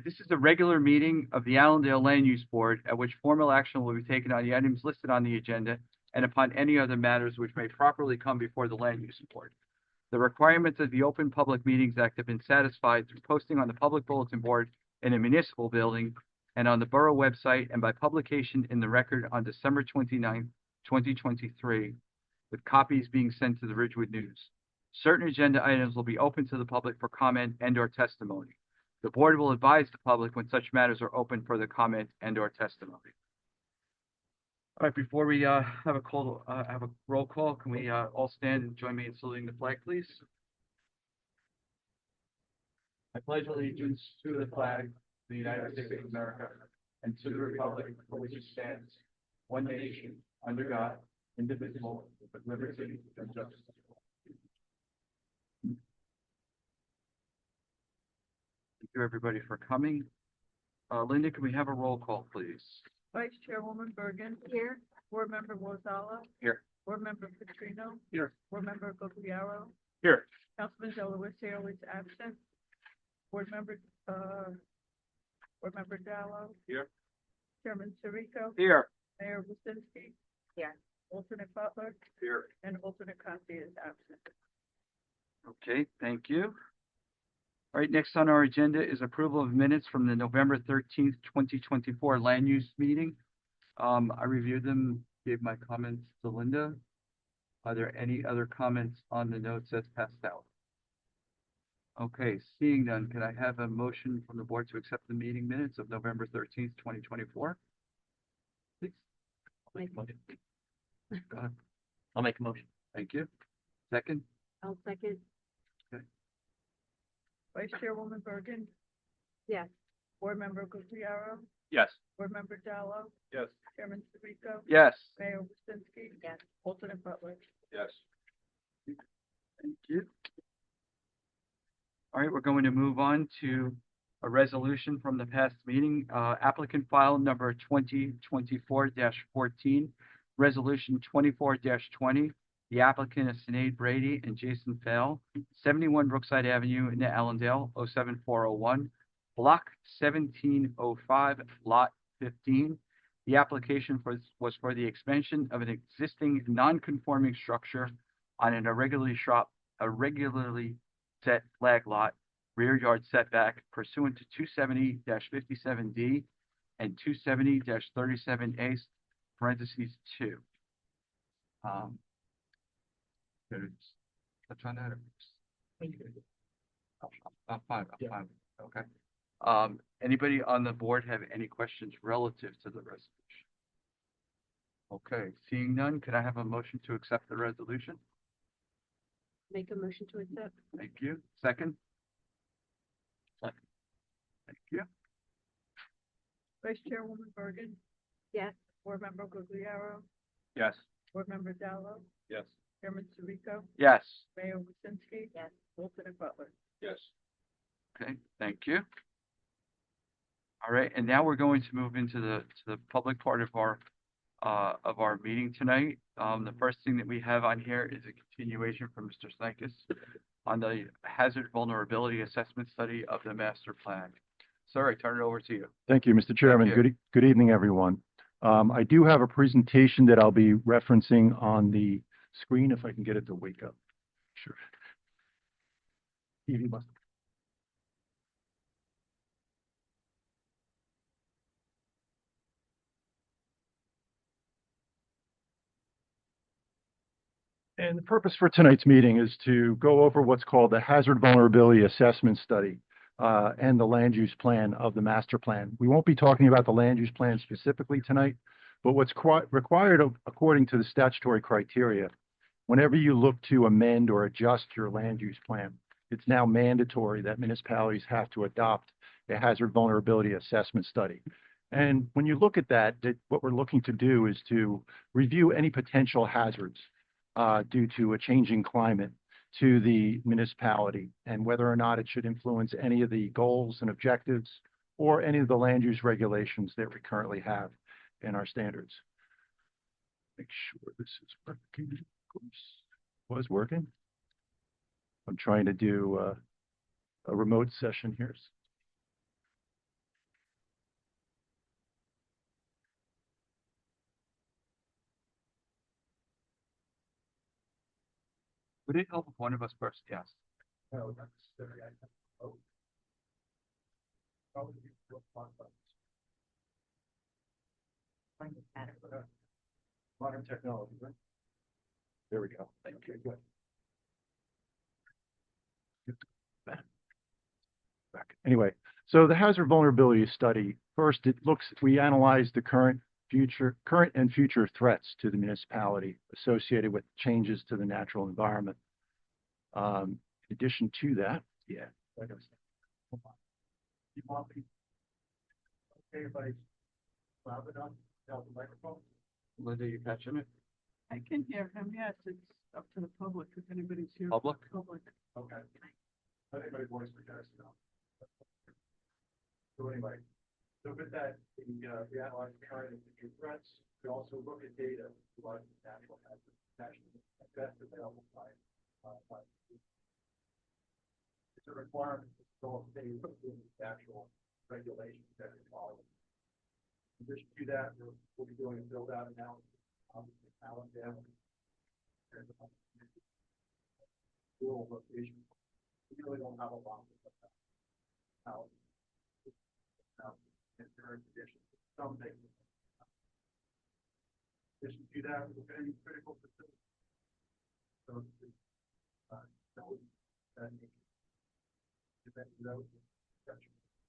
This is a regular meeting of the Allendale Land Use Board at which formal action will be taken on the items listed on the agenda and upon any other matters which may properly come before the Land Use Board. The requirements of the Open Public Meetings Act have been satisfied through posting on the public bulletin board in a municipal building and on the borough website and by publication in the record on December 29th, 2023, with copies being sent to the Ridgewood News. Certain agenda items will be open to the public for comment and/or testimony. The board will advise the public when such matters are open for the comment and/or testimony. All right, before we have a roll call, can we all stand and join me in saluting the flag, please? I pledge allegiance to the flag of the United States of America and to the republic for which it stands, one nation, under God, indivisible, with liberty and justice. Thank you, everybody, for coming. Linda, can we have a roll call, please? Vice Chairwoman Bergen. Here. Board Member Wozala. Here. Board Member Petrino. Here. Board Member Gugliaro. Here. Councilman Delavatio is absent. Board Member Dallo. Here. Chairman Sirico. Here. Mayor Wusinski. Here. Alternate Butler. Here. And alternate Conti is absent. Okay, thank you. All right, next on our agenda is approval of minutes from the November 13th, 2024 land use meeting. I reviewed them, gave my comments to Linda. Are there any other comments on the notes as passed out? Okay, seeing none, can I have a motion from the board to accept the meeting minutes of November 13th, 2024? Please. I'll make a motion. Go ahead. I'll make a motion. Thank you. Second? I'll second. Vice Chairwoman Bergen. Yes. Board Member Gugliaro. Yes. Board Member Dallo. Yes. Chairman Sirico. Yes. Mayor Wusinski. Yes. Alternate Butler. Yes. Thank you. All right, we're going to move on to a resolution from the past meeting, applicant file number 2024-14, resolution 24-20. The applicant is Sinead Brady and Jason Fail, 71 Brookside Avenue in Allendale, 07401, block 1705, lot 15. The application was for the expansion of an existing non-conforming structure on an irregularly set flag lot, rear yard setback pursuant to 270-57D and 270-37A, parentheses 2. Touch on that. I'm fine. Okay. Anybody on the board have any questions relative to the resolution? Okay, seeing none, can I have a motion to accept the resolution? Make a motion to accept. Thank you. Second? Second. Thank you. Vice Chairwoman Bergen. Yes. Board Member Gugliaro. Yes. Board Member Dallo. Yes. Chairman Sirico. Yes. Mayor Wusinski. Yes. Alternate Butler. Yes. Okay, thank you. All right, and now we're going to move into the public part of our meeting tonight. The first thing that we have on here is a continuation from Mr. Snykes on the hazard vulnerability assessment study of the master plan. Sir, I turn it over to you. Thank you, Mr. Chairman. Good evening, everyone. I do have a presentation that I'll be referencing on the screen if I can get it to wake up. Sure. TV must. And the purpose for tonight's meeting is to go over what's called the Hazard Vulnerability Assessment Study and the land use plan of the master plan. We won't be talking about the land use plan specifically tonight, but what's required according to the statutory criteria, whenever you look to amend or adjust your land use plan, it's now mandatory that municipalities have to adopt a hazard vulnerability assessment study. And when you look at that, what we're looking to do is to review any potential hazards due to a changing climate to the municipality and whether or not it should influence any of the goals and objectives or any of the land use regulations that we currently have in our standards. Make sure this is working. Of course, was working. I'm trying to do a remote session here. Would it help if one of us first? Yes. No, not necessarily. Probably we'll talk about this. Modern technology, right? There we go. Thank you. Good. Back. Anyway, so the hazard vulnerability study, first we analyzed the current and future threats to the municipality associated with changes to the natural environment. In addition to that, yeah. You want me? Okay, everybody. Loud enough. Tell the microphone. Linda, you catching it? I can hear him, yes, it's up to the public, if anybody's here. Public? Public. Okay. Let anybody voice for guys now. So anyway, so with that, we analyze current and future threats. We also look at data about natural hazards, best available by. It's a requirement to all states in the actual regulations that we follow. In addition to that, we'll be doing a build out analysis on Allendale. Rural location. We really don't have a lot of how in current conditions. Some things. In addition to that, we look at any critical facilities.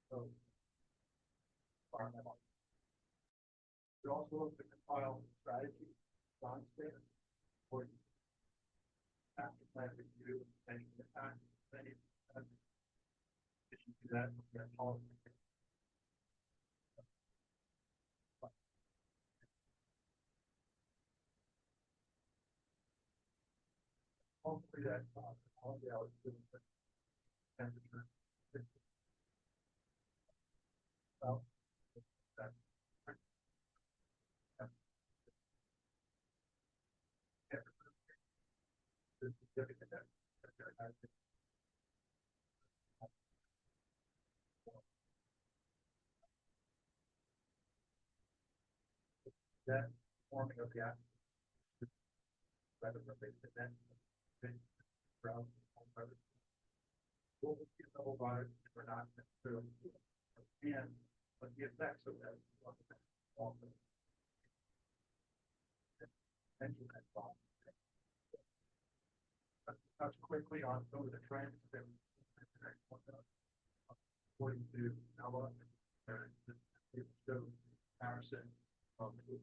So, environmental. We also look to compile strategy, design statement, for after plan review, and impact, any addition to that, we have policy. Hopefully that all the hours temperature. Well, that. That forming of the rather than event, brown, what would be a double virus if we're not necessarily and but the effects of that also mention that thought. Touch quickly on some of the trends that according to NOAA and shows comparison of the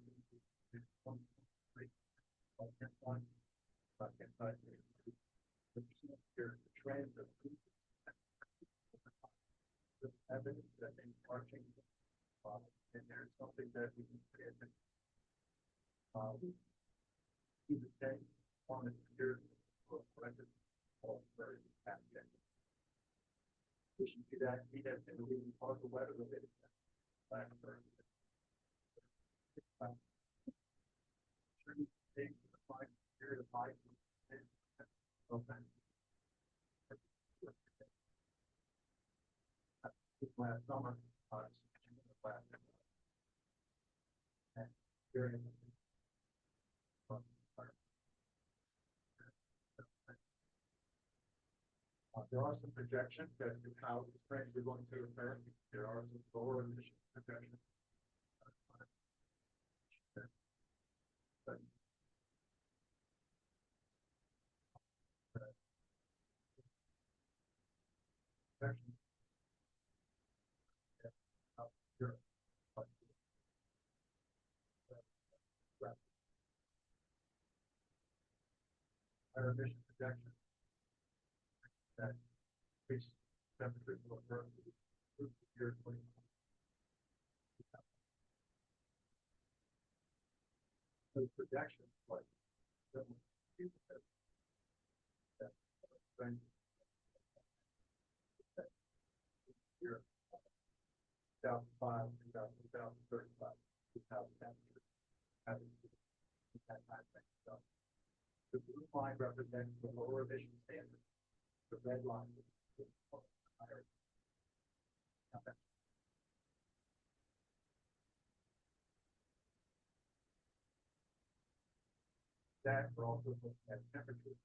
trends of the evidence that in marching and there's something that we can pay attention either say on the security or collective or very active. In addition to that, he has been leading part of the weather related period of high last summer, and during there are some projections as to how the trends are going to occur. There are some lower emission projections. Higher emission projections that increase temperatures will occur through the year 2020. Those projections, like year 2005, 2035, 2010, that time frame. So the blue line represents the lower emission standard. The red line is higher. That we're also looking at temperature.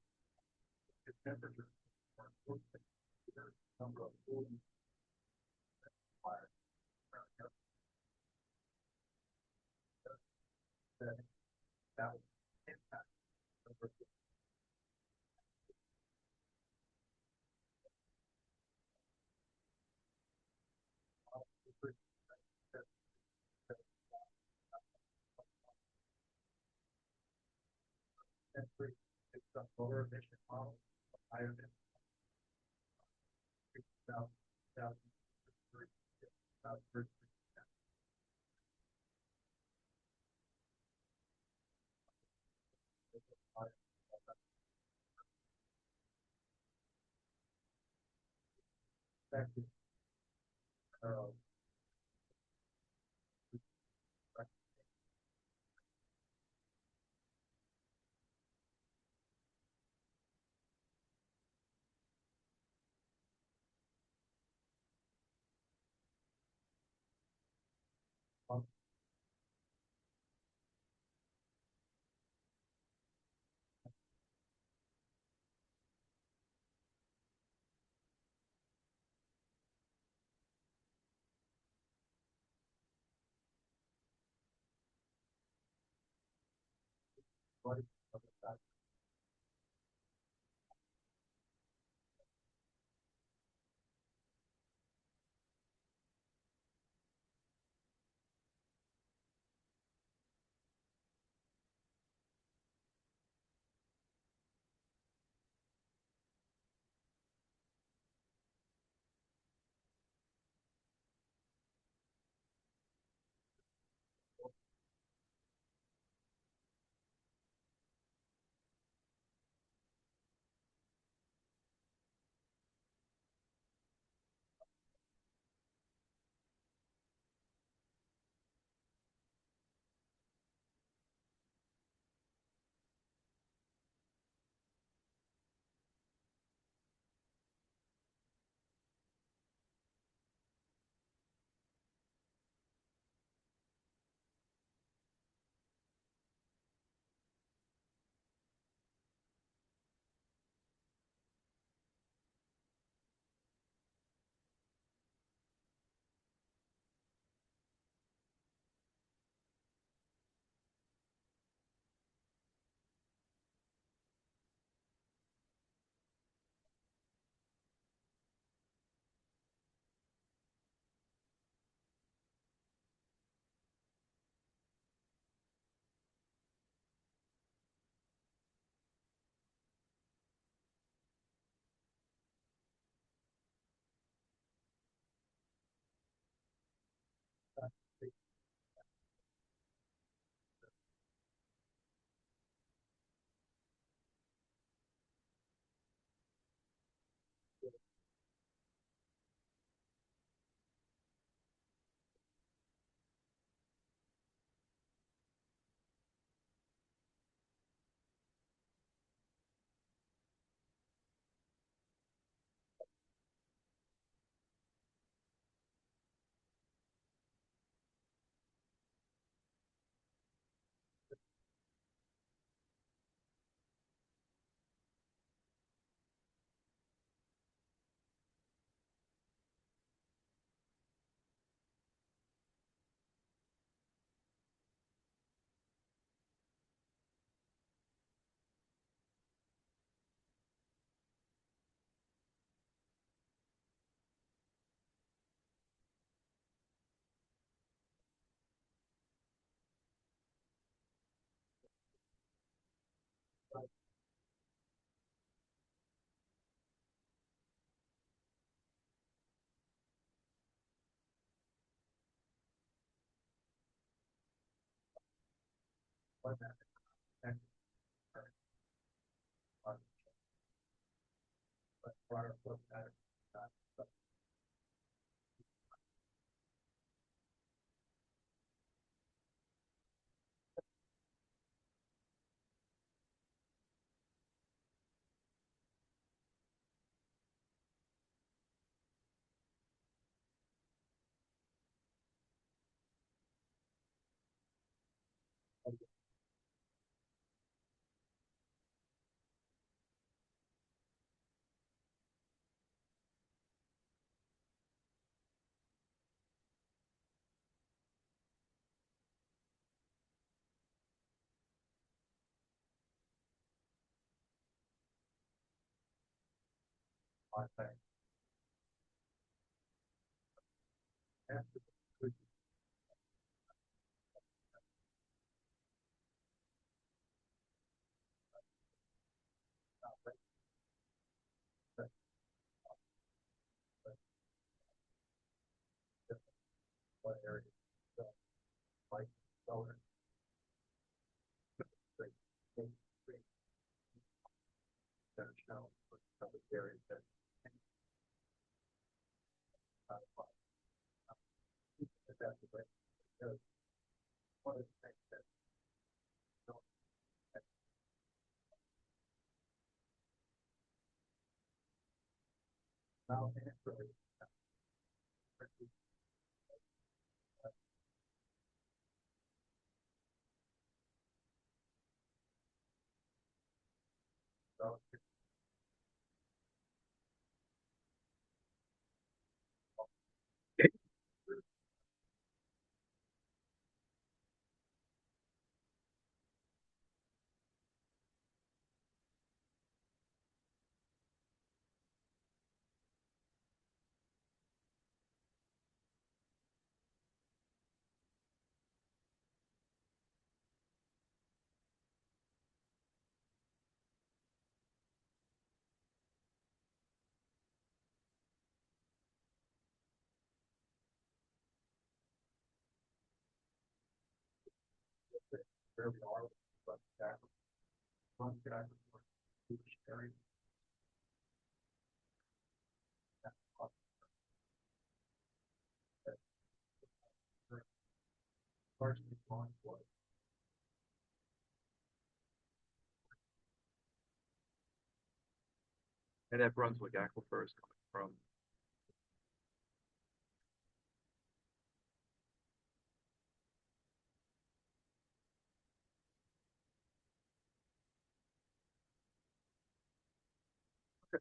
And that Brunswick aquifer is coming from.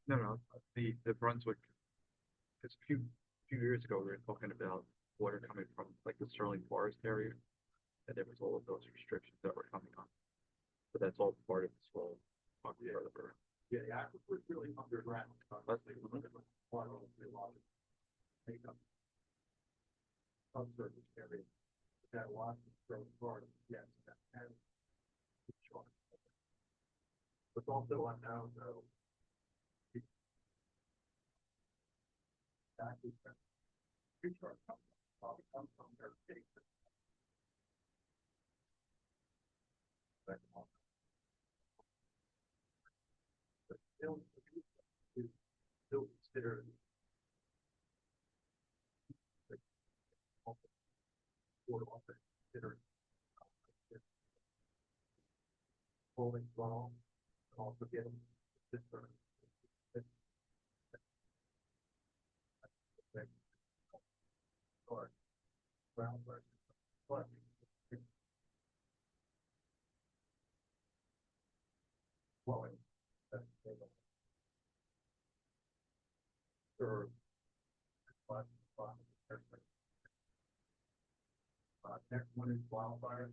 No, the Brunswick, it's few years ago, we were talking about water coming from like the Sterling Forest area. And there was all of those restrictions that were coming on. But that's all part of this whole aquifer. Yeah, the aquifer is really underground. Let's take a look at the water take up subsurface area. That water is Sterling Forest, yes, that has. But also unknown though. That is the future probably comes from their state. But still is still considered water considered falling strong, also getting different. Or groundwork, but flowing. That's or next one is wildfire.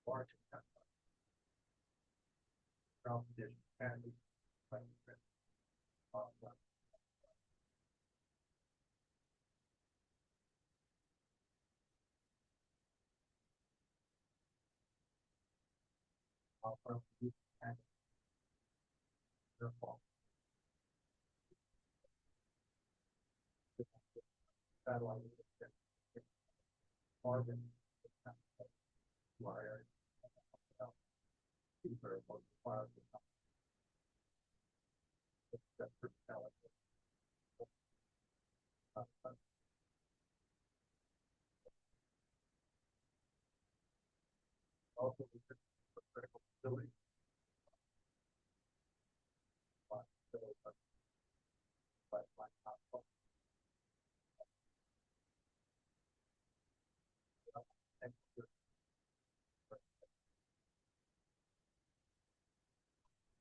Large competition and satellite carbon wire. Also, critical facility.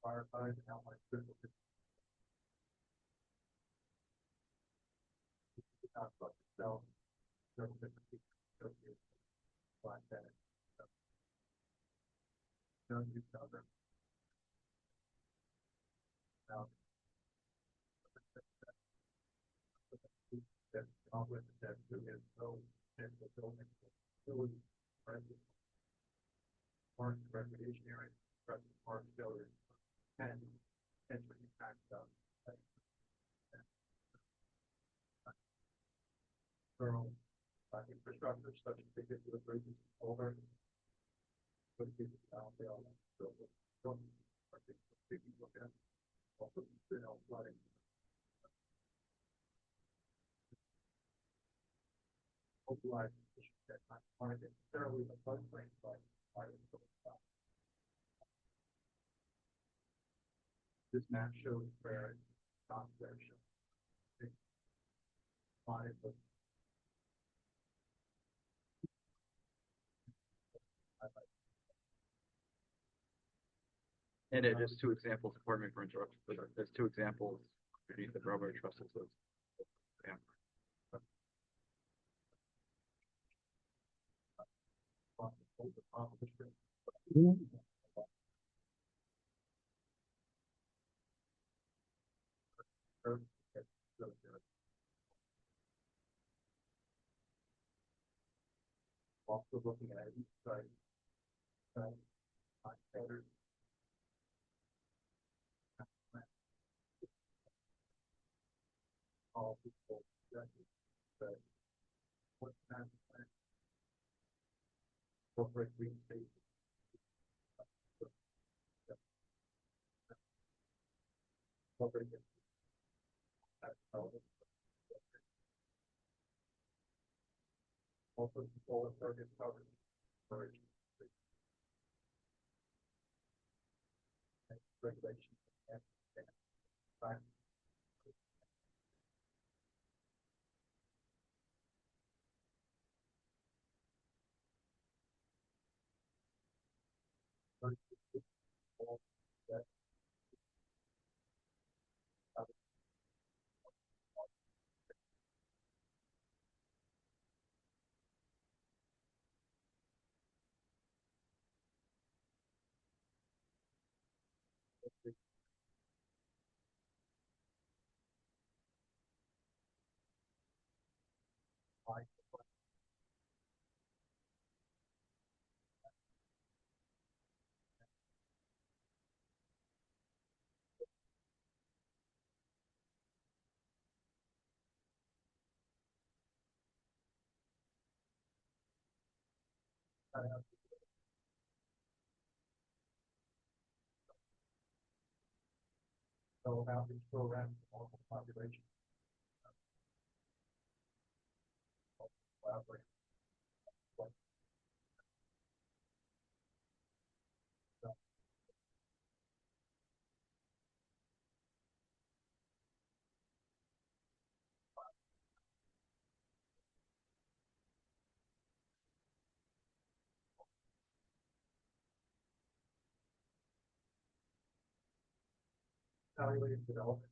Firefighting and outline critical This map shows where it's not there. And it is two examples, pardon me for interrupting, but there's two examples underneath the railroad trusses. Yeah. Also looking at each side. All people, but what kind of plan? Corporate green space. Corporate. Also, solar target coverage. Storage. Regulation. Fine. So how these programs, local population. Collaborate. Evaluating development.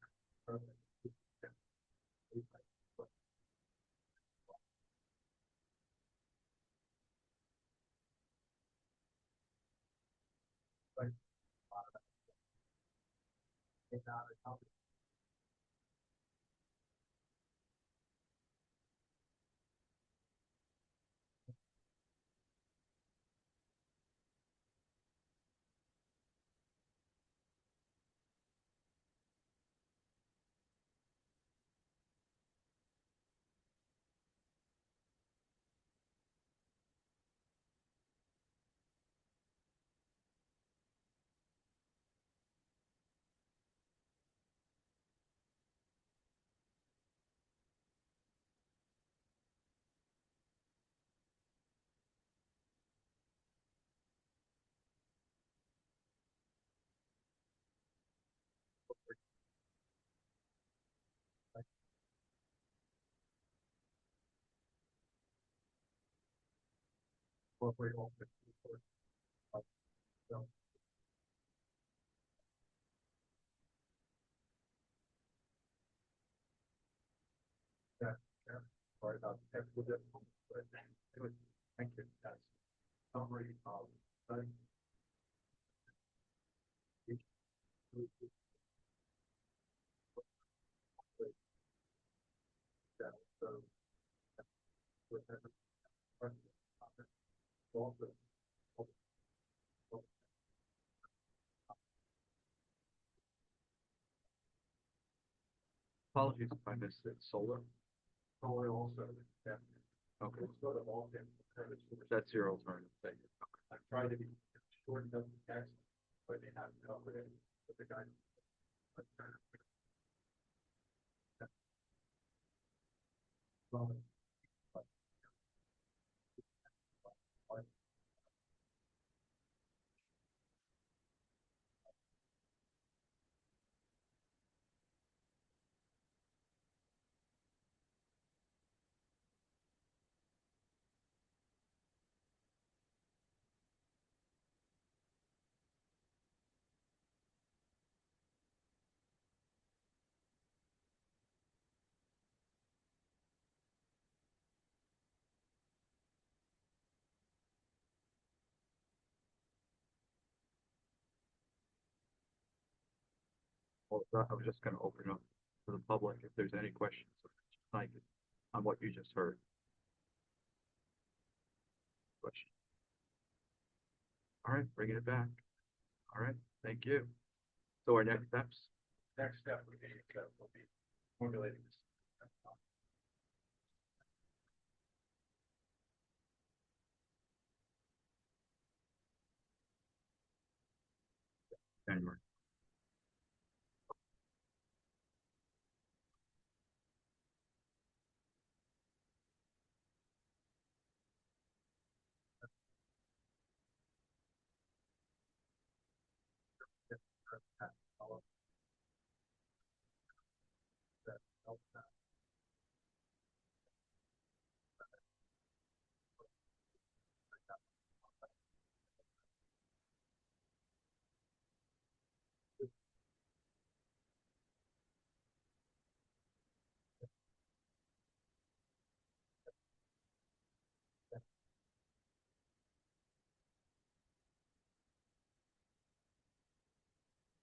Corporate office. Sorry about the technical difficulties, but anyway, thank you. That's summary of study. So, with that, also, Apologies if I missed it. Solar? solar also, yeah. Okay. Let's go to all different alternatives. That's your alternative. Thank you. I've tried to be short enough text, but they haven't covered it with the guidance. Well, I was just gonna open up to the public if there's any questions tonight on what you just heard. Question. All right, bringing it back. All right, thank you. So our next steps? Next step would be, will be formulating this. January.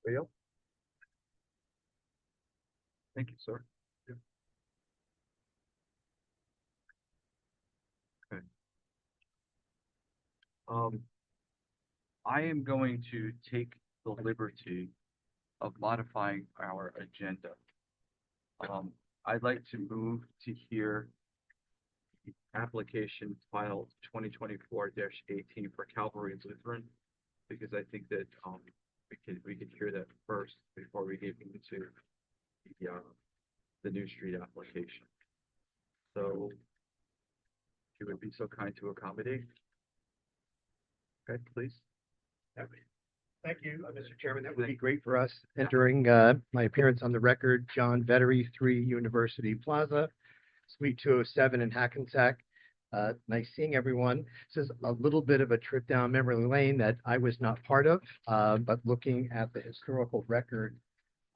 Leo? Thank you, sir. Okay. I am going to take the liberty of modifying our agenda. I'd like to move to hear the application file 2024-18 for Calvary Lutheran, because I think that, we could hear that first before we get into the New Street application. So, if you would be so kind to accommodate. Okay, please. Thank you, Mr. Chairman. That would be great for us. Entering my appearance on the record, John Vettery, 3 University Plaza, Suite 207 in Hackensack. Nice seeing everyone. This is a little bit of a trip down memory lane that I was not part of, but looking at the historical record,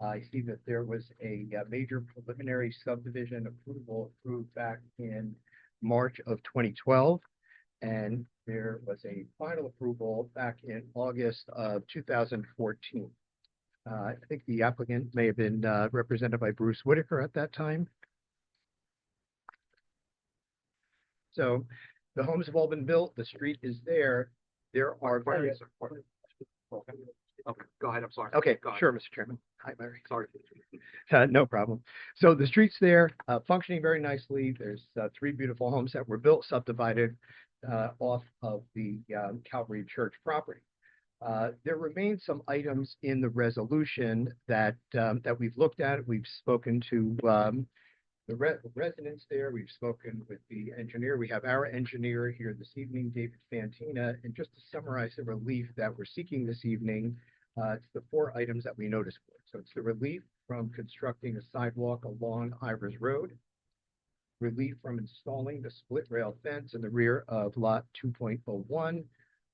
I see that there was a major preliminary subdivision approval approved back in March of 2012. And there was a final approval back in August of 2014. I think the applicant may have been represented by Bruce Whitaker at that time. So the homes have all been built, the street is there. There are various. Okay, go ahead, I'm sorry. Okay, Go ahead. sure, Mr. Chairman. Hi, Larry. Sorry. No problem. So the street's there, functioning very nicely. There's 3 beautiful homes that were built, subdivided off of the Calvary Church property. There remain some items in the resolution that we've looked at. We've spoken to the residents there. We've spoken with the engineer. We have our engineer here this evening, David Fantina. And just to summarize the relief that we're seeking this evening, it's the 4 items that we noticed for. So it's the relief from constructing a sidewalk along Ivers Road, relief from installing the split rail fence in the rear of lot 2.01,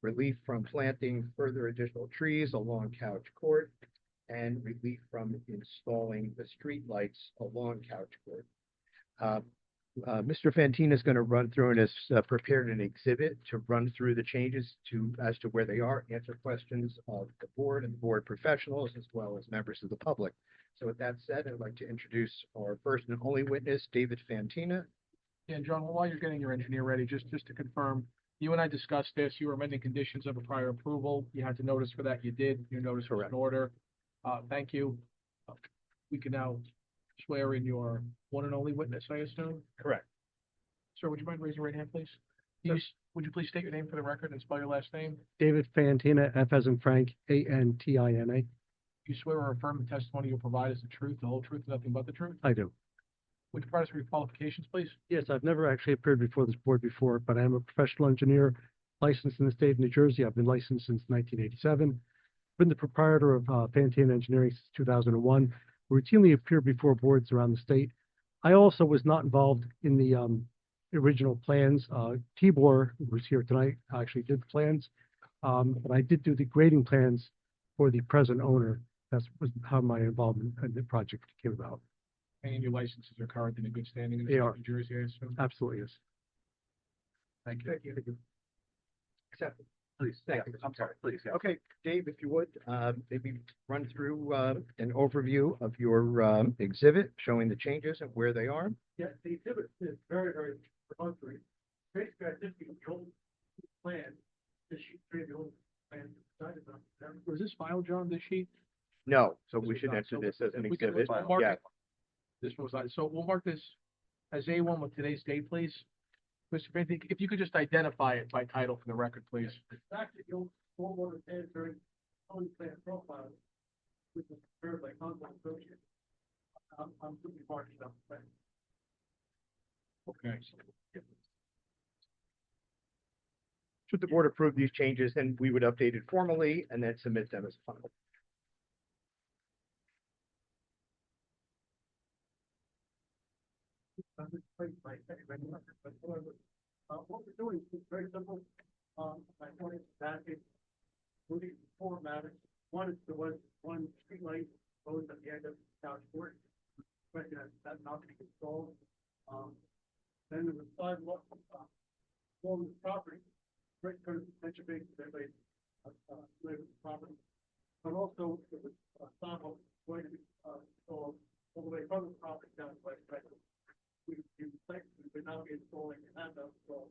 relief from planting further additional trees along Couch Court, and relief from installing the street lights along Couch Court. Mr. Fantina is going to run through and has prepared an exhibit to run through the changes as to where they are, answer questions of the board and board professionals, as well as members of the public. So with that said, I'd like to introduce our first and only witness, David Fantina. Yeah, John, while you're getting your engineer ready, just to confirm, you and I discussed this, you were amending conditions of a prior approval, you had to notice for that, you did, your notice was Correct. in order. Thank you. We can now swear in your one and only witness, I assume? Correct. Sir, would you mind raising your right hand, please? Sure. Would you please state your name for the record and spell your last name? David Fantina, F as in Frank, Antina. You swear or affirm the testimony you provide is the truth, the whole truth, and nothing but the truth? I do. Would you provide us with your qualifications, please? Yes, I've never actually appeared before this board before, but I am a professional engineer licensed in the state of New Jersey. I've been licensed since 1987. Been the proprietor of Fantina Engineering since 2001. Routinely appear before boards around the state. I also was not involved in the original plans. Tibor, who's here tonight, actually did the plans. But I did do the grading plans for the present owner. That's was how my involvement in the project came about. And your licenses are current and in good standing in the They state are. of New Jersey, I assume? Absolutely is. Thank you. Thank you. Accept. Please, Thank yeah, you. I'm sorry, please, yeah. Okay, Dave, if you would, maybe run through an overview of your exhibit showing the changes and where they are. Yeah, the exhibit is very, very perfunctory. Basically, I did the old plan, the sheet three of the old plan, decided on them. Was this file, John, this sheet? No, so This we was should not- enter so this as an we can exhibit. mark Yeah, it. This was, so we'll mark this as A1 with today's date, please. Mr. Fanti, if you could just identify it by title for the record, please. It's actually the old stormwater sanitary zoning plan profile, which was prepared by Consul Associates. I'm simply marking up the plan. Okay. should the board approve these changes, then we would update it formally and then submit them as final. What we're doing is very simple. My point is that it's moving four matters. One is there was one streetlight posed at the end of South Court. Question that not being installed. Then there was sidewalk, along the property, right, kind of attention being everybody, live with the property. But also, there was a sidewalk going to be, installed all the way from the property down to West Redwood. We would not be installing and have not installed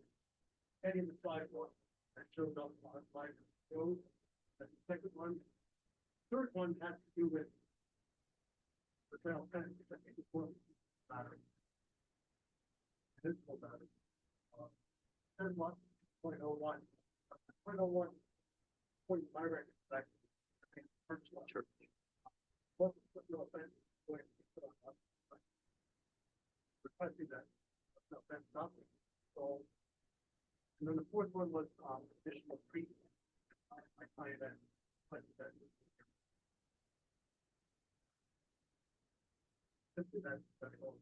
any of the sidewalk that shows up on my road. That's the second one. Third one has to do with the trail fence, I think it's one battery. This whole battery. Third one, 0.01. 0.01, point my record, I think, first one. Sure. What no offense, requesting that, no offense, nothing. So, and then the fourth one was, additional pre, my client that, that. That's all.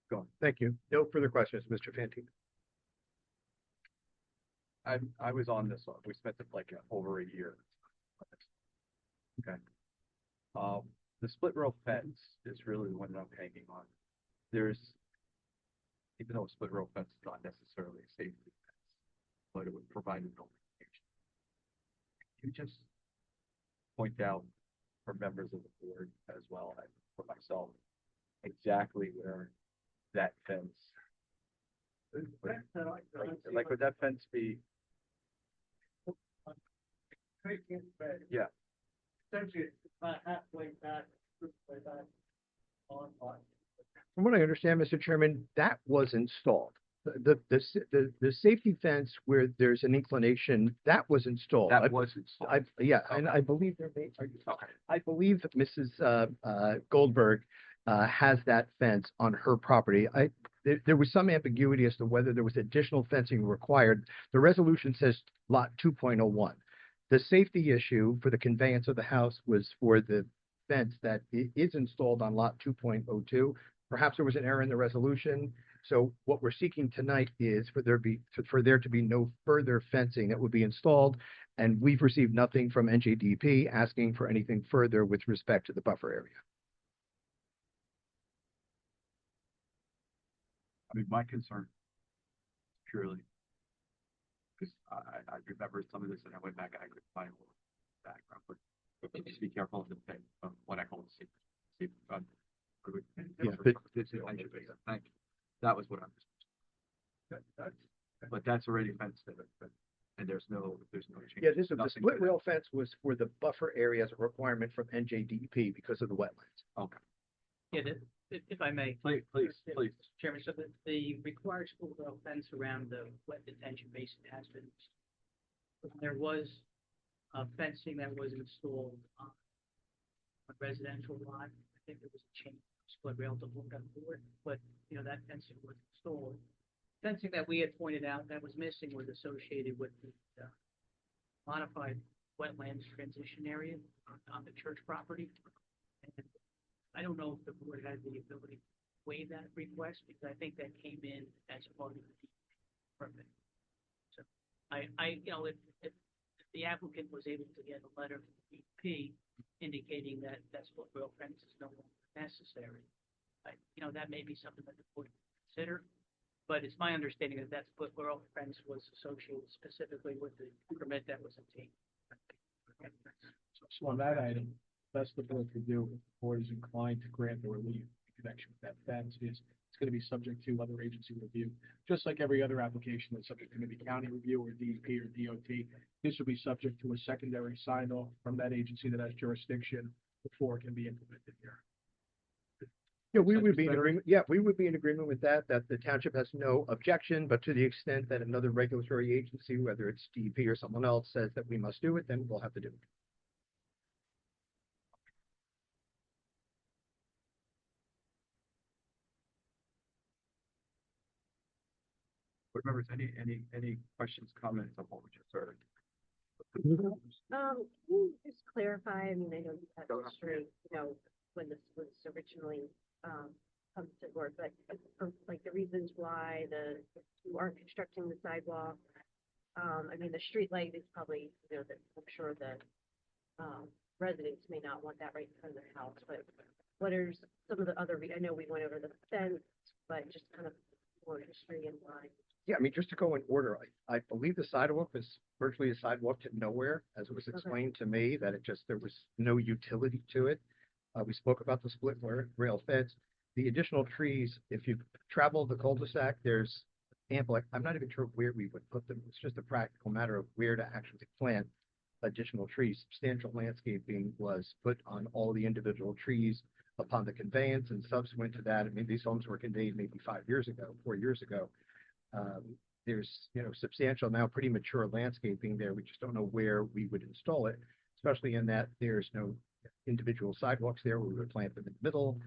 Go on. Thank you. No further questions, Mr. Fanti. I was on this one. We spent it like over a year. Okay. The split rail fence is really the one that I'm hanging on. There's, even though a split rail fence is not necessarily a safety fence, but it would provide an notification. You just point out for members of the board as well as for myself, exactly where that fence. Like would that fence be? Yeah. Essentially, it's about halfway back, way back on. From what I understand, Mr. Chairman, that was installed. The safety fence where there's an inclination, that was installed. That was installed. Yeah, and I believe there may, Okay. I believe that Mrs. Goldberg has that fence on her property. There was some ambiguity as to whether there was additional fencing required. The resolution says lot 2.01. The safety issue for the conveyance of the house was for the fence that is installed on lot 2.02. Perhaps there was an error in the resolution. So what we're seeking tonight is for there to be no further fencing that would be installed. And we've received nothing from NJDP asking for anything further with respect to the buffer area. I mean, my concern purely, because I remember some of this and I went back and I couldn't find a little background, but just be careful of the thing, of what I call the secret. Yeah, but- Thank you. That was what I was. But that's already fenced in, and there's no change. Yeah, the Nothing split to that. rail fence was for the buffer area as a requirement from NJDEP because of the wetlands. Okay, Yeah, if I may. please, Yeah, please. Mr. Chairman, so the required school rail fence around the wet detention basin has been. There was fencing that was installed on a residential lot. I think there was a chain split rail to hook up to it, but, that fencing was installed. Fencing that we had pointed out that was missing was associated with the modified wetlands transition area on the church property. And I don't know if the board has the ability to waive that request, because I think that came in as part of the permit. So if the applicant was able to get a letter from the DEP indicating that split rail fence is no longer necessary, that may be something that the board would consider. But it's my understanding that split rail fence was associated specifically with the permit that was obtained. So on that item, best the board could do, if the board is inclined to grant the relief in connection with that fence, is it's going to be subject to other agency review. Just like every other application that's subject to maybe county review or DEP or DOT, this will be subject to a secondary sign off from that agency that has jurisdiction before it can be implemented here. Yeah, we Like would Mr. be in Veteran? agreement. Yeah, we would be in agreement with that the township has no objection, but to the extent that another regulatory agency, whether it's DEP or someone else, says that we must do it, then we'll have to do it. Board members, any questions, comments on what we just heard? Can you just clarify, I mean, I know you had Go history, when this was originally, come to work, but like the reasons why you aren't constructing the sidewalk. I mean, the street light is probably, that I'm sure that, residents may not want that right in front of their house, but what are some of the other, I know we went over the fence, but just kind of more history and why. Yeah, I mean, just to go in order, I believe the sidewalk is virtually a sidewalk to nowhere, as it was Okay. explained to me, that there was no utility to it. We spoke about the split rail fence. The additional trees, if you travel the cul-de-sac, there's ample, I'm not even sure where we would put them. It's just a practical matter of where to actually plant additional trees. Substantial landscaping was put on all the individual trees upon the conveyance, and subsequent to that, I mean, these homes were conveyed maybe 4 years ago. There's, substantial, now pretty mature landscaping there. We just don't know where we would install it, especially in that there's no individual sidewalks there. We would plant them in the middle.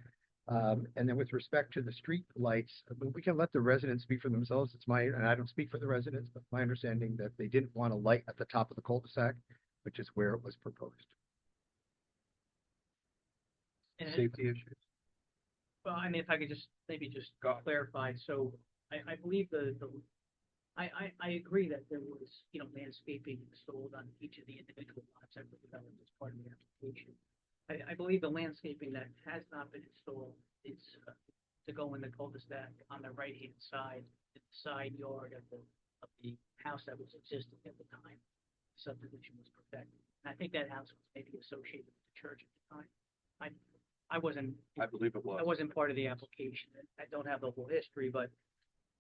And then with respect to the street lights, I mean, we can let the residents speak for themselves. And I don't speak for the residents, but my understanding that they didn't want a light at the top of the cul-de-sac, which is where it was proposed. And Safety issues? Well, I mean, if I could maybe Go. clarify, so I believe I agree that there was, landscaping installed on each of the individual lots that were developed as part of the application. I believe the landscaping that has not been installed is to go in the cul-de-sac on the right-hand side, the side yard of the house that was existing at the time subdivision was perfected. And I think that house was maybe associated with the church at the time. I wasn't I believe it was. I wasn't part of the application. I don't have the whole history, but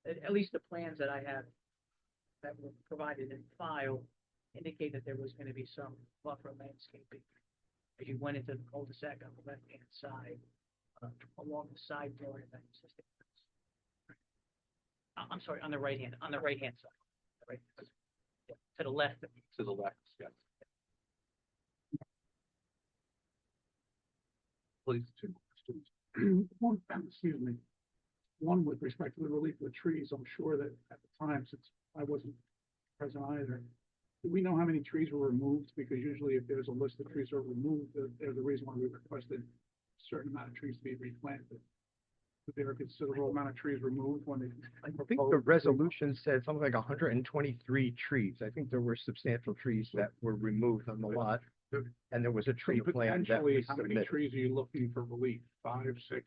at least the plans that I have that were provided in the file indicate that there was going to be some buffer landscaping as you went into the cul-de-sac on the left-hand side, along the side door of that existing house. I'm sorry, on the right-hand side. Right, yeah, to the left. To the left, yes. Please. One, excuse me. One, with respect to the relief of the trees, I'm sure that at the time, since I wasn't present either, do we know how many trees were removed? Because usually if there's a list of trees that are removed, there's a reason why we requested a certain amount of trees to be replanted. But there are a considerable amount of trees removed when they. I think the resolution said something like 123 trees. I think there were substantial trees that were removed on the lot. And there was a tree So plan that potentially, was how many submitted. trees are you looking for relief? 5, 6, 10?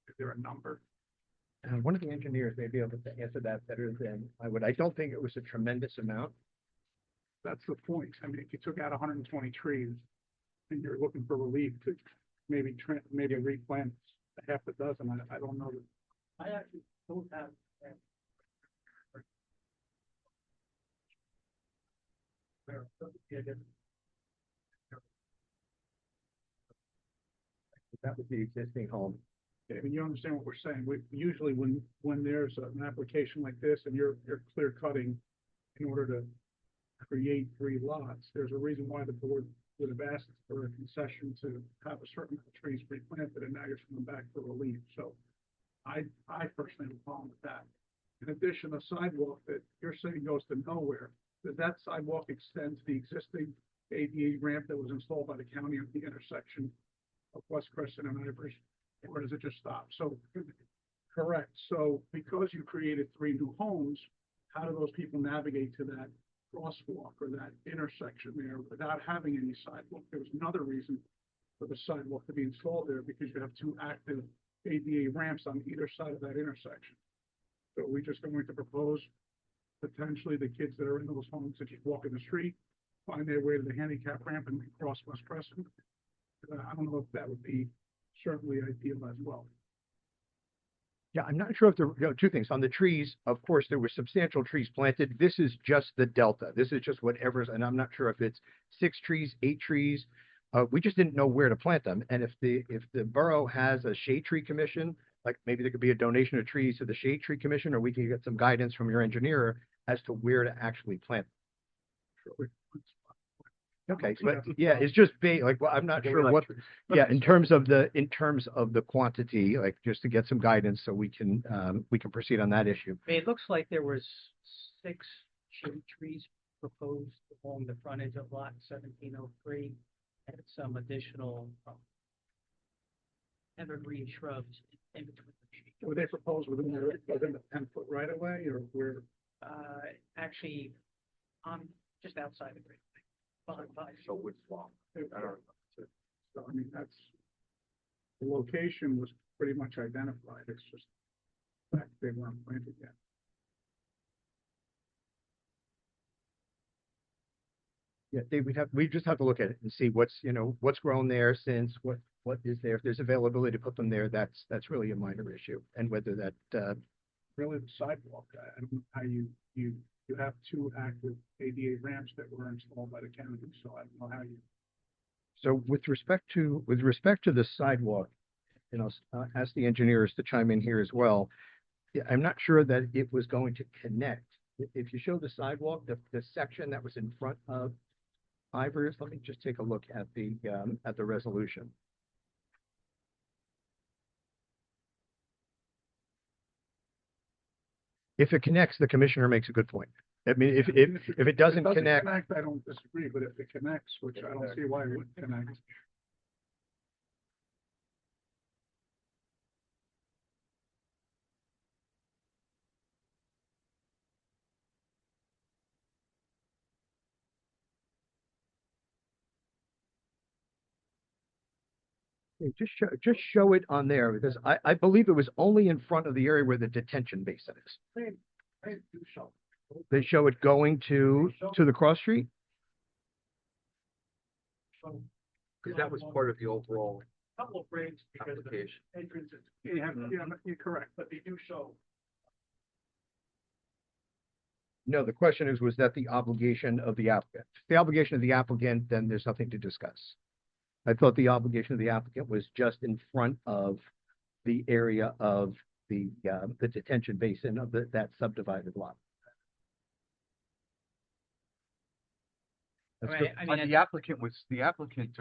Is there a number? One of the engineers may be able to answer that better than I would. I don't think it was a tremendous amount. That's the point. I mean, if you took out 120 trees and you're looking for relief to maybe maybe replant a half a dozen, I don't know. I actually don't have. That was the existing home. I mean, you understand what we're saying. We usually when there's an application like this and you're clear cutting in order to create 3 lots, there's a reason why the board would have asked for a concession to have a certain amount of trees replanted, and now you're coming back for relief. So I personally have a problem with that. In addition, a sidewalk that you're saying goes to nowhere, does that sidewalk extend to the existing ADA ramp that was installed by the county at the intersection of West Crescent and Ivers, or does it just stop? So, correct. So because you created 3 new homes, how do those people navigate to that crosswalk or that intersection there without having any sidewalk? There was another reason for the sidewalk to be installed there, because you have 2 active ADA ramps on either side of that intersection. So we're just going to propose potentially the kids that are in those homes to just walk in the street, find their way to the handicap ramp and cross West Crescent. I don't know if that would be certainly ideal as well. Yeah, I'm not sure if there, 2 things. On the trees, of course, there were substantial trees planted. This is just the delta. This is just whatever's, and I'm not sure if it's 6 trees, 8 trees. We just didn't know where to plant them. And if the borough has a shade tree commission, like maybe there could be a donation of trees to the shade tree commission, or we can get some guidance from your engineer as to where to actually plant them. Okay, but yeah, it's just like, well, I'm not sure what, yeah, in terms of the quantity, like just to get some guidance so we can proceed on that issue. I mean, it looks like there was 6 shade trees proposed along the frontage of lot 1703, and some additional evergreen shrubs in between the shade. Were they proposed within the 10-foot right of way, or where? Actually, just outside the grade. So would swamp. I don't know. So, I mean, that's, the location was pretty much identified. It's just that they weren't planted yet. Yeah, we just have to look at it and see what's grown there since, what is there. If there's availability to put them there, that's really a minor issue. And whether that, Really, the sidewalk, I don't know how you have 2 active ADA ramps that were installed by the county, so I don't know how you. So with respect to the sidewalk, I'll ask the engineers to chime in here as well. Yeah, I'm not sure that it was going to connect. If you show the sidewalk, the section that was in front of Ivers, let me just take a look at the resolution. If it connects, the commissioner makes a good point. I mean, if it doesn't connect, I don't disagree, but if it connects, which I don't see why it wouldn't connect. just show it on there, because I believe it was only in front of the area where the detention basin is. They show it going to the cross street? Because that was part of the overall Couple of grades because of the application. entrances. Yeah, you're correct, but they do show. No, the question is, was that the obligation of the applicant? If the obligation of the applicant, then there's nothing to discuss. I thought the obligation of the applicant was just in front of the area of the detention basin of that subdivided lot. That's good. I mean, The applicant owned the applicant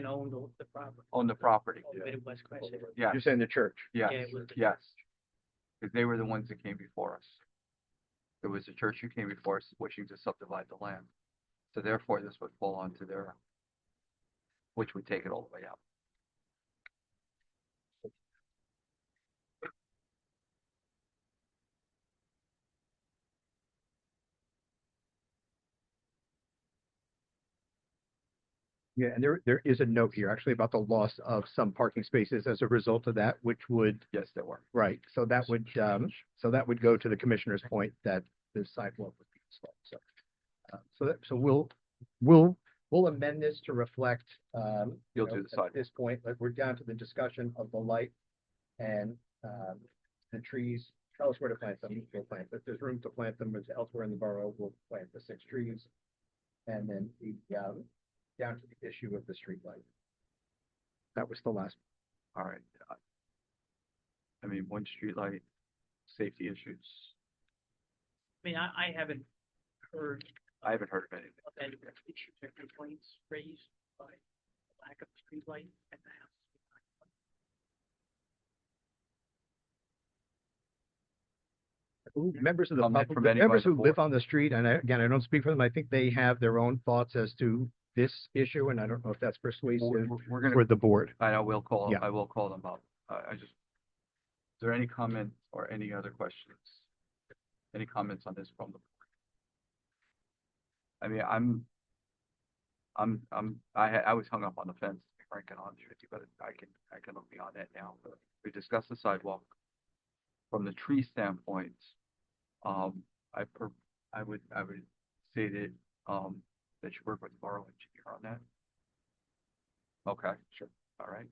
owned the property. on the property. Bit of West Crescent. Yes, You're saying the church. yes, Yeah, it was the yes. Because they were the ones that came before us. There was a church who came before us wishing to subdivide the land. So therefore, this would fall onto their, which would take it all the way out. Yeah, and there is a note here actually about the loss of some parking spaces as a result of that, which would, Yes, there were. right, so that would go to the commissioner's point that the sidewalk would be installed, so we'll amend this to reflect, You'll do the at sidewalk. this point, like, we're down to the discussion of the light and, the trees. Tell us where to plant them, we'll plant, if there's room to plant them elsewhere in the borough, we'll plant the 6 trees. And then down to the issue of the street light. That was the last. All right. I mean, one streetlight, safety issues. I mean, I haven't heard I haven't heard of anything. of any issues or complaints raised by lack of streetlight at the house. Members of the Comment public, from the anybody members on who the live on the street, and again, I don't speak for them, I think they have their own thoughts as to this issue, and I don't know if that's persuasive We're gonna, for the board. I will call, Yeah. I will call them up. Is there any comments or any other questions? Any comments on this from the board? I mean, I was hung up on the fence, to be frank and honest with you, but I can look beyond that now. But we discussed the sidewalk. From the tree standpoint, I would say that, that you work with the borough engineer on that. Okay, sure, all right.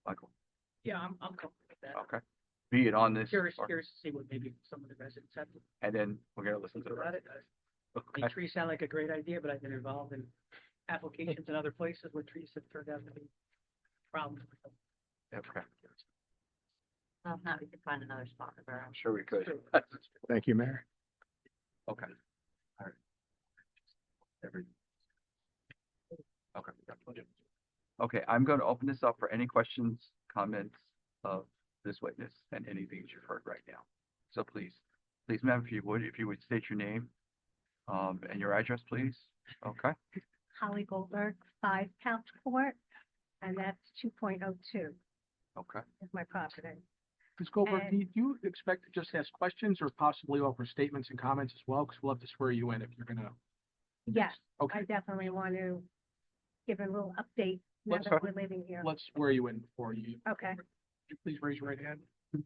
Michael, Yeah, I'm comfortable with that. okay, be it on this, Curious or- to see what maybe some of the residents have to and then we're gonna listen think to the about rest. it. Okay, Trees sound like a great idea, but I've been involved in applications in other places where trees have turned out to be problems. okay, I'm happy to find another spot in the borough. I'm sure we could. Thank you, Mayor. Okay. All right. Okay. Okay, I'm going to open this up for any questions, comments of this witness and anything that you've heard right now. So please, ma'am, if you would state your name, and your address, please. Okay, Holly Goldberg, 5 Couch Court, and that's 2.02 okay. is my property. Ms. Goldberg, And- do you expect to just ask questions or possibly offer statements and comments as well? Because we'll have to swear you in if you're gonna. Yes, Okay, I definitely want to give a little update now Let's that start- we're living here. let's swear you in before you. Okay. Could you please raise your right hand? Do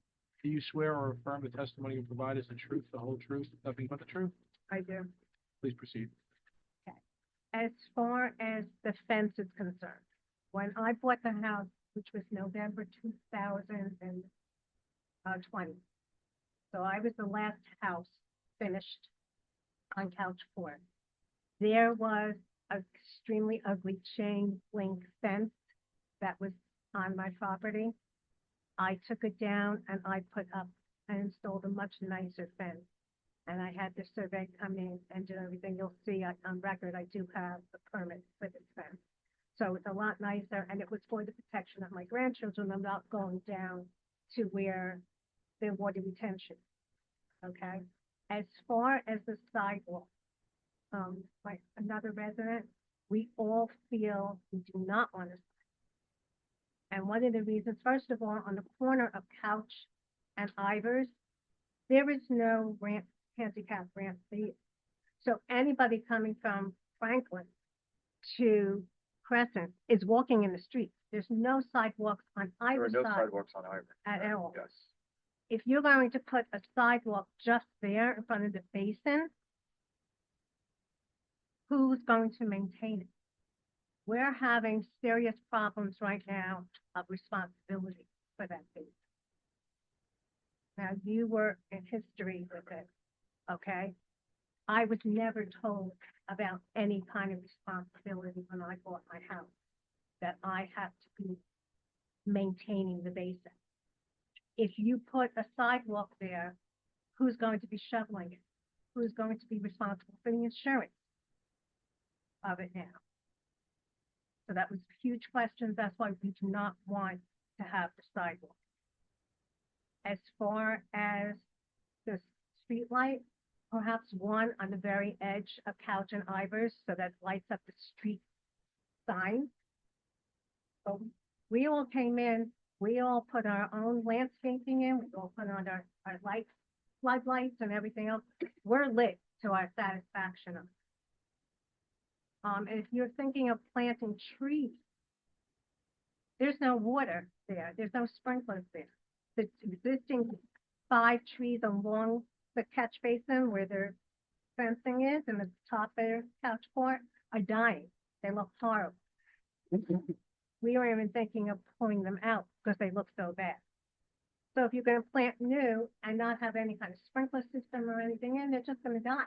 you swear or affirm the testimony you provide is the truth, the whole truth, nothing but the truth? I do. Please proceed. As far as the fence is concerned, when I bought the house, which was November 2020, so I was the last house finished on Couch Court. There was an extremely ugly chain link fence that was on my property. I took it down and I put up and installed a much nicer fence. And I had the survey come in and do everything. You'll see on record, I do have the permit for this fence. So it's a lot nicer, and it was for the protection of my grandchildren. I'm not going down to where the water retention. Okay? As far as the sidewalk, like another resident, we all feel we do not want to. And one of the reasons, first of all, on the corner of Couch and Ivers, there is no ramp, handicap ramp there. So anybody coming from Franklin to Crescent is walking in the street. There's no sidewalks on There either are no side sidewalks on either. at all. Yes. If you're going to put a sidewalk just there in front of the basin, who's going to maintain it? We're having serious problems right now of responsibility for that basin. Now, you were in history with it, okay? I was never told about any kind of responsibility when I bought my house, that I have to be maintaining the basin. If you put a sidewalk there, who's going to be shoveling it? Who's going to be responsible for the insurance of it now? So that was huge questions. That's why we do not want to have the sidewalk. As far as the street light, perhaps one on the very edge of Couch and Ivers so that lights up the street sign. But we all came in, we all put our own landscaping in, we all put on our lights, floodlights and everything else. We're lit to our satisfaction. And if you're thinking of planting trees, there's no water there. There's no sprinklers there. The existing 5 trees along the catch basin where their fencing is and the top of their couch court are dying. They look horrible. We weren't even thinking of pulling them out because they look so bad. So if you're going to plant new and not have any kind of sprinkler system or anything in, they're just going to die.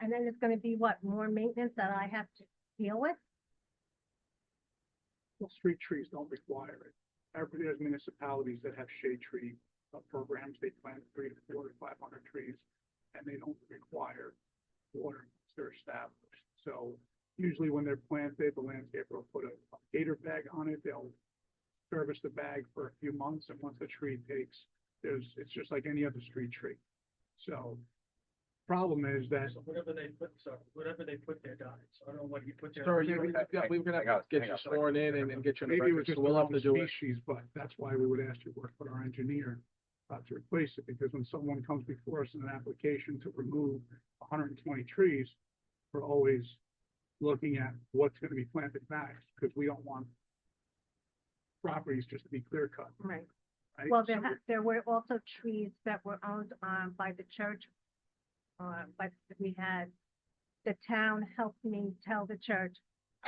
And then it's going to be what, more maintenance that I have to deal with? Well, street trees don't require it. There's municipalities that have shade tree programs. They plant 300 to 400 to 500 trees, and they don't require water once they're established. So usually when they're planted, the landscaper will put a gator bag on it. They'll service the bag for a few months, and once the tree takes, it's just like any other street tree. So problem is that So whatever they put there dies. I don't know what you put there. Sorry, We're gonna have to get you sworn in and get you on the maybe it record, was just so the we'll have wrong to do it. species, but that's why we would ask you to work with our engineer to replace it, because when someone comes before us in an application to remove 120 trees, we're always looking at what's going to be planted next, because we don't want properties just to be clear cut, Right. right? Well, So- there were also trees that were owned by the church. But we had, the town helped me tell the church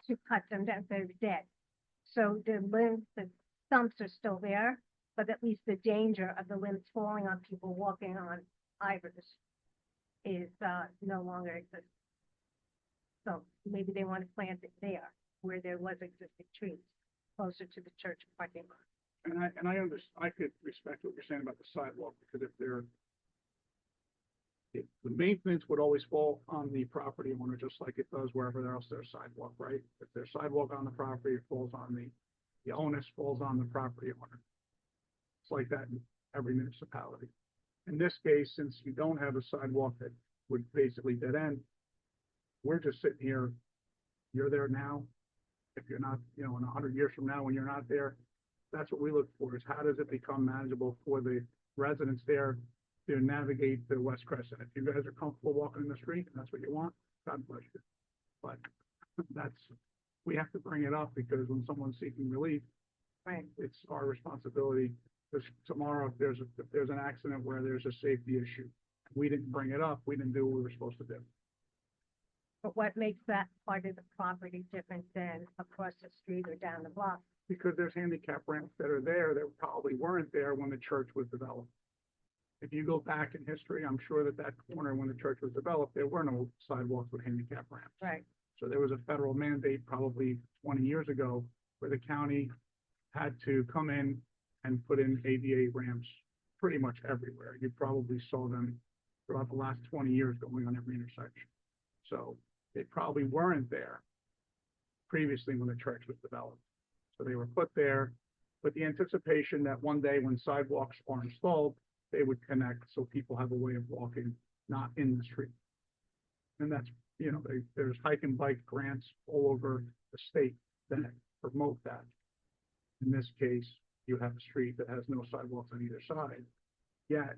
to cut them down, they're dead. So the limbs, the stumps are still there, but at least the danger of the limbs falling on people walking on ivers is no longer exists. So maybe they want to plant it there where there was existing trees, closer to the church parking lot. And I could respect what you're saying about the sidewalk, because if the maintenance would always fall on the property owner, just like it does wherever else there's sidewalk, right? If there's sidewalk on the property, it falls on the onus falls on the property owner. It's like that in every municipality. In this case, since you don't have a sidewalk that would basically dead end, we're just sitting here, you're there now. If you're not, in 100 years from now, when you're not there, that's what we look for, is how does it become manageable for the residents there to navigate the West Crescent. If you guys are comfortable walking in the street and that's what you want, God bless you. But we have to bring it up, because when someone's seeking relief, Right. it's our responsibility. Because tomorrow, if there's an accident where there's a safety issue, we didn't bring it up, we didn't do what we were supposed to do. But what makes that part of the property different than across the street or down the block? Because there's handicap ramps that are there that probably weren't there when the church was developed. If you go back in history, I'm sure that corner, when the church was developed, there were no sidewalks with handicap ramps. Right. So there was a federal mandate probably 20 years ago where the county had to come in and put in ADA ramps pretty much everywhere. You probably saw them throughout the last 20 years going on every intersection. So they probably weren't there previously when the church was developed. So they were put there with the anticipation that one day when sidewalks are installed, they would connect so people have a way of walking, not in the street. And that's, there's hike and bike grants all over the state that promote that. In this case, you have a street that has no sidewalks on either side. Yet,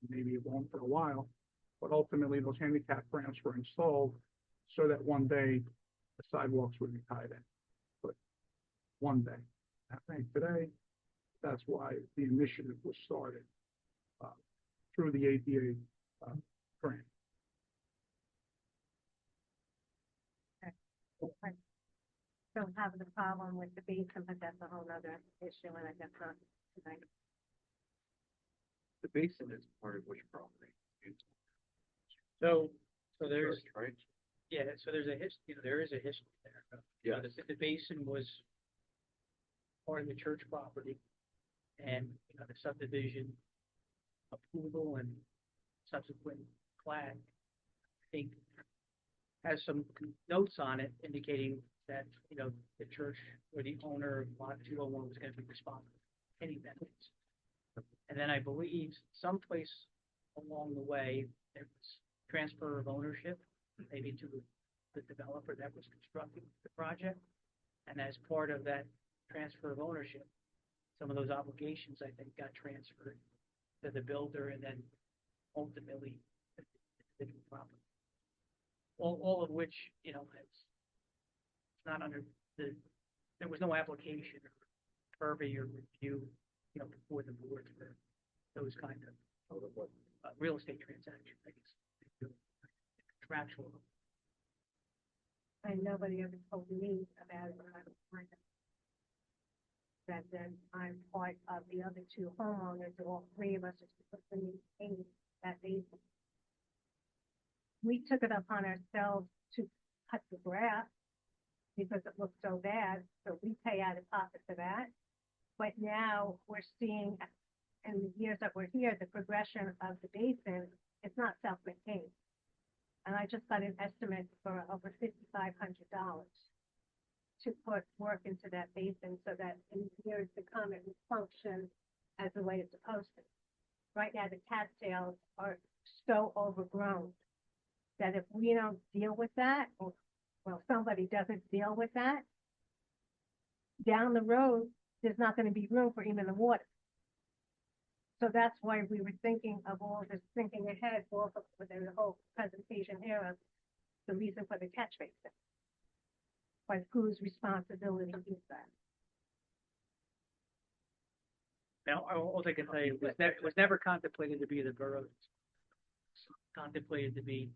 maybe it won't for a while, but ultimately those handicap ramps were installed so that one day the sidewalks would be tied in. But one day, I think today, that's why the initiative was started through the ADA grant. Right. Don't have the problem with the basin, but that's a whole nother issue, and I guess not tonight. The basin is part of which property? So there's, Right? yeah, so there's a history, there is a history there. Yeah. The basin was part of the church property, and, the subdivision approval and subsequent plat, I think, has some notes on it indicating that, the church or the owner of lot 201 was going to be responsible for any benefits. And then I believe someplace along the way, there was transfer of ownership, maybe to the developer that was constructing the project. And as part of that transfer of ownership, some of those obligations, I think, got transferred to the builder and then ultimately the property. all of which, you know, it's not under there was no application or survey or review, you know, before the board for those kind of real estate transactions, I guess. Contractual. And nobody ever told me about it when I was trying to. That then I'm part of the other two homeowners, and all three of us are supposed to maintain that basin. We took it upon ourselves to cut the grass because it looked so bad, so we pay out of pocket for that. But now we're seeing, in the years that we're here, the progression of the basin, it's not self-maintained. And I just got an estimate for over $5,500 to put work into that basin so that in years to come, it will function as the way it's supposed to. Right now, the cattails are so overgrown that if we don't deal with that, or, well, somebody doesn't deal with that, down the road, there's not going to be room for even the water. So that's why we were thinking of all this, thinking ahead, also within the whole presentation here of the reason for the catch basin. But whose responsibility is that? Now, all I can say, it was never contemplated to be the borough's. Contemplated to be,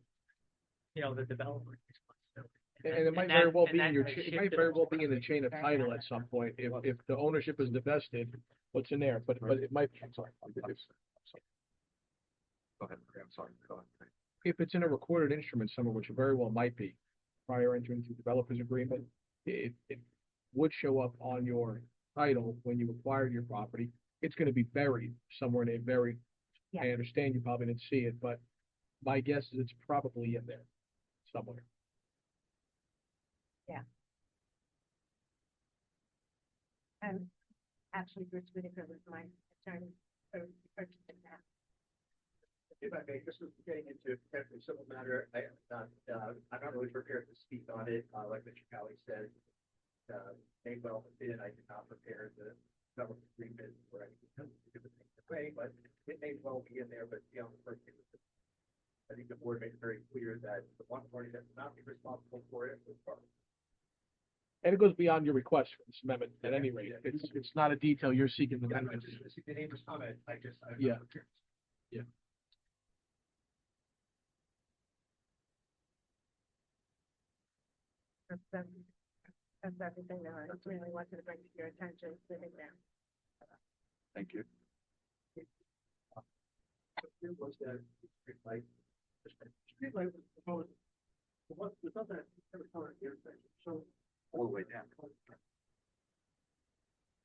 you know, the developer's responsibility. And it might very well be in your, it might very well be in the chain of title at some point, if the ownership is divested, what's in there, but it might, I'm sorry. Go ahead, I'm sorry, go ahead. If it's in a recorded instrument somewhere, which it very well might be, prior entering into developer's agreement, it would show up on your title when you acquired your property. It's gonna be buried somewhere in a very, Yeah. I understand you probably didn't see it, but my guess is it's probably in there somewhere. And actually, Bruce Whitaker was my attorney for purchasing that. If I may, this is getting into potentially civil matter. I'm not really prepared to speak on it. Like Mr. Kelly said, may well have been, I did not prepare the government agreement or anything to the way, but it may well be in there, but the first thing was, I think the board made it very clear that the one party that will not be responsible for it was part of. And it goes beyond your request for this amendment at any rate. It's not a detail you're seeking the amendment. The neighbor's comment, I'm Yeah. not prepared. That's everything that I really wanted to bring to your attention, sitting there. Thank you. It was that street light. Street light was proposed. What was not that every color intersection, so. All the way down.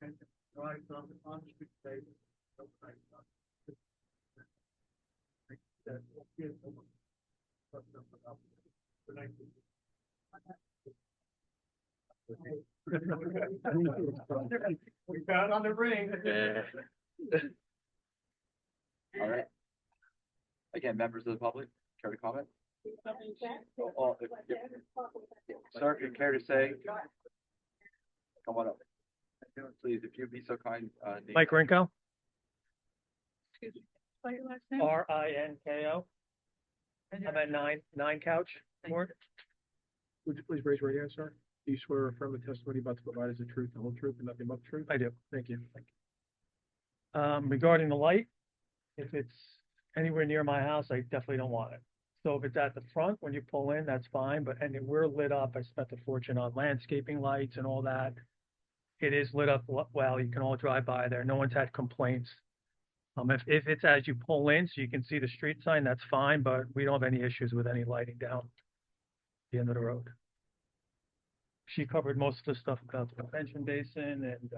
And drive on the street light. That will give someone. The night. We found on the ring. All right. Again, members of the public, care to comment? Oh, sir, if you care to say, come on up. Please, if you'd be so kind. Mike Rinko, Spell your last name? Rinko. I'm at nine Couch Court. Would you please raise your right hand, sir? Do you swear or affirm the testimony about to provide is the truth, the whole truth, and nothing but the truth? I do. Thank you. Regarding the light, if it's anywhere near my house, I definitely don't want it. So if it's at the front, when you pull in, that's fine, but, and we're lit up, I spent a fortune on landscaping lights and all that. It is lit up well, you can all drive by there, no one's had complaints. If it's as you pull in, so you can see the street sign, that's fine, but we don't have any issues with any lighting down the end of the road. She covered most of the stuff about the detention basin and,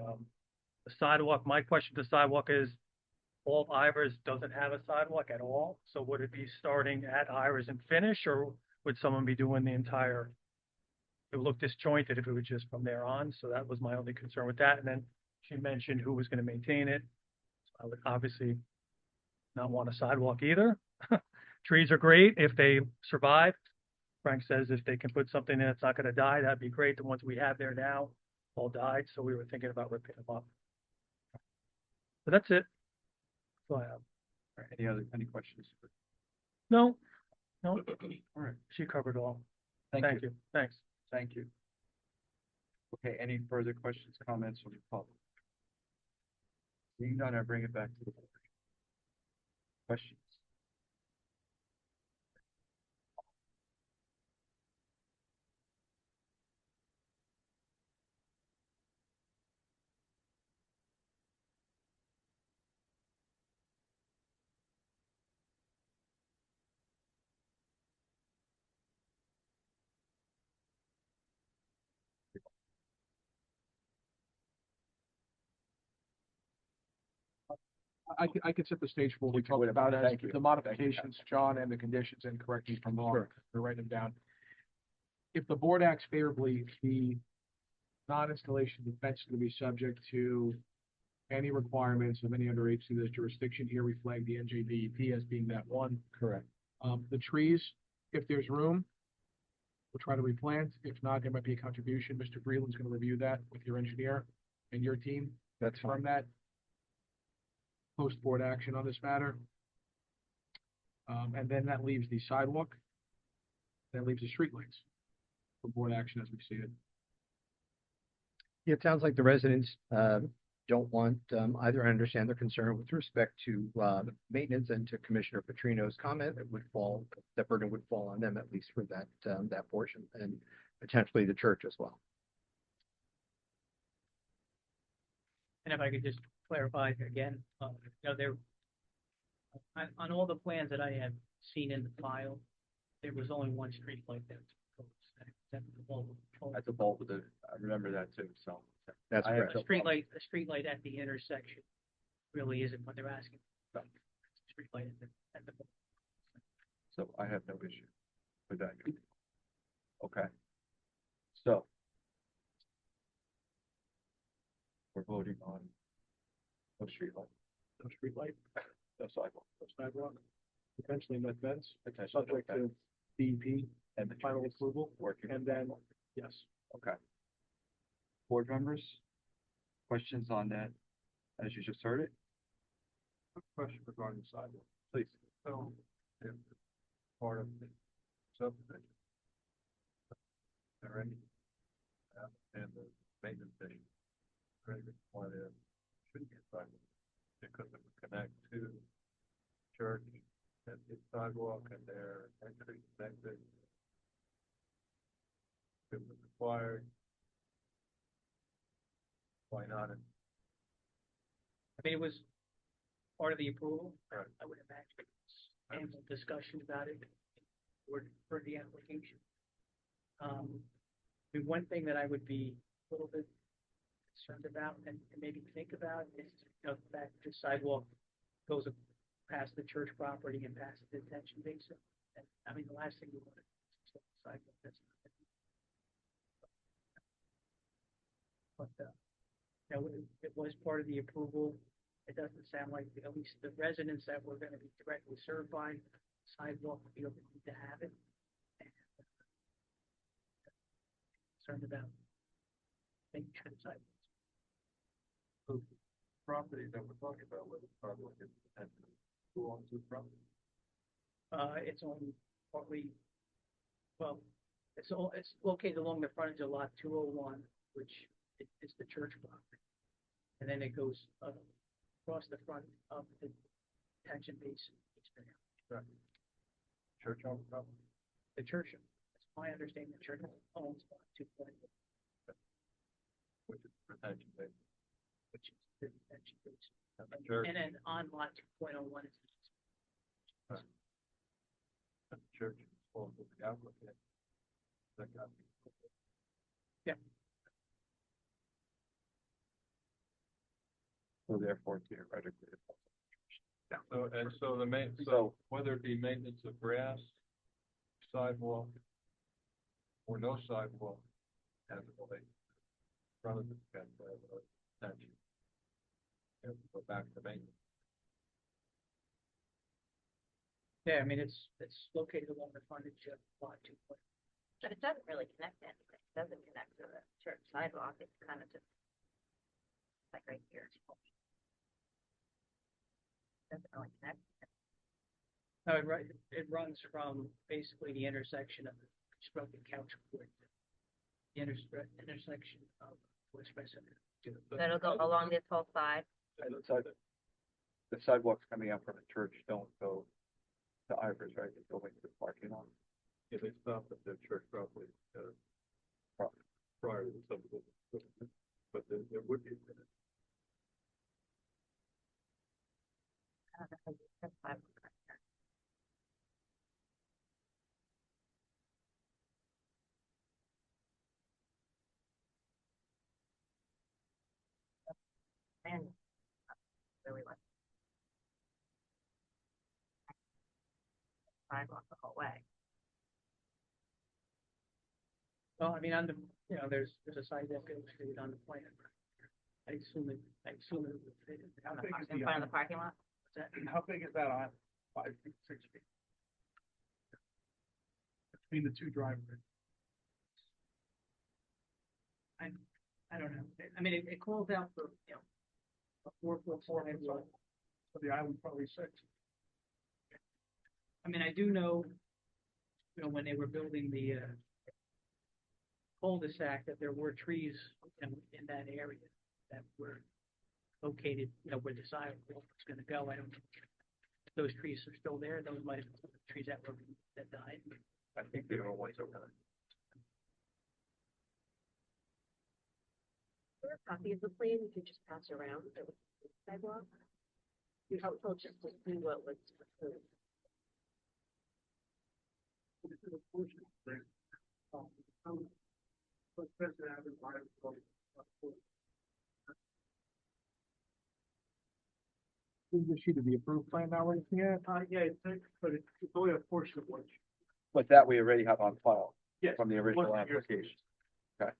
the sidewalk. My question to sidewalk is, all of Ivers doesn't have a sidewalk at all, so would it be starting at Ivers and finish, or would someone be doing the entire? It would look disjointed if it was just from there on, so that was my only concern with that. And then she mentioned who was going to maintain it. I would obviously not want a sidewalk either. Trees are great if they survive. Frank says if they can put something in that's not going to die, that'd be great. The ones we have there now all died, so we were thinking about ripping them up. But that's it. That's all I have. Any questions? No, No, All right, she covered all. thank Thank you, you, thanks. thank you. Okay, any further questions, comments from the public? Seeing none, I bring it back to the board. Questions? I could set the stage for what we You can talked wait about about it. as Thank you. the Thank you. modifications, John, and the conditions, and correct me if I'm wrong, Sure. or write them down. If the board acts favorably, the non-installation of the fence is going to be subject to any requirements of any other agency in this jurisdiction. Here we flag the NJDEP as being that one. Correct. The trees, if there's room, we'll try to replant. If not, there might be a contribution. Mr. Breland's going to review that with your engineer and your team. That's Confirm that. Post-board action on this matter. And then that leaves the sidewalk. That leaves the streetlights for board action as we see it. Yeah, it sounds like the residents don't want either. I understand their concern with respect to maintenance, and to Commissioner Petrino's comment, that burden would fall on them, at least for that portion, and potentially the church as well. And if I could just clarify again, there, on all the plans that I have seen in the file, there was only one street light that was proposed. That's the bulk. That's a bulk of the, I remember that too, so. That's I have correct. no A street light at the intersection really isn't what they're asking. Street light at the. So I have no issue with that. Okay. So. We're voting on no street light, No streetlight, no sidewalk, no sidewalk, potentially no fence, potentially subject to DEP and the final approval, working. and then, yes. Okay. Board members, questions on that, as you just heard it? Question regarding the sidewalk. Please. So, if part of the subdivision, there any, and the maintenance thing, very good point is, shouldn't be a sidewalk, because it would connect to church and its sidewalk and their entry and exit. If it was required, why not? I mean, it was part of the approval. Right. I would imagine ample discussion about it for the application. The one thing that I would be a little bit concerned about and maybe think about is, the fact that the sidewalk goes past the church property and past the detention basin. And I mean, the last thing we want is a sidewalk that's not. But, it was part of the approval. It doesn't sound like, at least the residents that were gonna be directly served by sidewalk feel the need to have it. And, concerned about making sure the sidewalks. Property that we're talking about, where the sidewalk is, and who owns the property? It's on partly, well, it's located along the frontage of lot 201, which is the church property. And then it goes across the front of the detention basin. Church owns the property? The church, it's my understanding, the church owns lot 2.1, Which is retention basin. which is the detention basin. And the church, And then on lot 2.01 is and the church is full of the applicant. That got me. So therefore theoretically. So, and so the So- whether it be maintenance of grass, sidewalk, or no sidewalk, as it relates to front of the fence, attention. And go back to maintenance. Yeah, I mean, it's located along the frontage of lot 2.1. But it doesn't really connect to anything. It doesn't connect to the church sidewalk. It's kind of just like right here. Doesn't really connect. No, it runs from basically the intersection of constructed couch court, the intersection of West Center. That'll go along this whole side. The sidewalks coming out from the church don't go to Ivers, right? They go into the parking lot. If they stop at the church property, prior to the subdivision, but there would be. And really like sidewalk the whole way. Well, I mean, on the, there's a sidewalk in the street on the plan. I assume it would fit in. How big is In front of the parking lot? How big is that aisle? 5 feet, 6 feet? Between the two driveways. I don't know. I mean, it calls out for, a 4-foot sidewalk. So the island's probably 6. I mean, I do know, when they were building the cul-de-sac, that there were trees in that area that were located, where the sidewalk was gonna go. I don't know if those trees are still there. Those might have been trees that died. I think they were once over there. There are a copy of the plan, you could just pass around, that was the sidewalk. Be helpful just to see what was approved. This is a portion of the but President Adams might have gone. This is the sheet of the approved plan now we're looking at? Yeah, but it's only a portion of which. But that we already have on file Yes. from the original wasn't yours. application. Okay.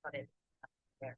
But it, there.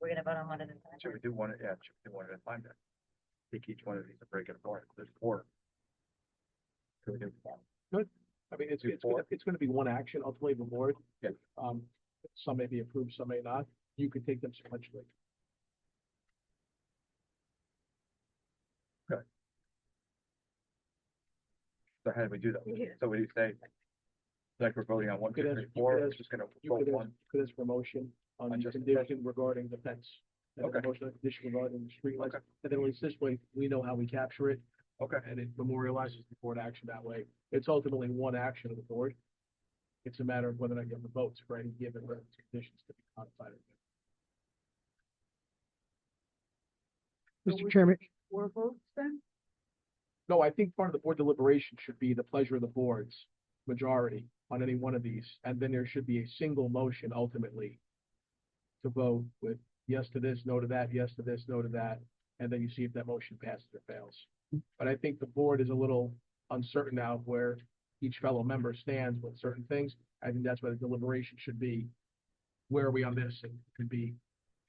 We're gonna vote on one at a time. Should we do one, yeah, should we do one at a time then? Take each one of these and break it apart. There's four. Could we do four? I mean, it's Before. it's gonna be one action ultimately of the board. Yeah. Some may be approved, some may not. You could take them sequentially. So how do we do that? Yeah. So we say, like we're voting on one, You two, could three, ask- four, you could we're ask- just gonna You vote could one. ask for a motion on On the just the condition regarding the fence. And then a Okay. motion on the condition regarding the streetlights. Okay. And then at least this way, we know how we capture it. Okay. And it memorializes the board action that way. It's ultimately one action of the board. It's a matter of whether or not you have the votes for any given conditions to be codified. Mr. Chairman, Four votes then? No, I think part of the board deliberation should be the pleasure of the board's majority on any one of these, and then there should be a single motion ultimately to vote with yes to this, no to that, yes to this, no to that, and then you see if that motion passes or fails. But I think the board is a little uncertain now of where each fellow member stands with certain things. I think that's why the deliberation should be, where are we on this? And it could be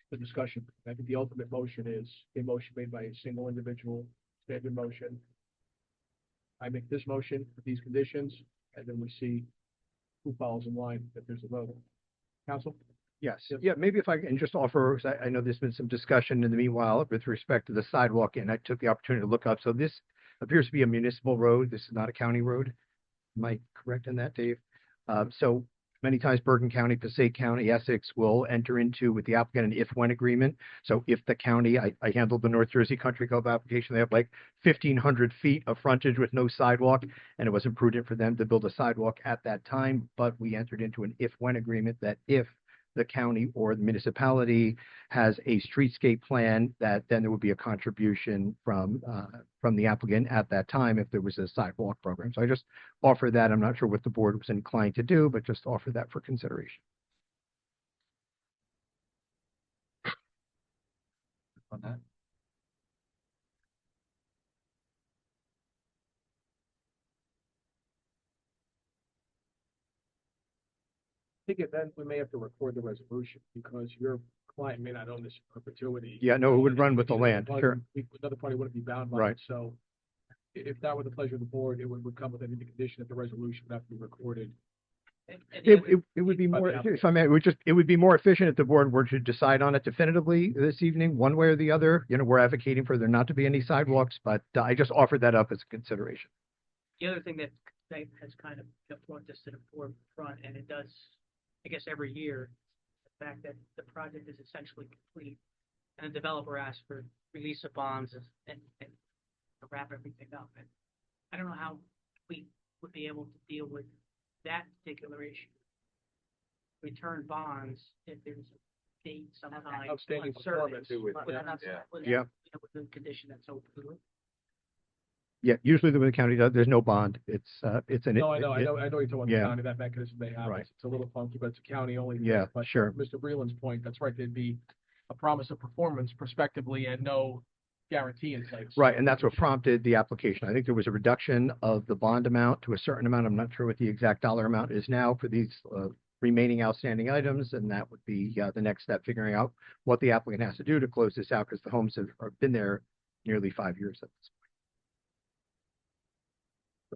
the discussion. I think the ultimate motion is a motion made by a single individual, standard motion. I make this motion with these conditions, and then we see who follows in line if there's a vote. Council? yes, Yep. yeah, maybe if I can just offer, 'cause I know there's been some discussion in the meanwhile with respect to the sidewalk, and I took the opportunity to look up. So this appears to be a municipal road. This is not a county road. Am I correct in that, Dave? So many times Bergen County, Passaic County, Essex will enter into with the applicant an if-when agreement. So if the county, I handled the North Jersey Country Club application, they have like 1,500 feet of frontage with no sidewalk, and it wasn't prudent for them to build a sidewalk at that time, but we entered into an if-when agreement that if the county or the municipality has a streetscape plan, that then there would be a contribution from the applicant at that time if there was a sidewalk program. So I just offer that. I'm not sure what the board was inclined to do, but just offer that for consideration. On that. I think then we may have to record the resolution because your client may not own this in perpetuity. Yeah, no, it would run with the land, Another sure. party- Another party wouldn't be bound by Right. it, so if that were the pleasure of the board, it would come with any condition that the resolution would have to be recorded. And the other- It would be by the more, applicant. if I may, it would be more efficient if the board were to decide on it definitively this evening, one way or the other. You know, we're advocating for there not to be any sidewalks, but I just offered that up as a consideration. The other thing that has kind of brought this to the forefront, and it does, I guess, every year, the fact that the project is essentially complete, and the developer asks for release of bonds and to wrap everything up. And I don't know how we would be able to deal with that particular issue. Return bonds if there's a date sometime. Outstanding uncertain, performance. with an uns- Yeah. with, Yeah. you know, with the condition that's open. Yeah, usually the county does, there's no bond. It's an. No, I know you're talking about the yeah. county, that mechanism they have. Right. It's a little funky, but it's a county only. thing. Yeah, But sure. Mr. Breland's point, that's right, there'd be a promise of performance prospectively and no guarantee in place. Right, and that's what prompted the application. I think there was a reduction of the bond amount to a certain amount. I'm not sure what the exact dollar amount is now for these remaining outstanding items, and that would be the next step, figuring out what the applicant has to do to close this out, because the homes have been there nearly 5 years at this point.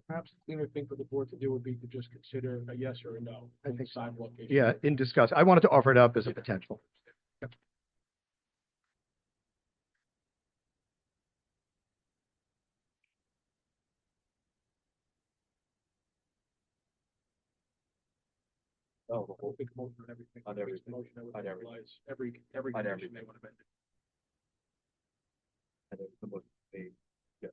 Perhaps the cleaner thing for the board to do would be to just consider a yes or a no. I on think so. sidewalk issue. Yeah, in discuss. I wanted to offer it up as a potential. Oh, the whole big motion on everything. On Makes everything. the motion that would On everything. realize every On condition everything. they want to amend. And then the motion made, yes.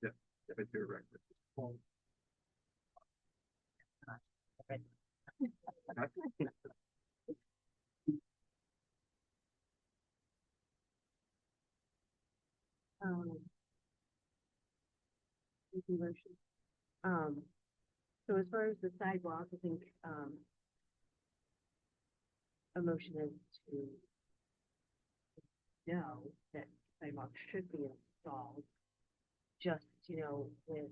Yeah, if it's your record. Um. thank you, motion. Um, so as far as the sidewalk, I think, a motion is to know that sidewalk should be installed. Just, with,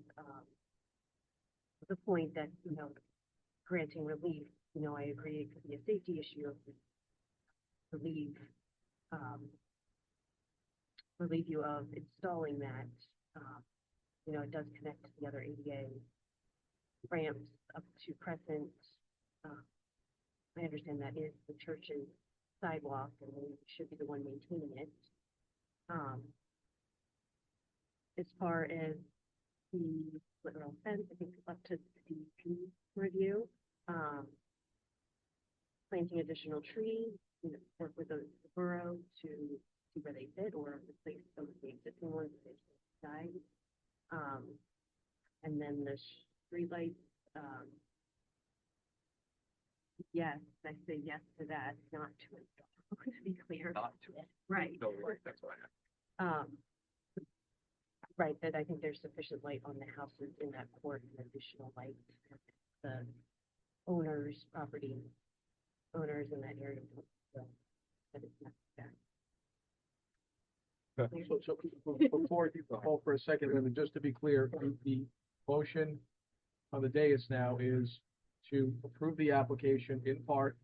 the point that, granting relief, I agree it could be a safety issue of relieve, relieve you of installing that. It does connect to the other ADA ramps up to Crescent. I understand that is the church's sidewalk and they should be the one maintaining it. As far as the literal fence, I think up to DEP review, planting additional trees, work with the borough to see where they fit or replace some of the existing ones if they decide. And then the streetlights, yes, I say yes to that, not to install, to be clear. Not to. Right. No, right, that's what I have. Right, that I think there's sufficient light on the houses in that court and additional light. The owners, property owners in that area. That it's necessary. So before you hold for a second, Linda, just to be clear, the motion on the dais now is to approve the application in part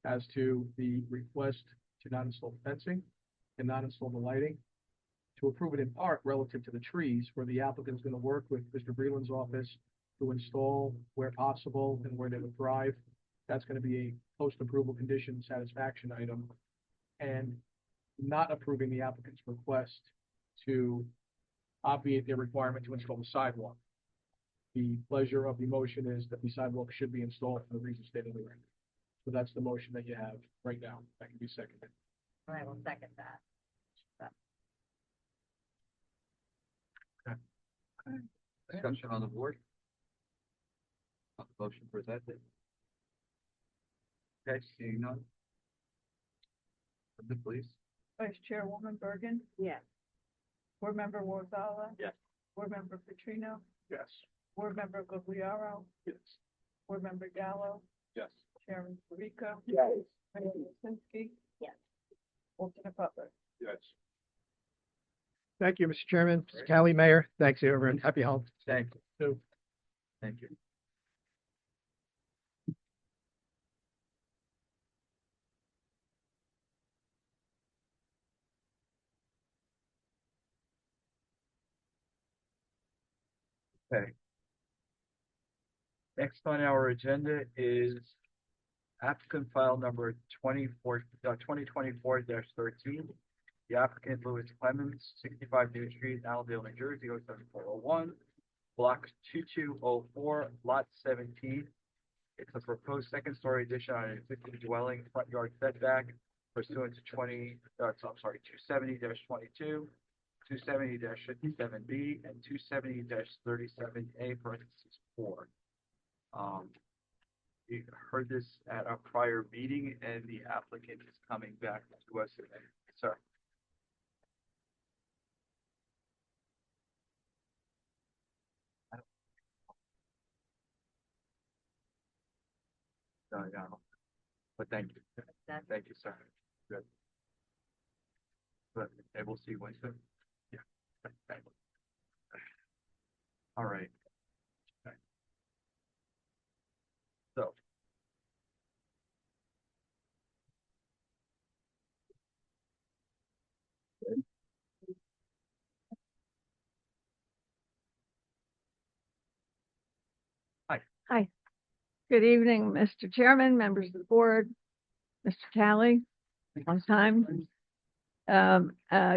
as to the request to not install fencing and not install the lighting. To approve it in part relative to the trees, where the applicant is going to work with Mr. Breland's office to install where possible and where they would thrive. That's going to be a post-approval condition satisfaction item. And not approving the applicant's request to obviate their requirement to install the sidewalk. The pleasure of the motion is that the sidewalk should be installed for the reasons stated in the record. So that's the motion that you have right now. That can be seconded. I will second that. Discussion on the board? On the motion presented? Okay, seeing none? Linda, please. Vice Chairwoman Bergen, Yes. Board Member Warzala. Yes. Board Member Petrino, Yes. Board Member Gugliaro, Yes. Board Member Gallo, Yes. Chairman Parika. Yes. Mayor Lisinski. Yes. Alternate Butler. Yes. Thank you, Mr. Chairman, Mr. Callie, Mayor. Thanks, everyone. Happy holidays. Thank you. Thank you. Okay. Next on our agenda is applicant file number 2024-13. The applicant Louis Clemens, 65 New Street, Allendale, New Jersey, 07401, block 2204, lot 17. It's a proposed second-story addition on an existing dwelling, front yard setback pursuant to 270-22, 270-57B, and 270-37A, parentheses 4. You heard this at a prior meeting, and the applicant is coming back to us today. Sir. Yeah. but thank you. That's- Thank you, sir. Good. But, and we'll see you Wednesday. Yeah. Thank you. All right. Okay. So. Good evening, Mr. Chairman, members of the board, Mr. Talley, long time.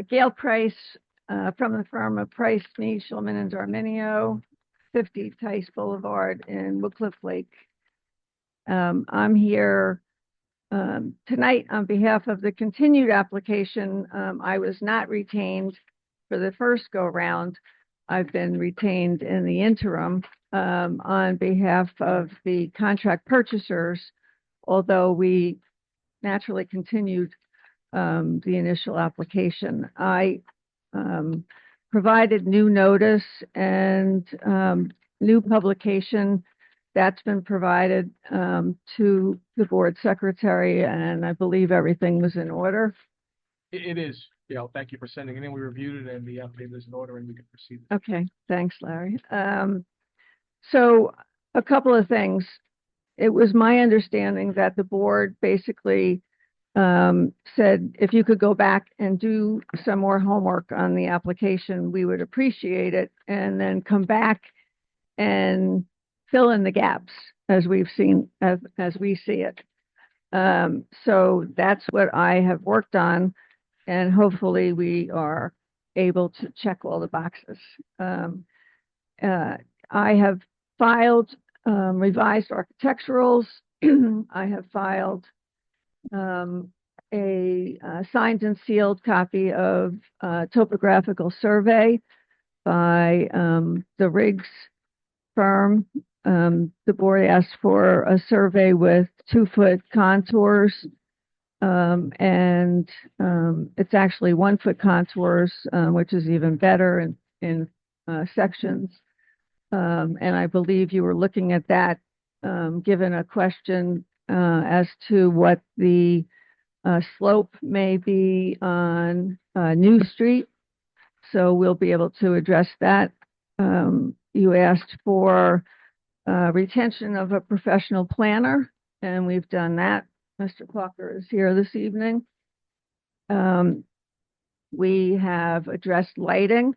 Gail Price, from the firm of Price, Me, Schulman and Darminio, 50 Tice Boulevard in Woodcliff Lake. I'm here tonight on behalf of the continued application. I was not retained for the first go-round. I've been retained in the interim on behalf of the contract purchasers, although we naturally continued the initial application. I provided new notice and new publication that's been provided to the board secretary, and I believe everything was in order. It is, Gail, thank you for sending it in. We reviewed it and the update is in order and we can proceed. Okay, thanks, Larry. So a couple of things. It was my understanding that the board basically said if you could go back and do some more homework on the application, we would appreciate it, and then come back and fill in the gaps as we've seen, as we see it. So that's what I have worked on, and hopefully we are able to check all the boxes. I have filed revised architecturals. I have filed a signed and sealed copy of topographical survey by the Riggs firm. The board asked for a survey with 2-foot contours, and it's actually 1-foot contours, which is even better in sections. And I believe you were looking at that, given a question as to what the slope may be on New Street. So we'll be able to address that. You asked for retention of a professional planner, and we've done that. Mr. Clarker is here this evening. We have addressed lighting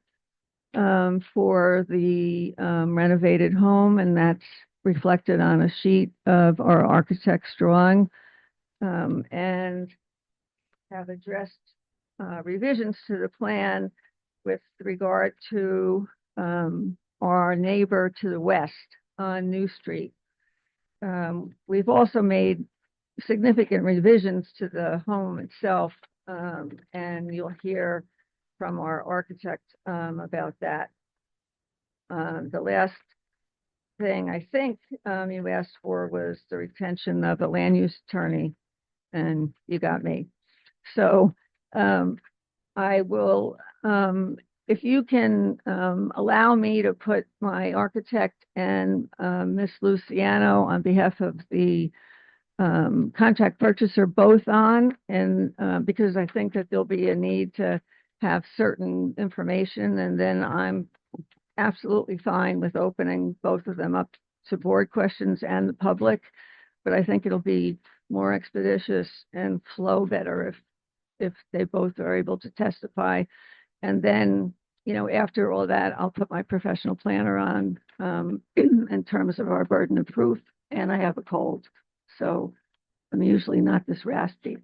for the renovated home, and that's reflected on a sheet of our architect's drawing, and have addressed revisions to the plan with regard to our neighbor to the west on New Street. We've also made significant revisions to the home itself, and you'll hear from our architect about that. The last thing I think you asked for was the retention of a land use attorney, and you got me. So I will, if you can allow me to put my architect and Miss Luciano on behalf of the contract purchaser both on, and because I think that there'll be a need to have certain information, and then I'm absolutely fine with opening both of them up to board questions and the public, but I think it'll be more expeditious and flow better if they both are able to testify. And then, you know, after all that, I'll put my professional planner on in terms of our burden of proof, and I have a cold, so I'm usually not this raspy.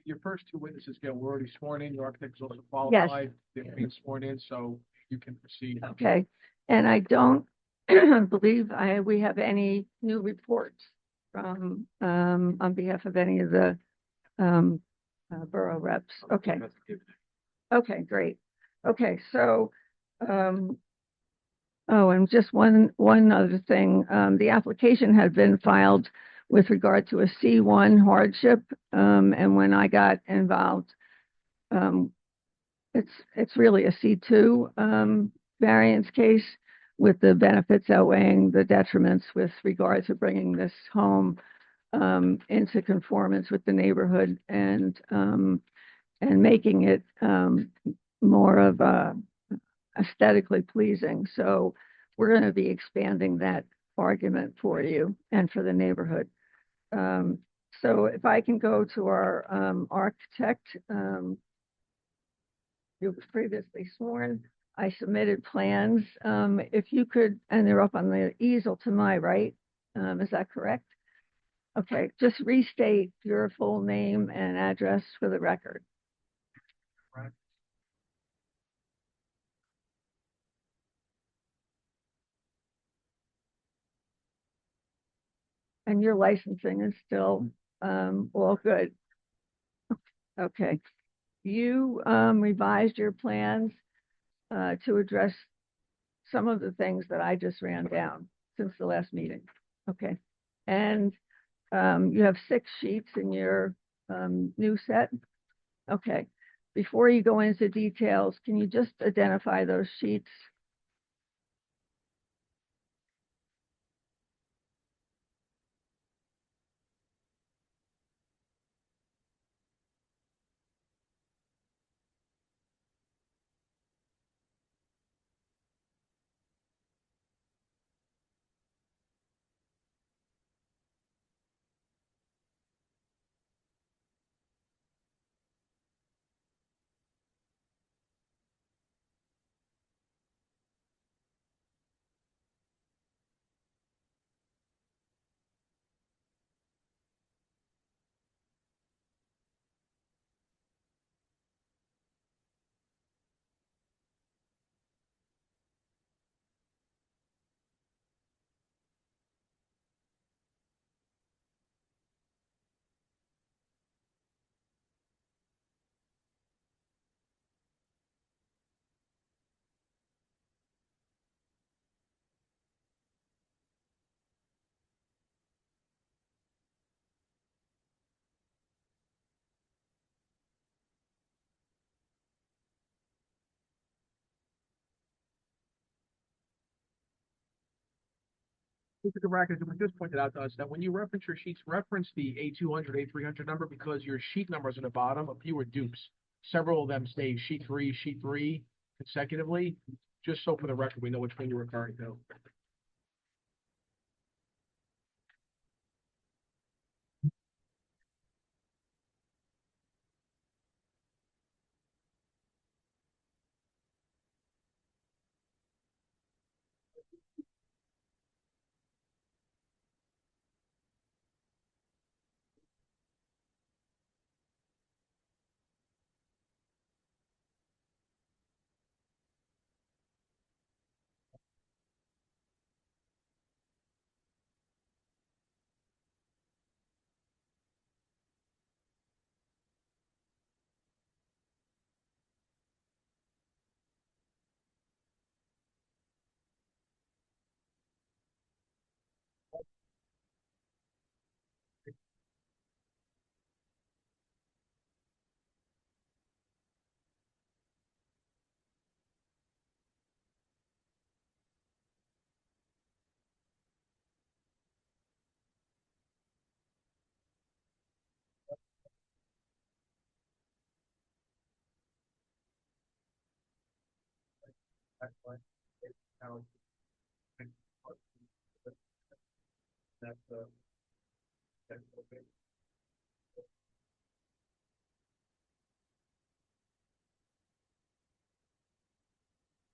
Your first two witnesses, Gail, were already sworn in. Your architect is also qualified. They're being sworn in, so you can proceed. Okay, and I don't believe we have any new reports from on behalf of any of the borough reps. Okay. Okay, great. Okay, so oh, and just one other thing. The application had been filed with regard to a C1 hardship, and when I got involved, it's really a C2 variance case, with the benefits outweighing the detriments with regard to bringing this home into conformance with the neighborhood and making it, more of a aesthetically pleasing. So we're going to be expanding that argument for you and for the neighborhood. So if I can go to our architect, who was previously sworn, I submitted plans. If you could, and they're up on the easel to my right. Is that correct? Okay, just restate your full name and address for the record. And your licensing is still all good. Okay. You revised your plans to address some of the things that I just ran down since the last meeting. Okay. And you have 6 sheets in your new set. Okay. Before you go into details, can you just identify those sheets? For the record, it was just pointed out to us that when you reference your sheets, reference the A200, A300 number because your sheet numbers on the bottom, a few were dupes. Several of them stay sheet 3 consecutively, just so for the record, we know which one you're referring to.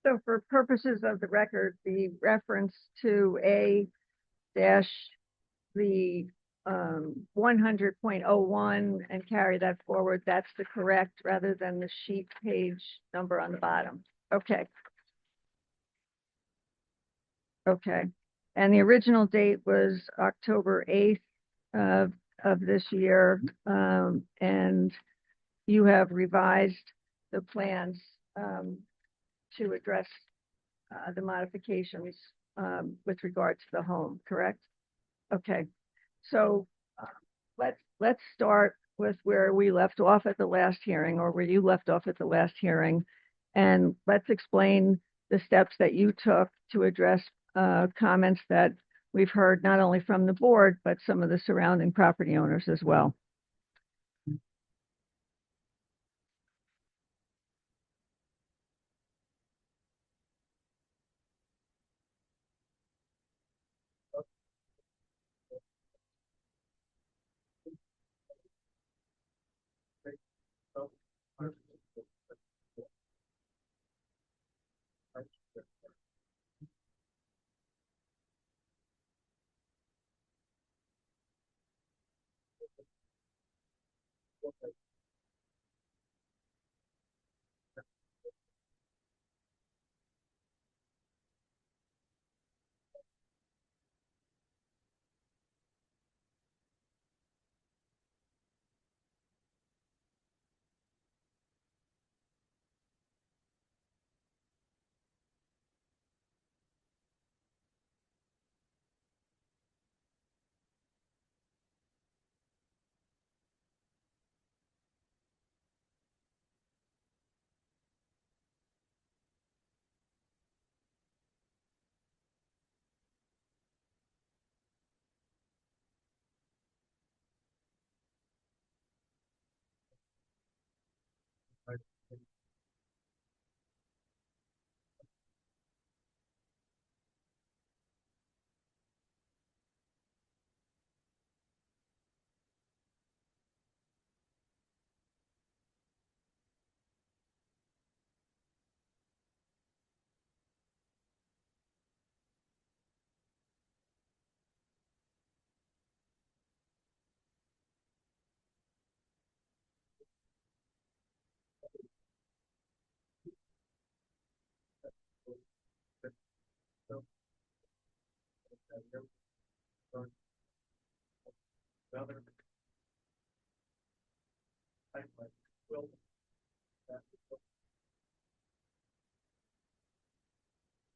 So for purposes of the record, the reference to A dash the 100.01 and carry that forward, that's the correct rather than the sheet page number on the bottom. Okay. Okay. And the original date was October 8th of this year. And you have revised the plans to address the modifications with regard to the home, correct? Okay. So let's start with where we left off at the last hearing, or where you left off at the last hearing, and let's explain the steps that you took to address comments that we've heard not only from the board, but some of the surrounding property owners as well.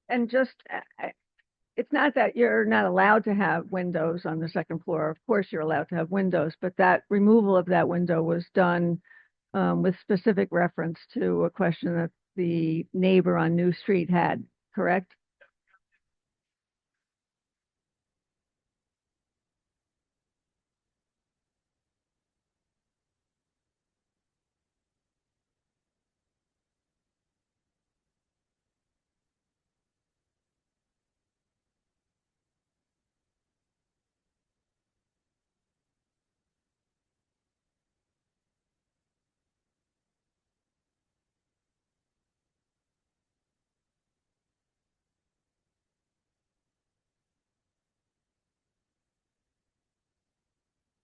And just, it's not that you're not allowed to have windows on the second floor. Of course, you're allowed to have windows, but that removal of that window was done with specific reference to a question that the neighbor on New Street had, correct?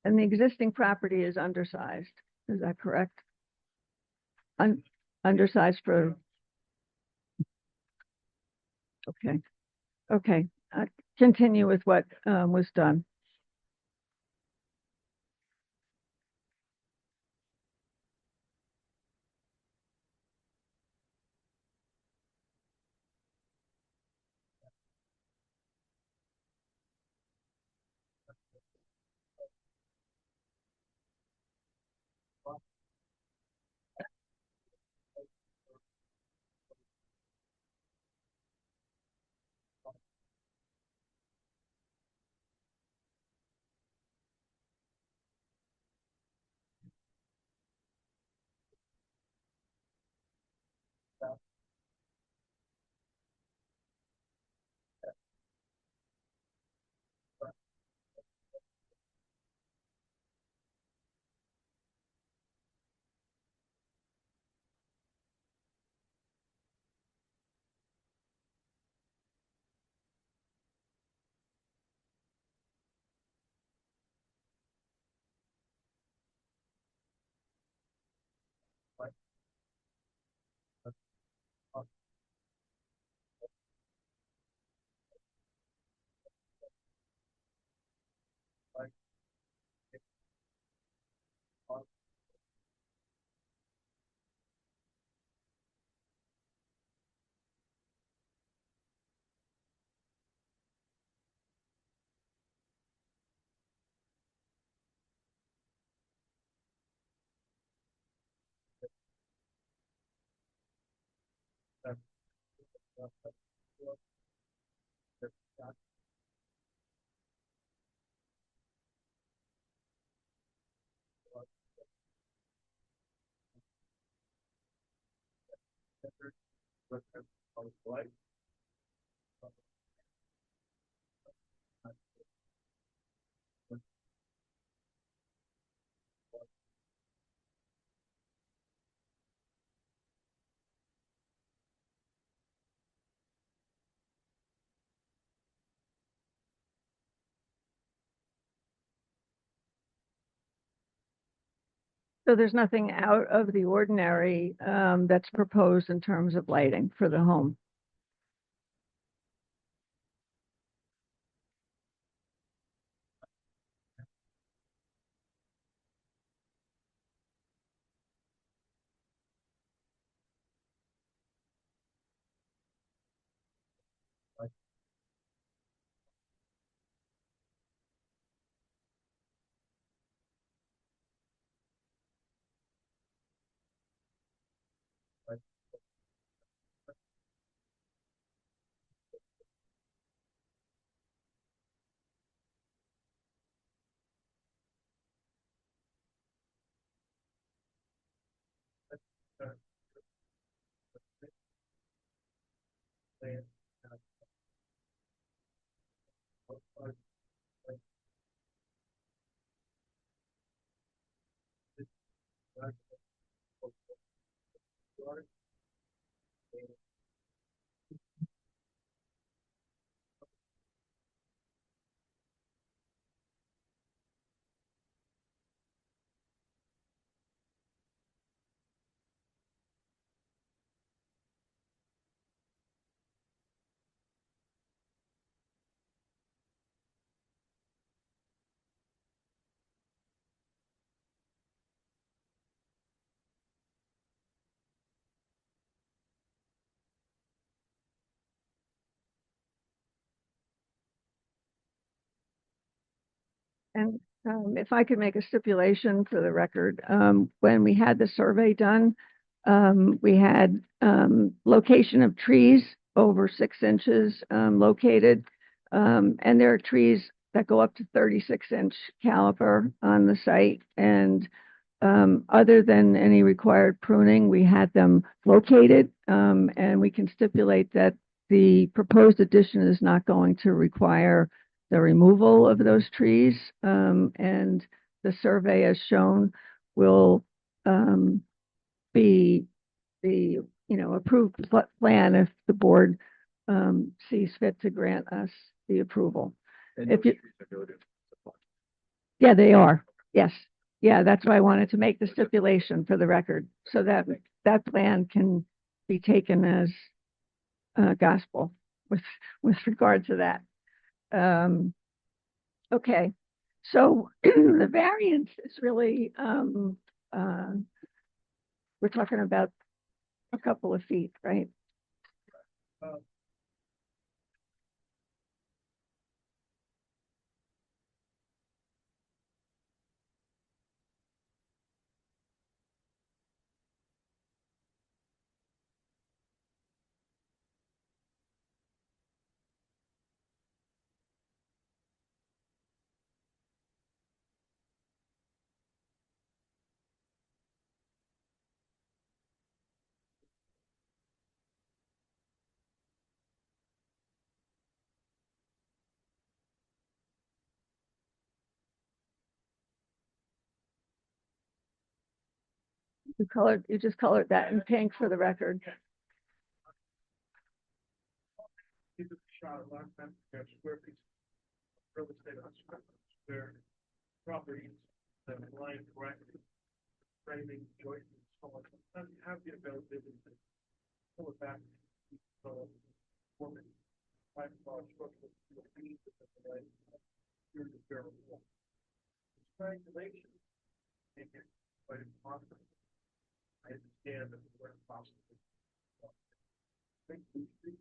And the existing property is undersized, is that correct? Undersized for, okay, okay. Continue with what was done. So there's nothing out of the ordinary, that's proposed in terms of lighting for the home. And if I could make a stipulation for the record, when we had the survey done, we had location of trees over 6 inches located. And there are trees that go up to 36-inch caliper on the site. And other than any required pruning, we had them located. And we can stipulate that the proposed addition is not going to require the removal of those trees, and the survey as shown will be the approved plan if the board sees fit to grant us the approval. If you, yeah, they are. Yes, yeah, that's why I wanted to make the stipulation for the record so that that plan can be taken as gospel with regard to that. Okay, so the variance is really, we're talking about a couple of feet, right? You just colored that in pink for the record. This is a shot of last time, square feet, real estate on their properties that align correctly, framing, joints, and so on. Doesn't have the ability to pull it back, so woman, five large structure, the beams of the way, here's the barrel wall. Strangulation, make it quite impossible. I understand that where possible. I think we should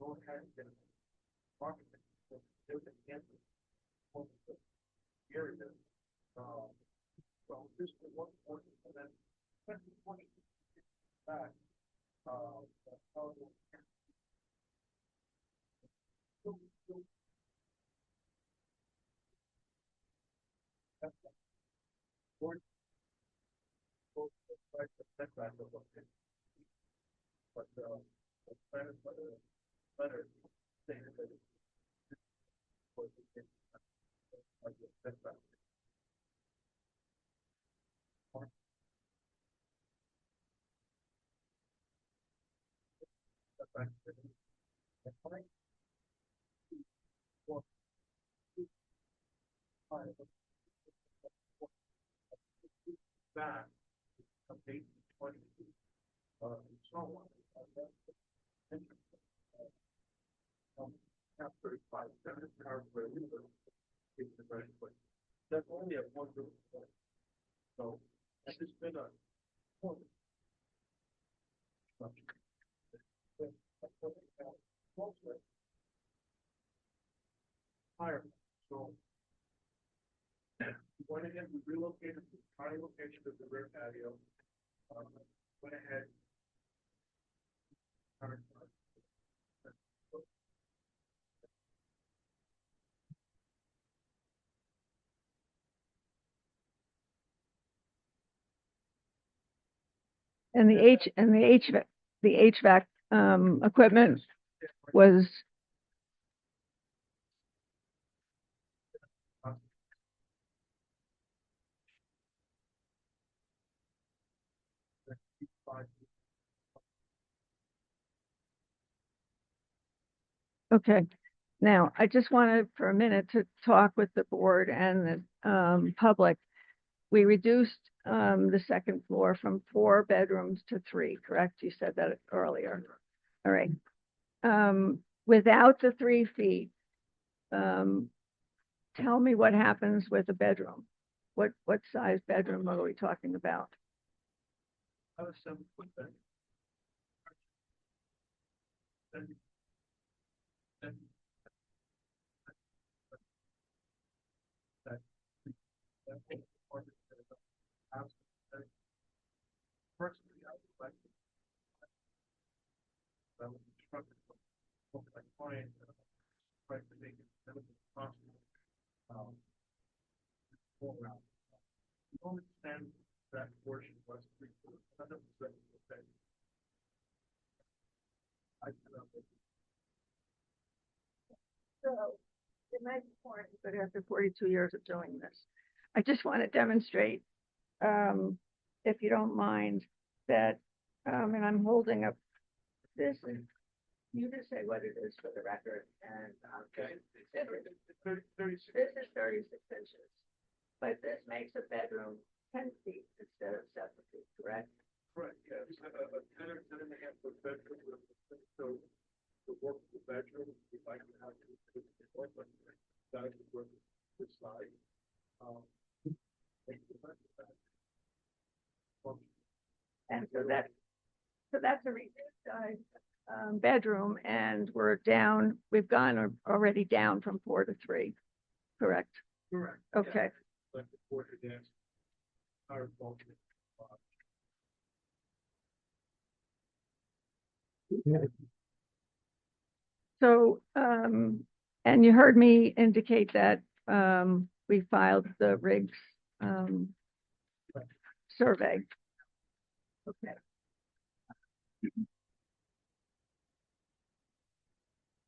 go ahead and market it. So this is one point, and then second point back. But, the plan is letter stated that it was that's not. Back, from 1820, so on. Cap 35, 7 cars per liter is the very quick. That's only at one group. So, it's just been a. Higher, so. We went ahead, we relocated the entire location of the rear patio. Went ahead. And the HVAC, equipment was, okay. Now, I just wanted for a minute to talk with the board and the, public. We reduced, the second floor from 4 bedrooms to 3, correct? You said that earlier. All right. Without the 3 feet, tell me what happens with a bedroom. What size bedroom are we talking about? I was 7 foot then. Personally, I would like to. I would instruct my client, try to make it as possible. All around. You understand that portion was 3 foot. I cannot. So, it might be important, but after 42 years of doing this, I just want to demonstrate, if you don't mind, that, and I'm holding up, this is, you just say what it is for the record, and, Okay. this is 36 inches, but this makes a bedroom 10 feet instead of 7 feet, correct? Correct, yeah, it's a 10 or 10 and a half foot bedroom, so the work of the bedroom, if I can have to, that would work this side. And so that's a reduced size, bedroom, and we've gone already down from 4 to 3, correct? Correct. Okay. Like the quarter dance, our function. So, and you heard me indicate that, we filed the Riggs, survey. Okay.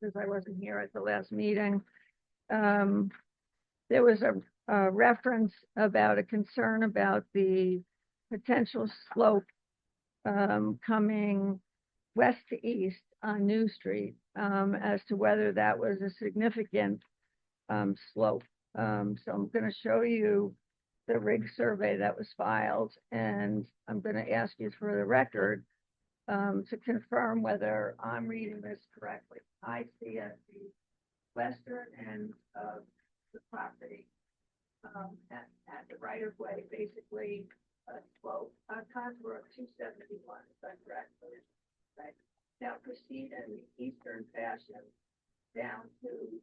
Because I wasn't here at the last meeting. There was a reference about a concern about the potential slope, coming west to east on New Street, as to whether that was a significant, slope. So I'm going to show you the rig survey that was filed, and I'm going to ask you for the record, to confirm whether I'm reading this correctly. I see at the western end of the property, at the right of way, basically a slope, a contour of 271, is that correct? Right. Now proceed in the eastern fashion down to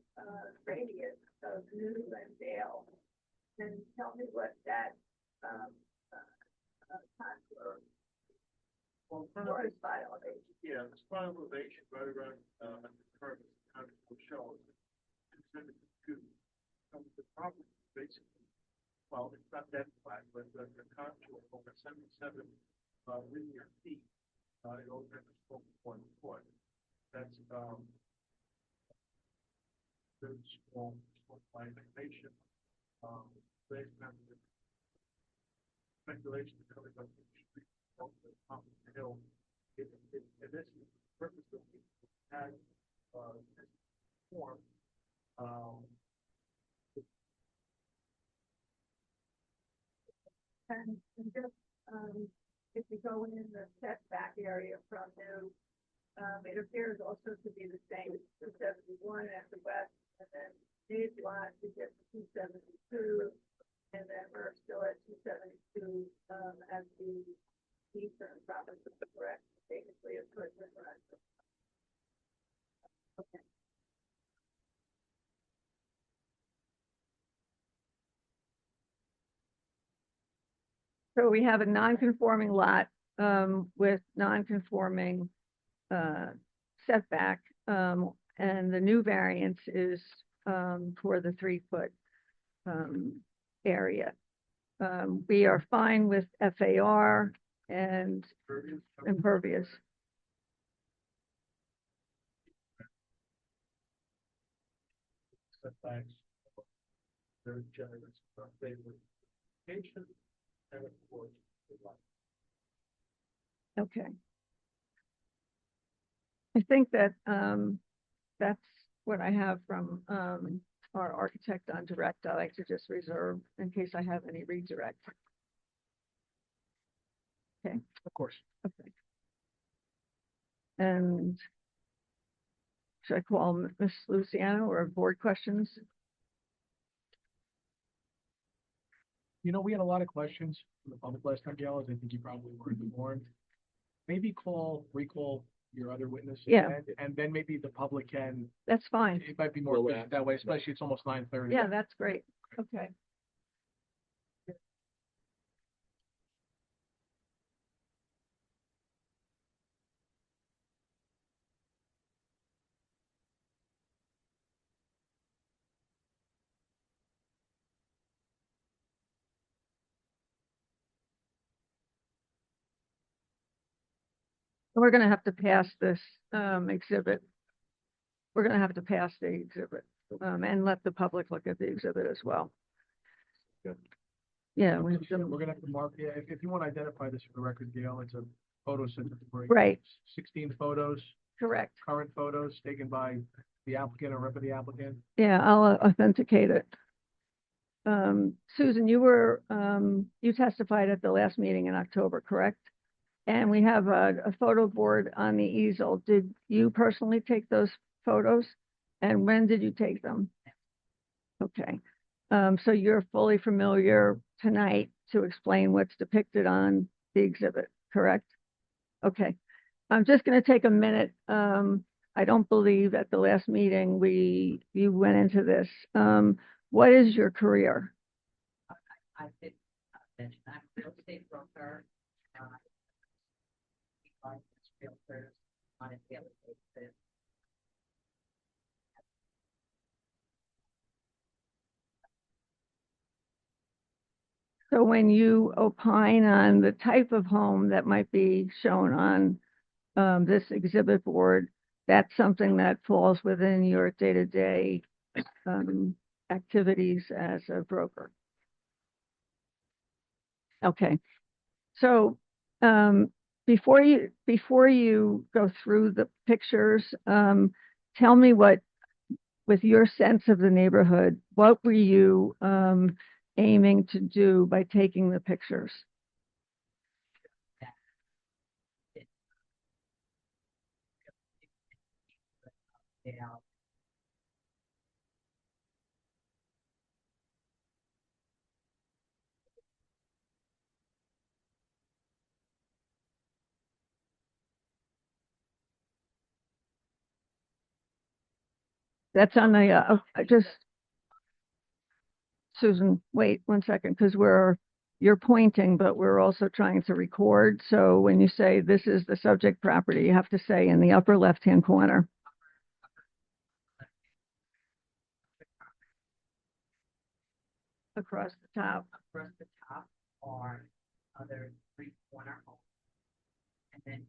radius of New and Dale, and tell me what that contour Well, or spot elevation. yeah, the spine elevation right around, the curve is kind of shows. Considered to, the property basically, well, it's not that flat, but the contour over 77, linear feet, it over the slope very small, by information, they have speculation coming up the street, off the top of the hill. And this is the purpose of it, had, this form, And just, if we go in the setback area from new, it appears also to be the same, 271 at the west, and then these lots, we get to 272, and then we're still at 272, at the eastern province, correct? Basically, it's what we're at. Okay. So we have a non-conforming lot, with non-conforming, setback, and the new variance is, for the 3-foot, area. We are fine with FAR and impervious. setbacks, very generous, favorite location, and of course, the light. Okay. I think that, that's what I have from, our architect on direct. I like to just reserve in case I have any redirect. Okay. Of course. Okay. And should I call Ms. Luciano or board questions? You know, we had a lot of questions from the public last time, Gail, as I think you probably were informed. Maybe recall your other witnesses. Yeah. And then maybe the public can, That's fine. it might be more efficient that way, especially it's almost 9:30. Yeah, that's great. Okay. We're gonna have to pass this, exhibit. We're gonna have to pass the exhibit, and let the public look at the exhibit as well. Good. Yeah, We're we gonna have to mark, yeah, if you want to identify this for the record, Gail, it's a photo center. Right. 16 photos, correct. current photos taken by the applicant or rep of the applicant. Yeah, I'll authenticate it. Susan, you were, you testified at the last meeting in October, correct? And we have a photo board on the easel. Did you personally take those photos? And when did you take them? Okay. So you're fully familiar tonight to explain what's depicted on the exhibit, correct? Okay. I'm just going to take a minute. I don't believe at the last meeting you went into this. What is your career? I've been, I'm a real estate broker, realtors on a daily basis. So when you opine on the type of home that might be shown on this exhibit board, that's something that falls within your day-to-day activities as a broker. Okay. So before you go through the pictures, tell me what, with your sense of the neighborhood, what were you aiming to do by taking the pictures? Yeah. That's on the, just, Susan, wait 1 second, because you're pointing, but we're also trying to record. So when you say this is the subject property, you have to say in the upper left-hand corner. Across the top. Across the top are other 3-corner homes. And then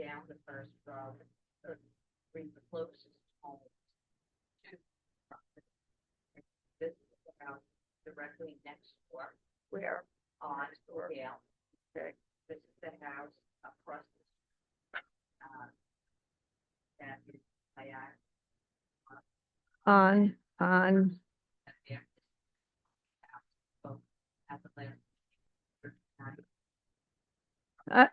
down the first row, the closest home to Where? on Dale. Okay. This is the house across the, that is, On, there. Both at the last. uh,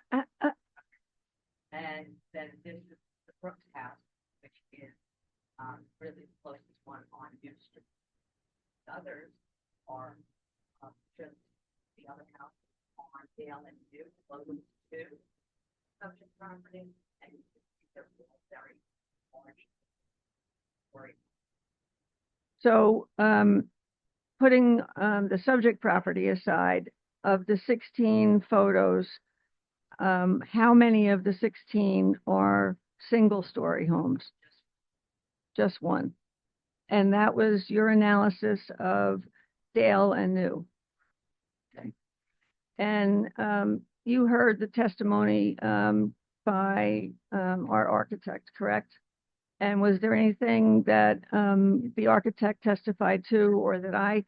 And then this is the Brooks house, which is, really the closest one on New Street. The others are, just the other house on Dale and New, closest to subject property, and they're all very orange. Or so, putting, the subject property aside, of the 16 photos, how many of the 16 are single-story homes? Just one. And that was your analysis of Dale and New. Okay. And, you heard the testimony, by, our architect, correct? And was there anything that, the architect testified to, or that I,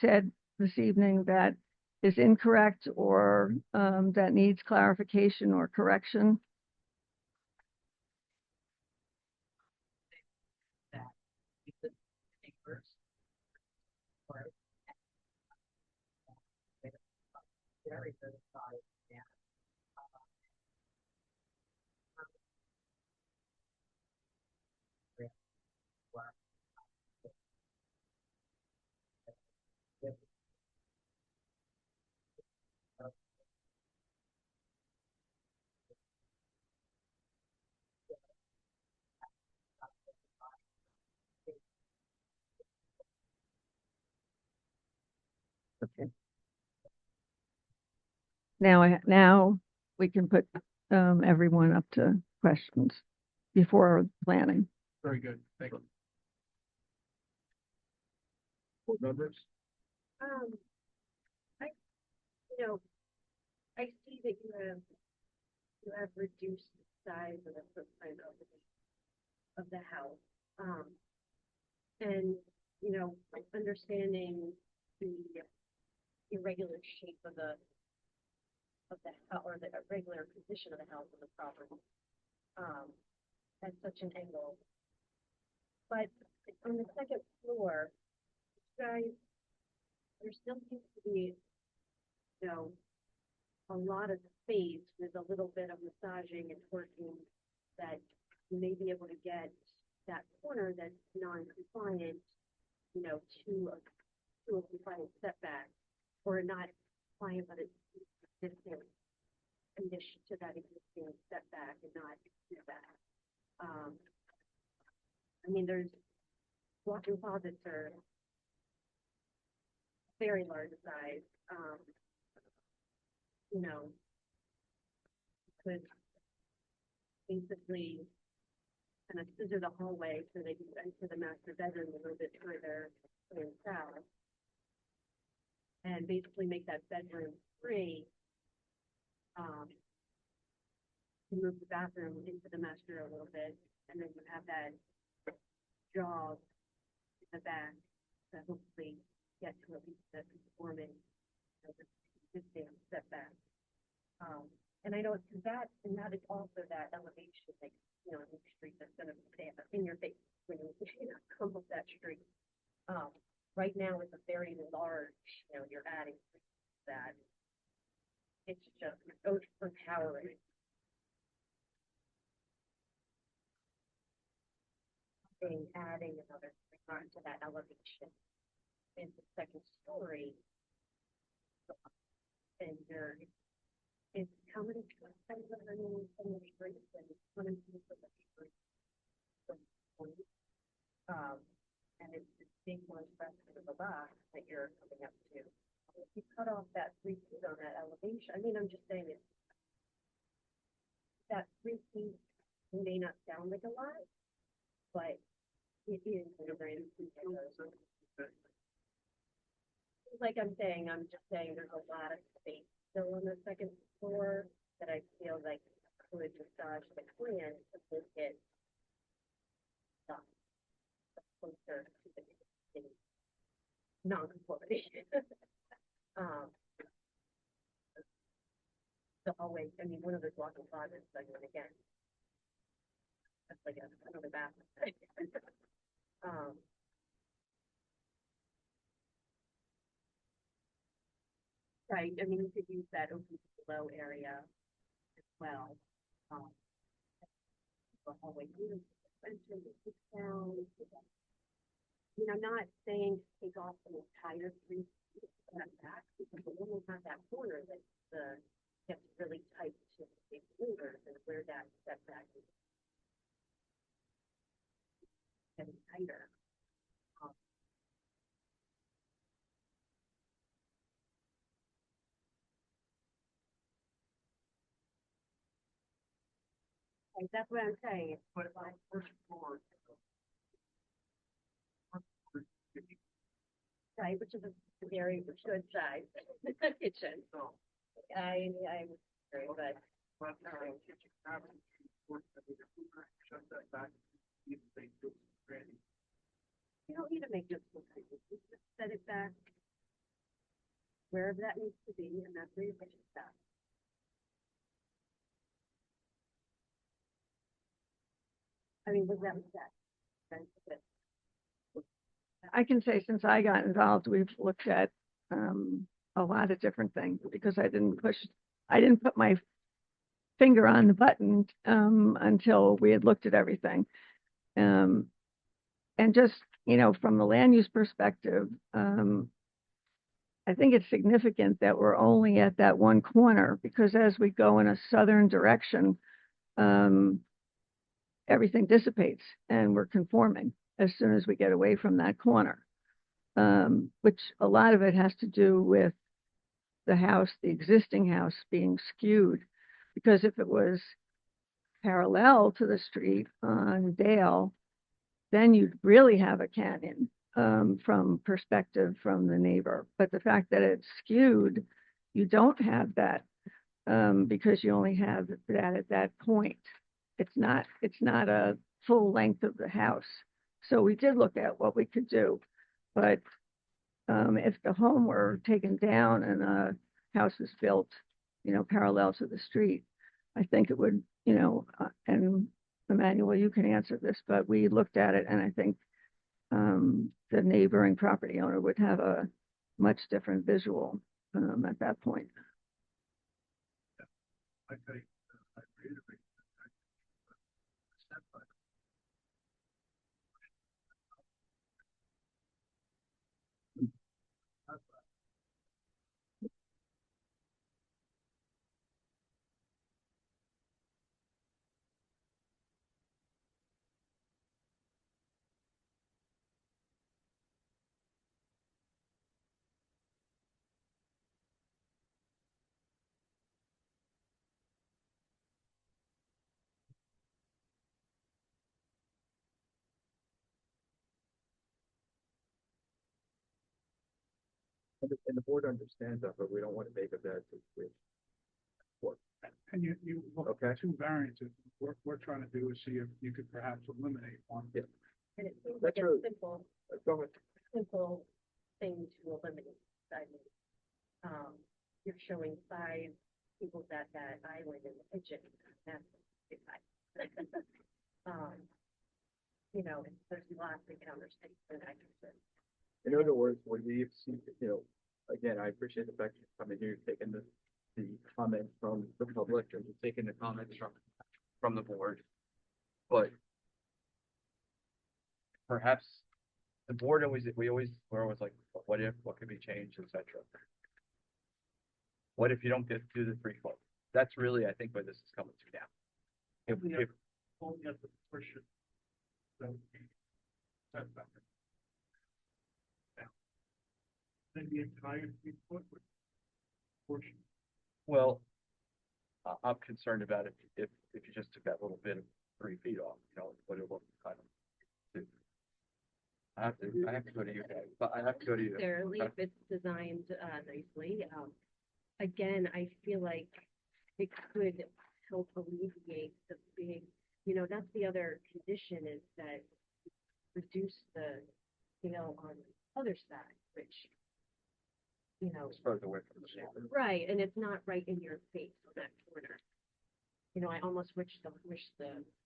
said this evening that is incorrect, or, that needs clarification or correction? that, because neighbors. Or. Very good size, and. Okay. Now we can put, everyone up to questions before planning. Very good, thank you. Board members? I, I see that you have reduced the size of the footprint of the house. And, understanding the irregular shape of the or the irregular position of the house on the property, at such an angle. But on the second floor, guys, there still seems to be, a lot of space with a little bit of massaging and twerking that you may be able to get that corner that's non-compliant, to a compliant setback, or not compliant, but it's existing condition to that existing setback and not do that. There's walk-in closets are very large size. Could basically kind of scissor the hallway so they can enter the master bedroom a little bit further south, and basically make that bedroom free. To move the bathroom into the master a little bit, and then you have that jog in the back to hopefully get to at least the conforming existing setback. And I know it's that, and that is also that elevation, like, in the street that's gonna stand up in your face when you come up that street. Right now it's a very large, you're adding that. It's just overpowering. Adding another regard to that elevation in the second story. And it's how many from the streets and coming to the street. And it's this big one rest of the box that you're coming up to. If you cut off that 3 feet on that elevation, I'm just saying it. That 3 feet may not sound like a lot, but it is in the grand scheme of things. Like I'm just saying there's a lot of space still on the second floor that I feel like could massage the plan to make it closer to the non-conformity. Um, the hallway, I mean, one of those walk-in closets, like, and again, that's like another bathroom. Um, right, I mean, you could use that open below area as well. Um, the hallway, even suspension, the sit down. I mean, I'm not saying take off the entire 3 feet from that back, because we only have that corner that gets really tight to the big movers, and where that setback is getting tighter. Um, and that's what I'm saying, it's But on first floor, right, which is a very good size kitchen. so, I agree, but, kitchen cabinet, shut that back, even they do it ready. you don't need to make this look pretty. You just set it back wherever that needs to be, and that's where your kitchen stuff. I mean, was that that's it. I can say since I got involved, we've looked at a lot of different things because I didn't put my finger on the button until we had looked at everything. And just, from the land use perspective, I think it's significant that we're only at that one corner because as we go in a southern direction, everything dissipates and we're conforming as soon as we get away from that corner, which a lot of it has to do with the existing house being skewed. Because if it was parallel to the street on Dale, then you'd really have a canyon from perspective from the neighbor. But the fact that it's skewed, you don't have that because you only have that at that point. It's not a full length of the house. So we did look at what we could do, but if the home were taken down and a house was built, parallel to the street, I think it would, and Emmanuel, you can answer this, but we looked at it and I think the neighboring property owner would have a much different visual at that point. I think, I reiterate. Step by And the board understands that, but we don't want to make a bad situation. And you look Okay. at 2 variances, we're trying to do is see if you could perhaps eliminate one. Yeah. And it seems That's like really- a Go ahead. simple thing to eliminate. I mean, you're showing 5 people that island in the kitchen. That's big fight. There's lots we can understand for that concern. In other words, when we've seen, again, I appreciate the fact you're coming here, taking the comments from the public and Taking the comments from the board, but perhaps the board we're always like, what if, what could be changed, etc. What if you don't do the 3 foot? That's really, I think, where this is coming to now. If Only at the portion. So, setback. Then the entire 3 foot portion. well, I'm concerned about if you just took that little bit of 3 feet off, what it would kind of do. I have to go to you guys, but I have to go to you. Necessarily, if it's designed nicely. Again, I feel like it could help alleviate the big, that's the other condition is that reduce the, on the other side, which you know, It's further away from the neighbor. right, and it's not right in your face on that corner. You know, I almost wish the,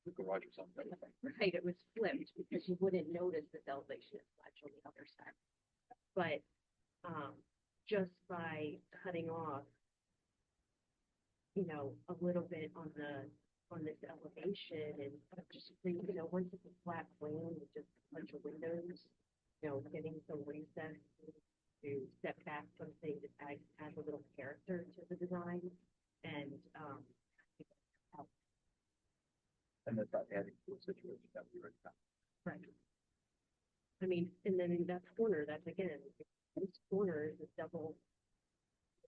The garage was on the other side. right, it was flipped because you wouldn't notice this elevation is much on the other side. But, just by cutting off, you know, a little bit on this elevation and just, you know, once it's a flat plane with just a bunch of windows, you know, getting some recess to step back something that adds a little character to the design and, And that's not adding to a situation that we already have. right. I mean, and then in that corner, that's again, this corner is a double,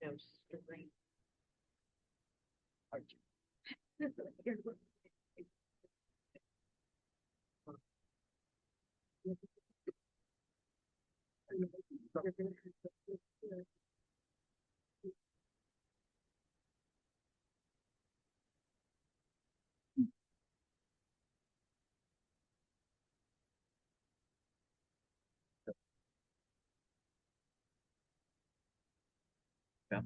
you know, straight. Yeah.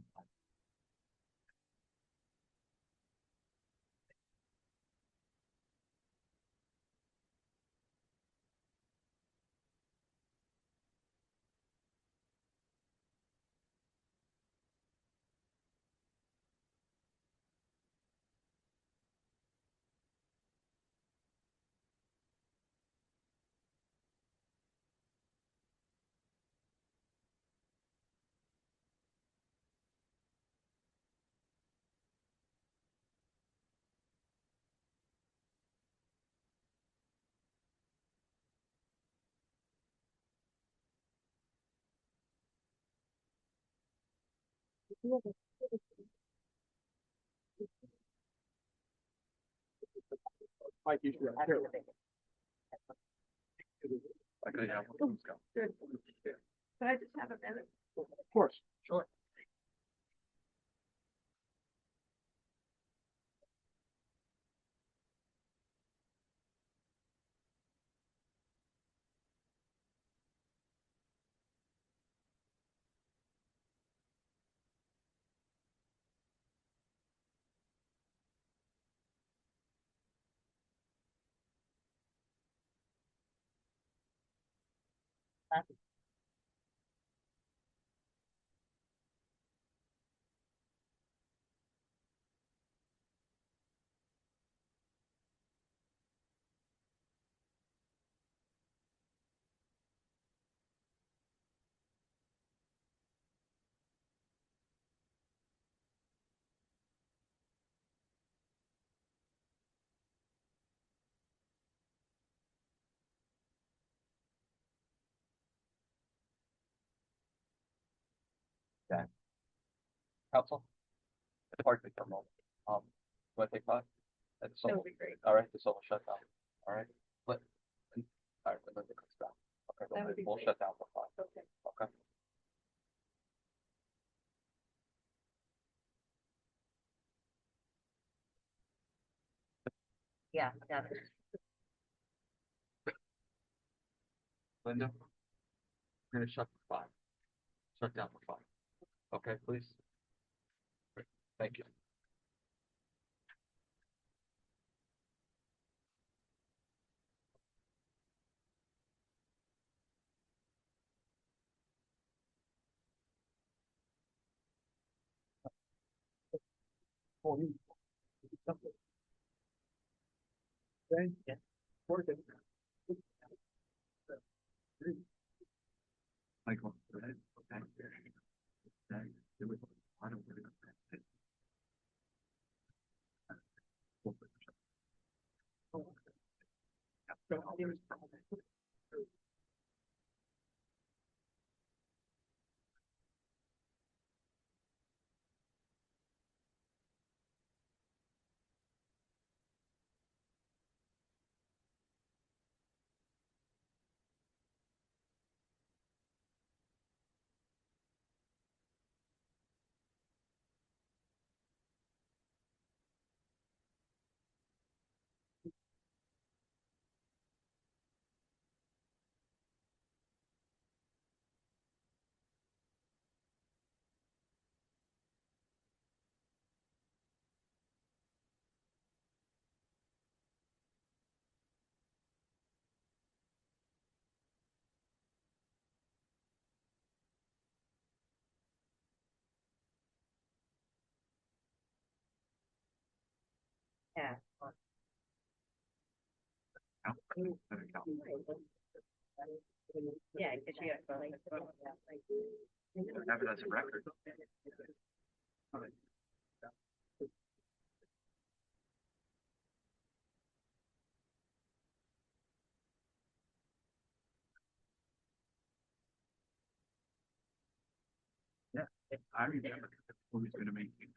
Mike, you should. Okay, yeah. Could I just have a minute? Of course. Sure. Yeah. Council? Pardon me for a moment. Want to take five? And the That solar, would be great. all right, the solar shut down. All right, let, all right, let it comes down. Okay, That would be we'll great. shut down for five. Okay. Okay. Yeah, yeah. Linda? We're gonna shut for five. Shut down for five. Okay, please? Great. Thank you. Yeah. Working. Michael, go ahead. Okay. Okay. There was a lot of work on that. Yeah, because you have to like. Have it as a record. Yeah, I remember who was gonna make it.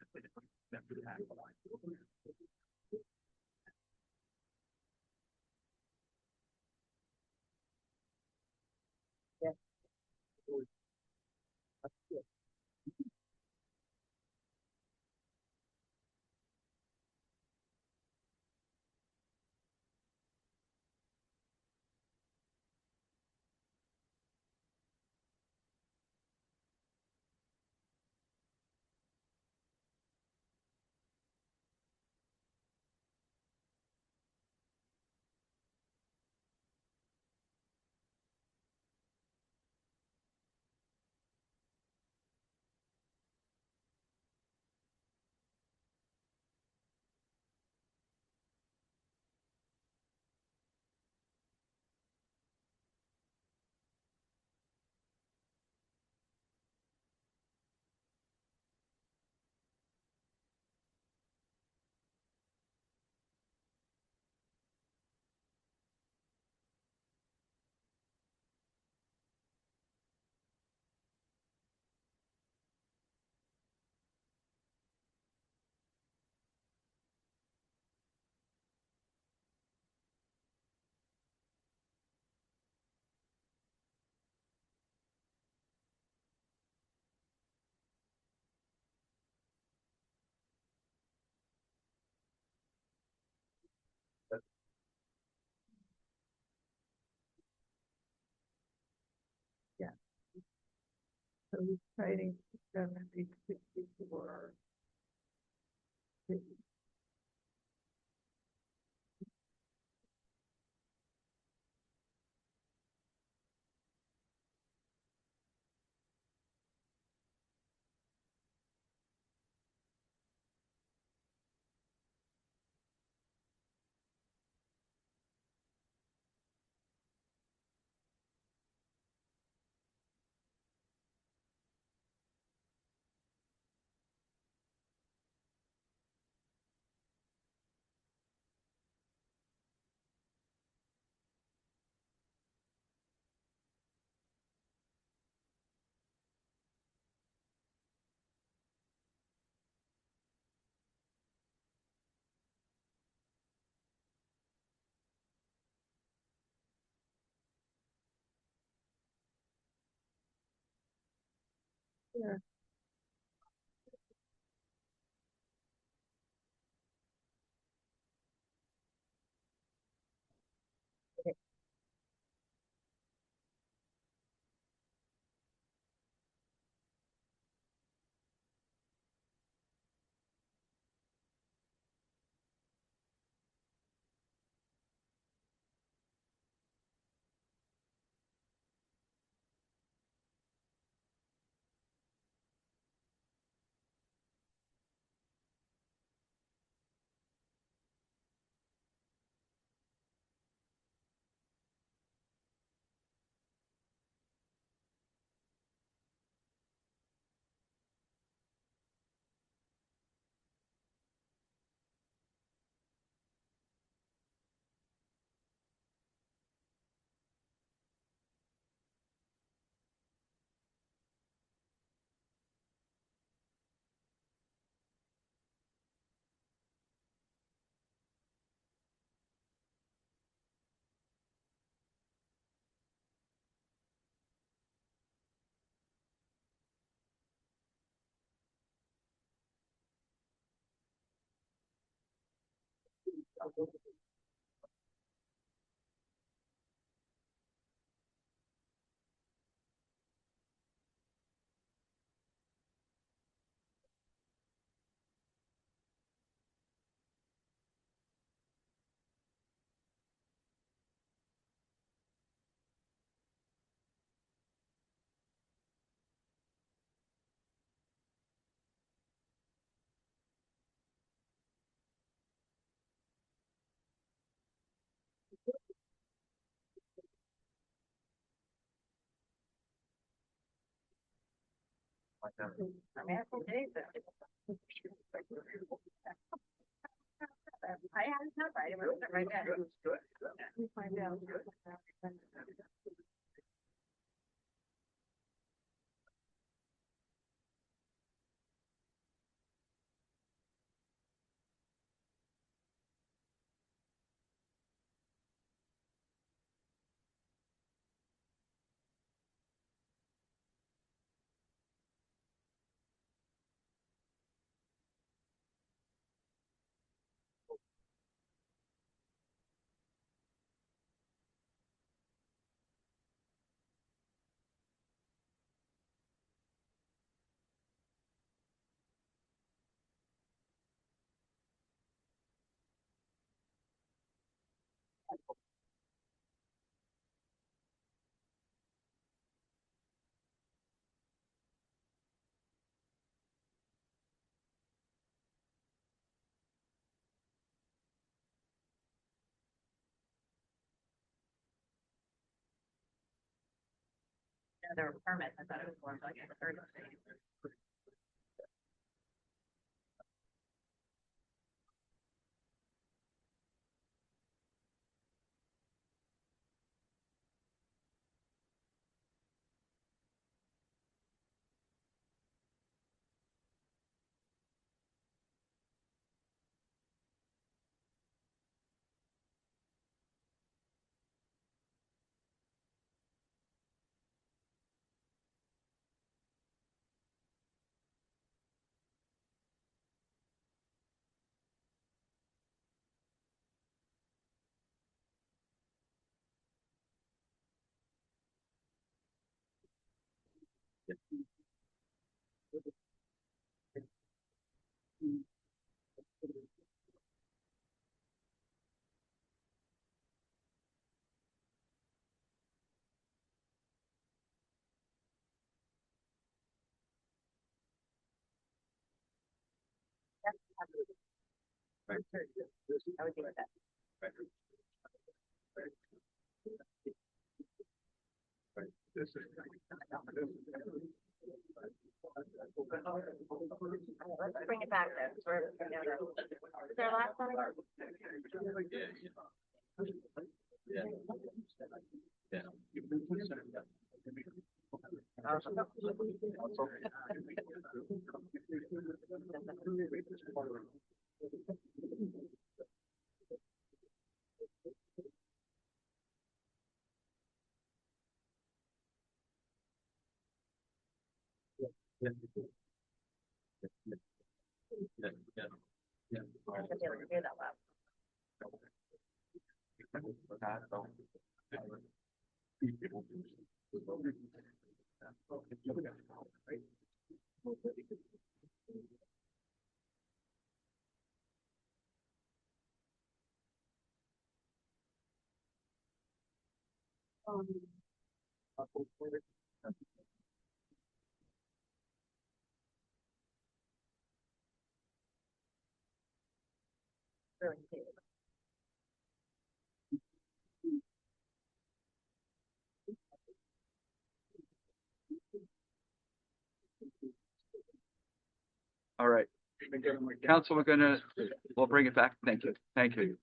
So he's trading 70, 64. Yeah. I'm asking Dave that. I had it up, I didn't right back. Let me find out. There were permits, I thought it was more like a third of the. I would think that. Let's bring it back then. Is there a last one? All right. Council, we'll bring it back. Thank you. Thank you.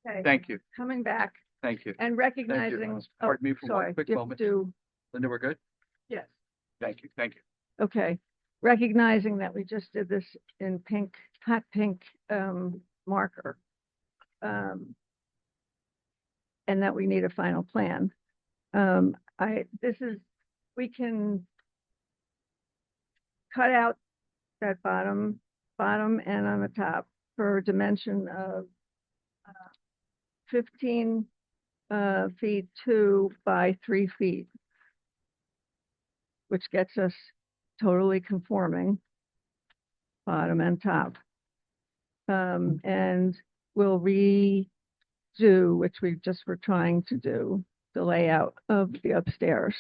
Okay, Thank you. coming back Thank you. and recognizing, oh, Pardon me for one sorry, quick just moment. do, Linda, we're good? yes. Thank you. Thank you. Okay, recognizing that we just did this in pink, hot pink, marker. And that we need a final plan. We can cut out that bottom and on the top for a dimension of 15 feet 2 by 3 feet, which gets us totally conforming, bottom and top. And we'll redo, which we just were trying to do, the layout of the upstairs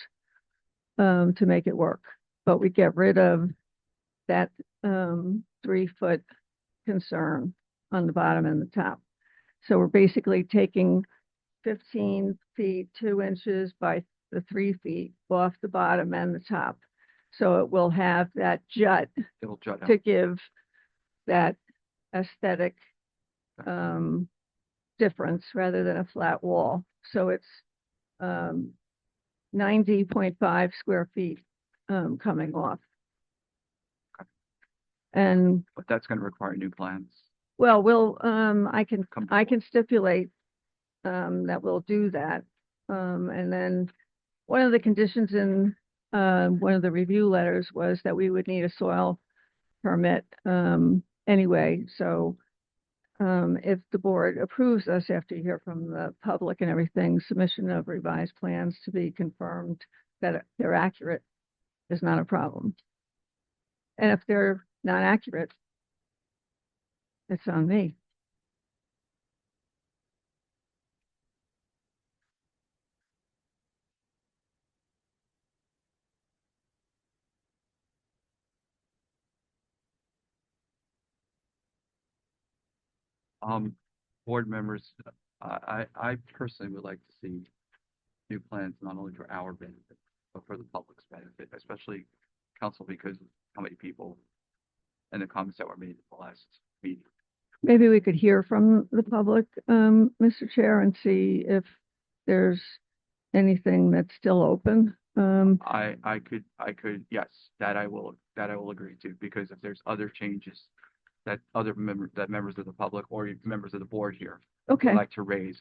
to make it work. But we get rid of that 3 foot concern on the bottom and the top. So we're basically taking 15 feet, 2 inches by the 3 feet off the bottom and the top. So it will have that jut It'll jut out. to give that aesthetic difference rather than a flat wall. So it's 90.5 square feet coming off. And But that's gonna require new plans. well, I Come can stipulate that we'll do that. And then one of the conditions in one of the review letters was that we would need a soil permit anyway. So if the board approves us after you hear from the public and everything, submission of revised plans to be confirmed that they're accurate is not a problem. And if they're not accurate, it's on me. Board members, I personally would like to see new plans, not only for our benefit, but for the public's benefit, especially council, because of how many people and the comments that were made at the last meeting. Maybe we could hear from the public, Mr. Chair, and see if there's anything that's still open. I could, yes, that I will agree to, because if there's other changes that members of the public or members of the board here would Okay, like to raise,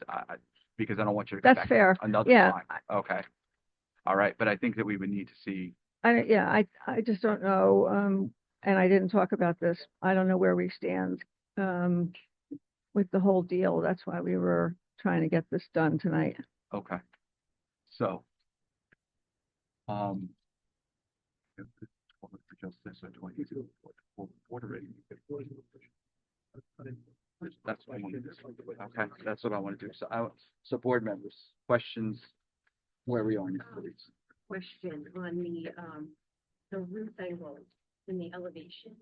because I don't want you to come that's back fair. another Yeah. time. Okay. All right, but I think that we would need to see, I just don't know, and I didn't talk about this. I don't know where we stand, with the whole deal. That's why we were trying to get this done tonight. okay. So, if it's for justice or 22 for water rating. That's what I want to do. Okay, that's what I want to do. So board members, questions, where we are in please. Question on the roof angle in the elevation.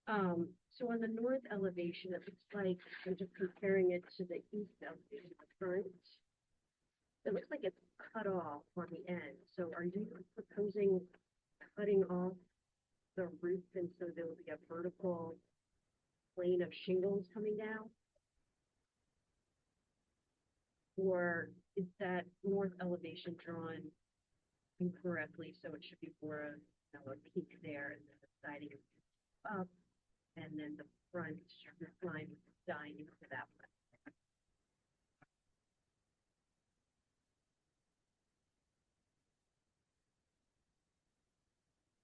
So on the north elevation, it looks like, I'm just comparing it to the east elevation, the front. It looks like it's cut off on the end. So are you proposing cutting off the roof and so there will be a vertical plane of shingles coming down? Or is that north elevation drawn incorrectly, so it should be more a peak there and then the siding is up and then the front roof line dying into that one?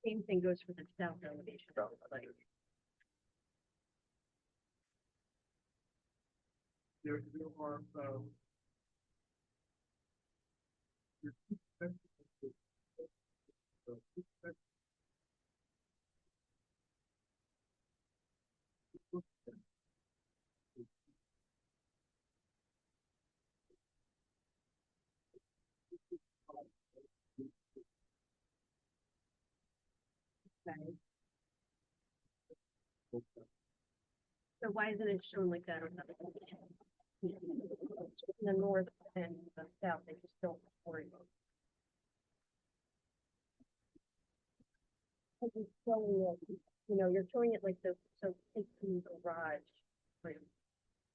Same thing goes for the south elevation. Like, There are, so why isn't it shown like that on the elevation? In the north and the south, they just don't worry about. You're showing it, you're showing it like the, so take the garage roof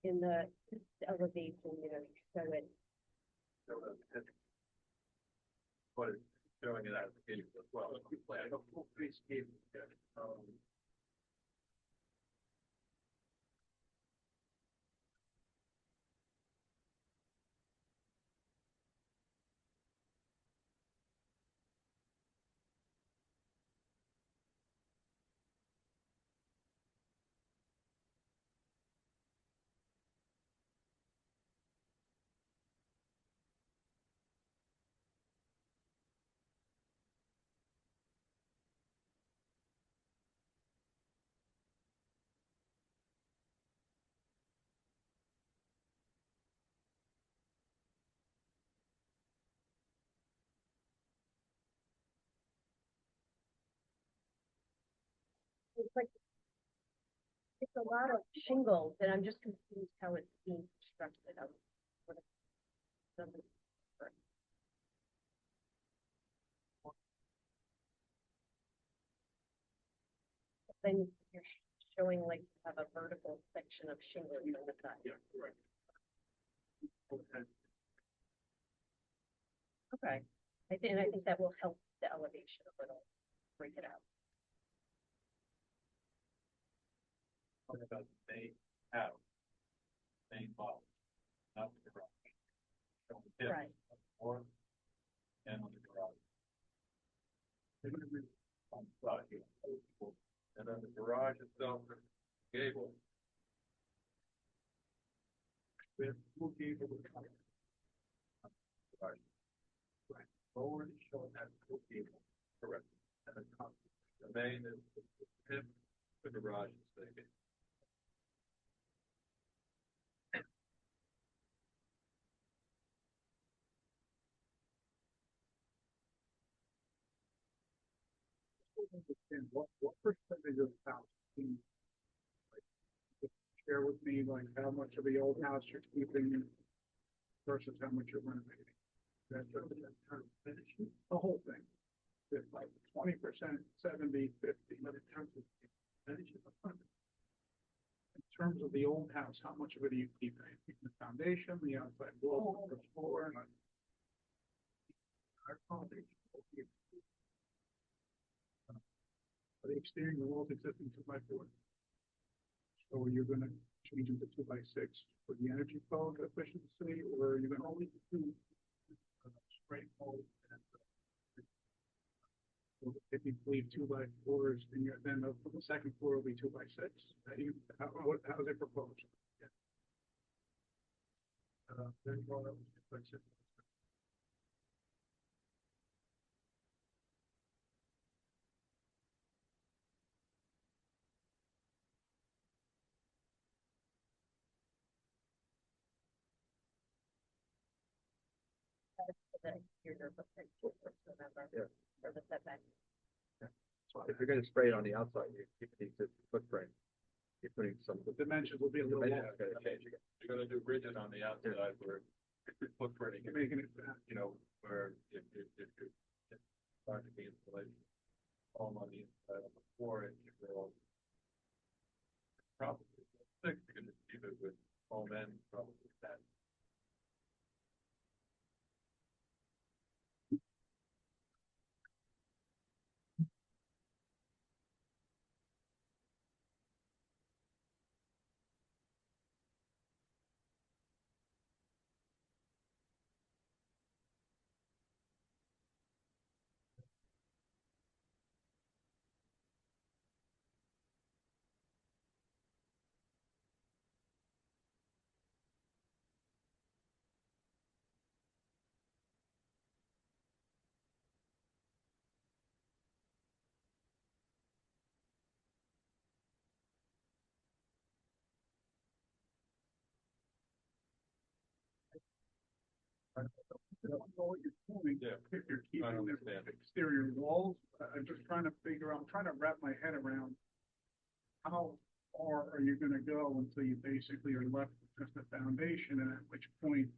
in the east elevation, you show it. but it's showing it as a as well. I don't full face cable. It's like, it's a lot of shingles and I'm just confused how it's being constructed, what it doesn't work. Then you're showing like you have a vertical section of shingles on the side. Yeah, right. Okay. Okay. I think that will help the elevation a little, break it out. Talking about the main house, main model, not the garage. Showing the dip Right. on the floor and on the garage. They're gonna be on the side here. And then the garage itself, the gable. We have two gable with color. Right. Forward is showing that two gable, correct, and the top, the main is the tip, the garage is vacant. Understand what percentage of the house can you, like, just share with me, like, how much of the old house you're keeping versus how much you're renovating? That's kind of finishing the whole thing. It's like 20%, 70, 50, but in terms of finishing the front. In terms of the old house, how much of it are you keeping? Are you keeping the foundation, the outside wall, the floor, and our foundation? The exterior walls existing 2x4. So you're gonna change them to 2x6 for the energy code efficiency, or you're gonna only do straight mold and if you leave 2x4s, then the second floor will be 2x6. How's it proposed? Yeah. Then one of them is 2x6. The exterior footprint, remember, Yeah. for the setback. So if you're gonna spray it on the outside, you keep the existing footprint. You're putting some. The dimensions will be a little dimensions lower. are gonna change again. You're gonna do rigid on the outside where footprinting, You're making it, you know, where if it's starting to be installation, all on the inside of the floor, and you will probably six, you're gonna keep it with foam end, probably that. I don't know what you're doing. Yeah. If you're I keeping the understand. exterior walls, I'm just trying to figure, I'm trying to wrap my head around how far are you gonna go until you basically are left with just a foundation, and at which point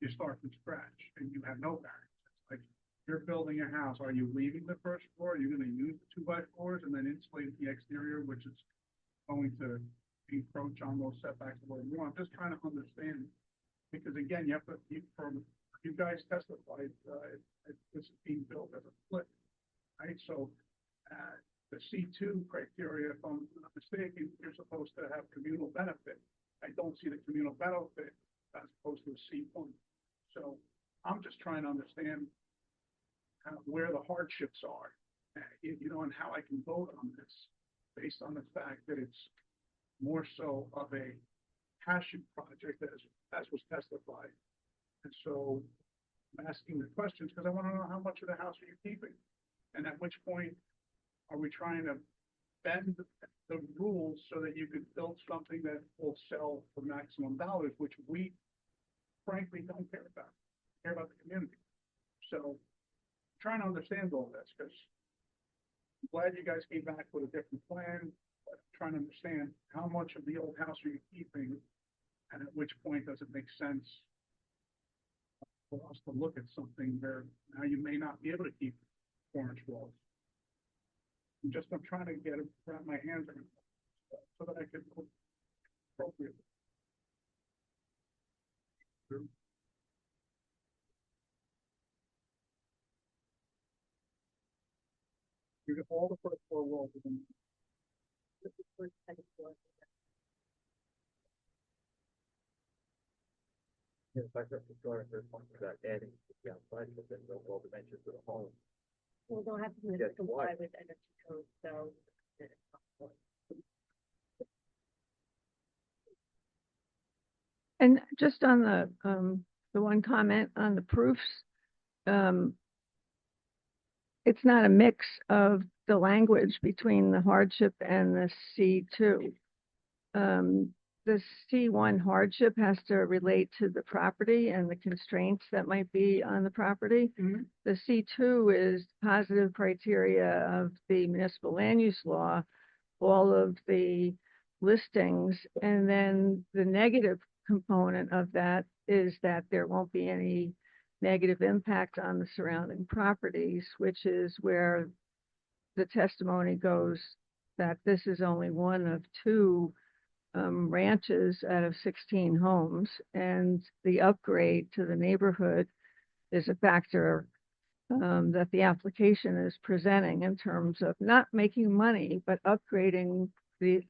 you start from scratch and you have no variances. Like, you're building a house, are you leaving the first floor? Are you gonna use the 2x4s and then insulate the exterior, which is going to encroach on those setbacks a little more? I'm just trying to understand, because again, you guys testified, this is being built as a split, right? So, the C2 criteria, if I'm not mistaken, you're supposed to have communal benefit. I don't see the communal benefit as opposed to a C1. So I'm just trying to understand where the hardships are, you know, and how I can vote on this based on the fact that it's more so of a passion project as was testified. And so I'm asking the questions because I want to know how much of the house are you keeping? And at which point are we trying to bend the rules so that you could build something that will sell for maximum dollars, which we frankly don't care about. We care about the community. So I'm trying to understand all this because I'm glad you guys came back with a different plan, but I'm trying to understand how much of the old house are you keeping And at which point does it make sense for us to look at something where now you may not be able to keep 4-inch walls? I'm trying to wrap my hands around it so that I can look appropriately. You get all the first floor walls within. This is first, second floor. In fact, that's the starting point for that adding the outside, but then the overall dimensions of the home. Well, they'll have to Yes, comply why? with energy code, so. And just on the one comment on the proofs, it's not a mix of the language between the hardship and the C2. The C1 hardship has to relate to the property and the constraints that might be on the property. The C2 is positive criteria of the municipal land use law, all of the listings, and then the negative component of that is that there won't be any negative impact on the surrounding properties, which is where the testimony goes that this is only one of 2 ranches out of 16 homes, and the upgrade to the neighborhood is a factor that the application is presenting in terms of not making money, but upgrading the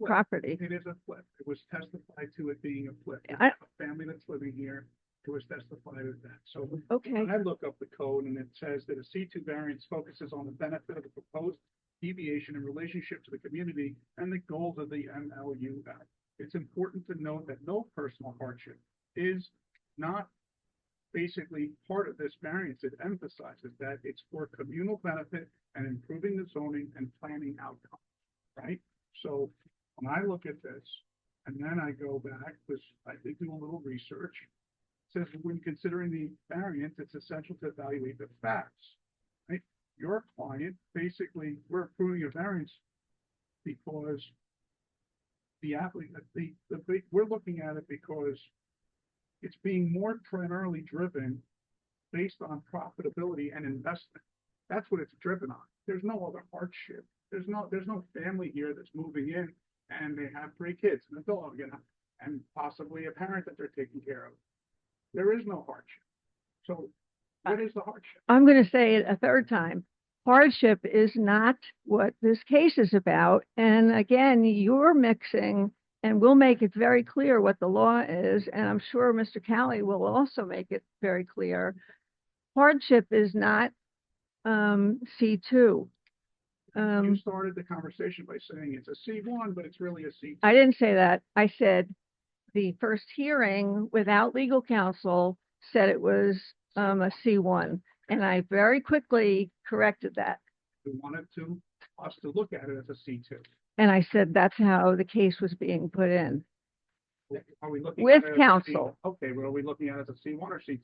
property. It is a flip. It was testified to it being a flip. I- A family that's living here, it was testified as that. So Okay, when I look up the code and it says that a C2 variance focuses on the benefit of the proposed deviation in relationship to the community and the goals of the MLU Act. It's important to note that no personal hardship is not basically part of this variance. It emphasizes that it's for communal benefit and improving the zoning and planning outcomes, right? So when I look at this and then I go back, because I did do a little research, it says when considering the variance, it's essential to evaluate the facts, right? Your client, basically, we're approving a variance because the applicant, we're looking at it because it's being more primarily driven based on profitability and investment. That's what it's driven on. There's no other hardship. There's no family here that's moving in and they have 3 kids and a dog, and possibly a parent that they're taking care of. There is no hardship. So what is the hardship? I'm going to say it a third time. Hardship is not what this case is about. And again, you're mixing, and we'll make it very clear what the law is. And I'm sure Mr. Calley will also make it very clear. Hardship is not C2. You started the conversation by saying it's a C1, but it's really a C2. I didn't say that. I said the first hearing without legal counsel said it was a C1. And I very quickly corrected that. We wanted us to look at it as a C2. And I said that's how the case was being put in. Are we looking With at it as counsel. Okay, well, are we looking at it as a C1 or C2?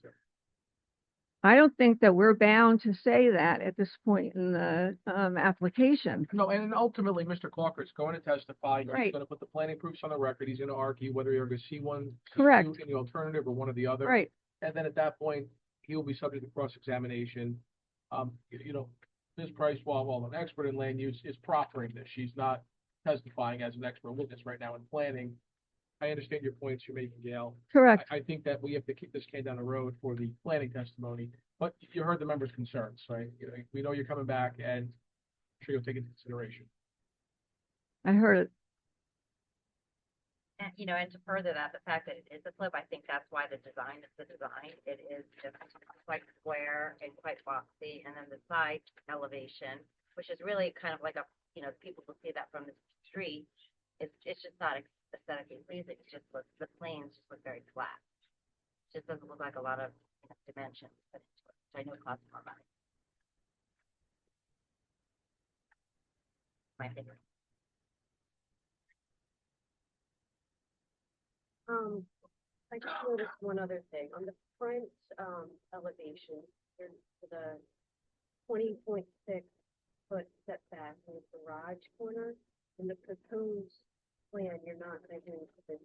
I don't think that we're bound to say that at this point in the application. No, and ultimately, Mr. Clark is going to testify. He's Right. going to put the planning proofs on the record. He's going to argue whether you're going to see one, Correct. in the alternative or one or the other. Right. And then at that point, he will be subject to cross-examination. Ms. Price, while an expert in land use, is proffering this. She's not testifying as an expert witness right now in planning. I understand your points you're making, Gail. Correct. I think that we have to kick this can down the road for the planning testimony, but you heard the members' concerns, right? We know you're coming back, and I'm sure you'll take into consideration. I heard it. And, and to further that, the fact that it is a flip, I think that's why the design is the design. It is just quite square and quite boxy, and then the side elevation, which is really kind of like people will see that from the street. It's just not aesthetically pleasing. It just looks, the planes just look very flat. It just doesn't look like a lot of dimensions, which I know costs more money. My opinion. I just noticed one other thing. On the front elevation, there's the 20.6 foot setback in the garage corner. In the proposed plan, you're not measuring the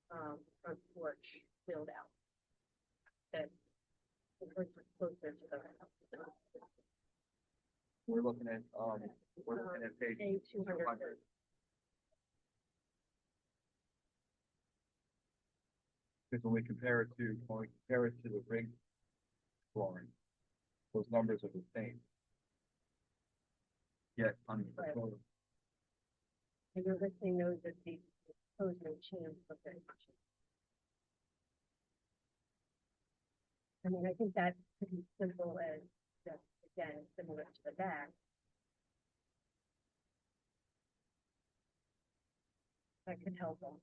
front porch build out. That was closer to the house. We're looking at page A 200. 200. Because when we compare it to the rig drawing, those numbers are the same. Yet on the Right. photo, And you're listing those as the proposed no change, but then. I mean, I think that's pretty simple as just, again, similar to the back. That could help them.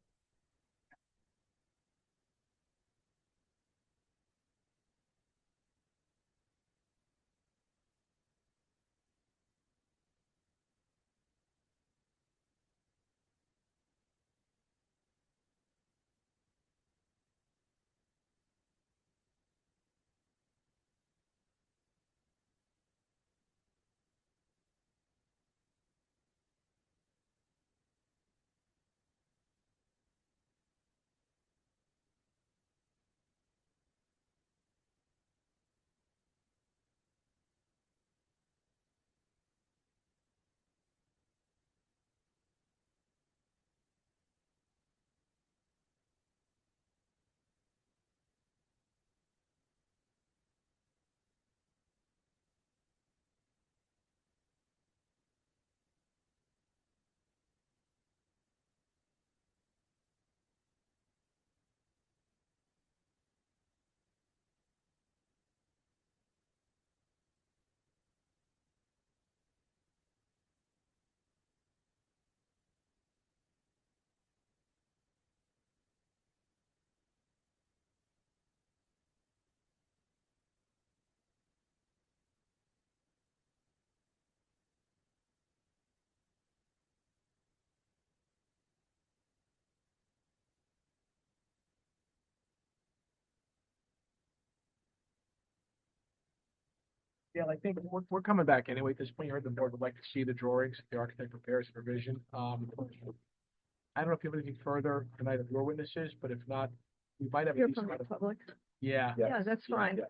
Yeah, I think we're coming back anyway. At this point, you heard the board would like to see the drawings, the architect prepares a revision. I don't know if you have anything further tonight of your witnesses, but if not, we might have. a Hear decent from the amount of- public. Yeah. Yeah, that's fine.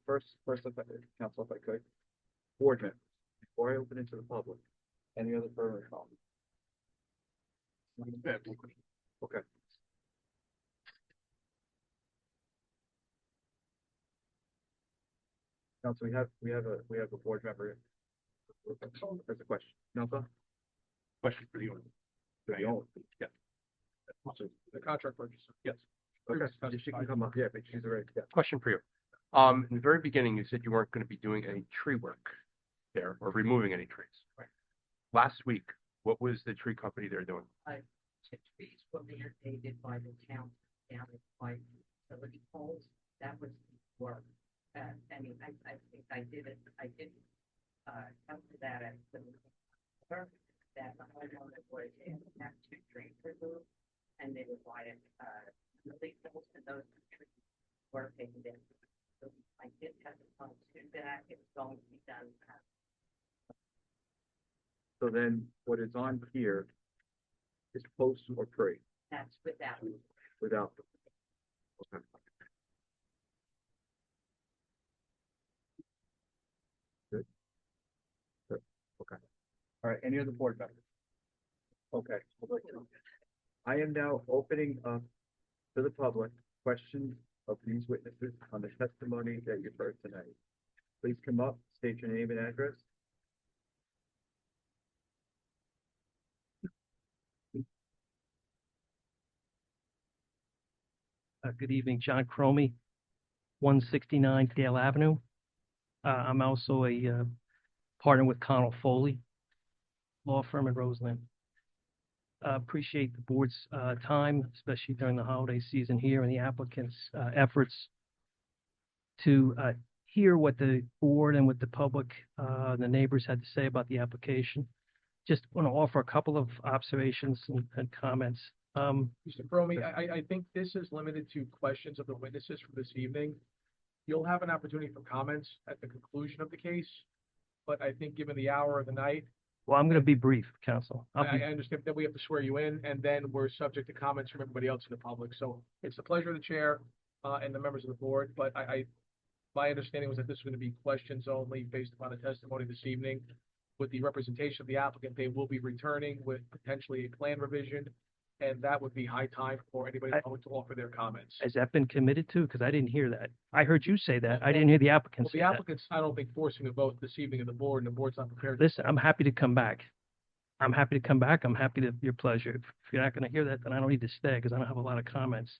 first, if I, council, if I could, board members, before I open it to the public, any other further comments? Okay. Council, we have a board member. There's a question. Nelson? Question for the owner. For the owner. Yeah. The contract purchase. Yes. Okay, she can come up, yeah, but she's already, yeah. Question for you. In the very beginning, you said you weren't going to be doing any tree work there or removing any trees. Right. Last week, what was the tree company there doing? Trees were mandated by the town down by utility poles. That was work. I mean, I think I did come to that at the that the homeowner was in have 2 trees removed, and they required utility poles, and those trees were taken down. So I did have to come to that. It was going to be done. So then what is on here is post or tree That's without. without. Okay. Good. Good. Okay. All right, any other board members? Okay. I am now opening up to the public questions of these witnesses on the testimony that you've heard tonight. Please come up, state your name and address. Good evening, John Cromie, 169 Dale Avenue. I'm also a partner with Connell Foley Law Firm in Roseland. Appreciate the board's time, especially during the holiday season here, and the applicant's efforts to hear what the board and what the public, the neighbors had to say about the application. Just want to offer a couple of observations and comments. Mr. Cromie, I think this is limited to questions of the witnesses for this evening. You'll have an opportunity for comments at the conclusion of the case, but I think given the hour of the night, Well, I'm gonna be brief, counsel. I understand that we have to swear you in, and then we're subject to comments from everybody else in the public. So it's the pleasure of the chair, and the members of the board, but my understanding was that this was gonna be questions only based upon the testimony this evening. With the representation of the applicant, they will be returning with potentially a plan revision, and that would be high time for anybody to offer their comments. Has that been committed to? Because I didn't hear that. I heard you say that. I didn't hear the applicant Well, say the that. applicant's, I don't think, forcing a vote this evening of the board, and the board's not prepared. Listen, I'm happy to come back. I'm happy to come back. I'm happy to, your pleasure. If you're not gonna hear that, then I don't need to stay, because I don't have a lot of comments,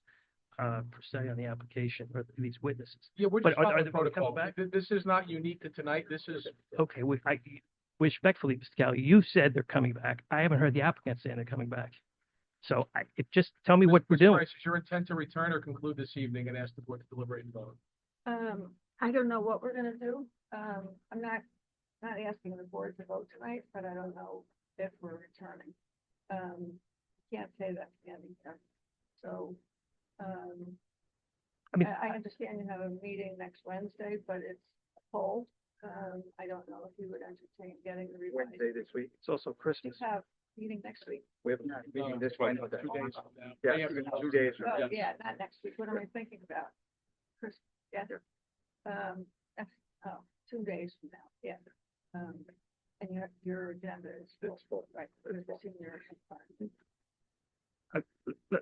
per se, on the application or these witnesses. Yeah, we're But just are following they the coming protocol. back? This is not unique to tonight. This is, Okay, respectfully, Mr. Kelly, you said they're coming back. I haven't heard the applicant saying they're coming back. So just tell me what we're Mr. doing. Price, is your intent to return or conclude this evening and ask the board to deliberate and vote? I don't know what we're gonna do. I'm not asking the board to vote tonight, but I don't know if we're returning. Can't say that standing here. So, I mean, I understand you have a meeting next Wednesday, but it's a poll. I don't know if you would entertain getting the revised. Wednesday this week. It's also You Christmas. have meeting next week. We have a meeting this Wednesday. 2 days from now. Yeah, Day after 2 days from Oh, Yes. yeah, not next week. What am I thinking about? Chris, yeah, that's, 2 days from now, yeah. And your agenda is full, right? There's the senior.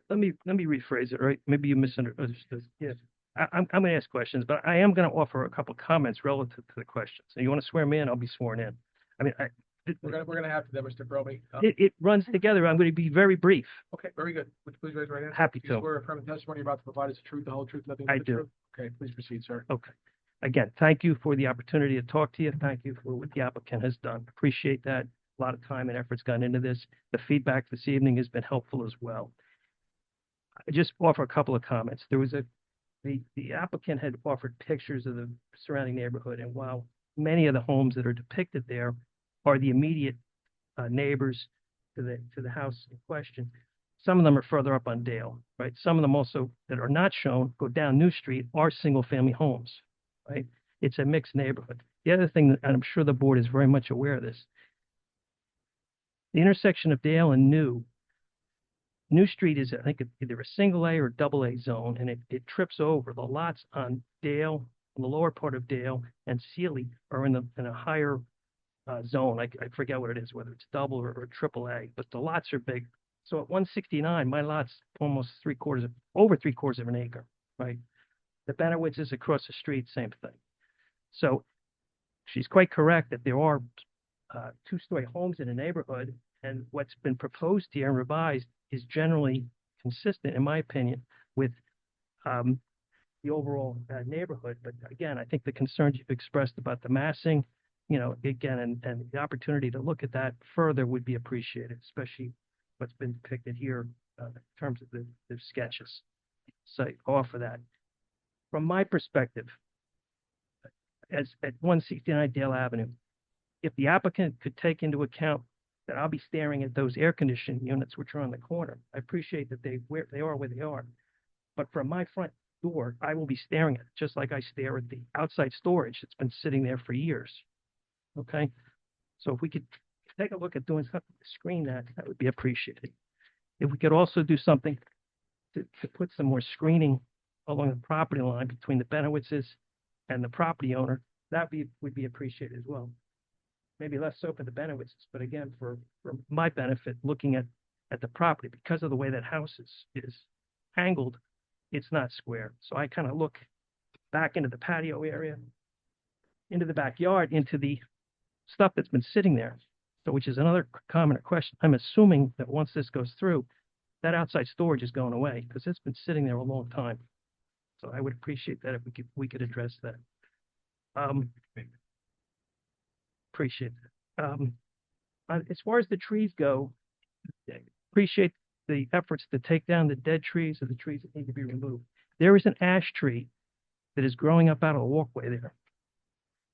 Let me rephrase it, right? Maybe you misunderstood. Yes. I'm gonna ask questions, but I am gonna offer a couple comments relative to the questions. And you wanna swear me in, I'll be sworn in. I mean, We're gonna have to then, Mr. Bromey. it runs together. I'm gonna be very brief. Okay, very good. Would you please raise your right hand? Happy Do you to. swear affirm the testimony you're about to provide is the truth, the whole truth, nothing but I the do. truth? Okay, please proceed, sir. Okay. Again, thank you for the opportunity to talk to you. Thank you for what the applicant has done. Appreciate that. A lot of time and effort's gone into this. The feedback this evening has been helpful as well. I just offer a couple of comments. There was the applicant had offered pictures of the surrounding neighborhood, and while many of the homes that are depicted there are the immediate neighbors to the house in question, some of them are further up on Dale, right? Some of them also that are not shown go down New Street are single-family homes, right? It's a mixed neighborhood. The other thing, and I'm sure the board is very much aware of this, the intersection of Dale and New Street is, I think, either a single A or double A zone, and it trips over. The lots on Dale, the lower part of Dale, and Sealy are in a higher zone. I forget what it is, whether it's double or triple A, but the lots are big. So at 169, my lot's almost over three quarters of an acre, right? The Benowitz is across the street, same thing. So she's quite correct that there are two-story homes in the neighborhood, and what's been proposed here and revised is generally consistent, in my opinion, with the overall neighborhood. But again, I think the concerns you've expressed about the massing, again, and the opportunity to look at that further would be appreciated, especially what's been depicted here in terms of the sketches. So I offer that. From my perspective, as at 169 Dale Avenue, if the applicant could take into account that I'll be staring at those air conditioning units which are on the corner. I appreciate that they are where they are. But from my front door, I will be staring at it, just like I stare at the outside storage that's been sitting there for years. Okay? So if we could take a look at doing something to screen that, that would be appreciated. If we could also do something to put some more screening along the property line between the Benowitzes and the property owner, that would be appreciated as well. Maybe less so for the Benowitzes, but again, for my benefit, looking at the property, because of the way that house is angled, it's not square. So I kind of look back into the patio area, into the backyard, into the stuff that's been sitting there. So, which is another comment or question. I'm assuming that once this goes through, that outside storage is going away because it's been sitting there a long time. So I would appreciate that if we could address that. Appreciate it. As far as the trees go, appreciate the efforts to take down the dead trees or the trees that need to be removed. There is an ash tree that is growing up out of the walkway there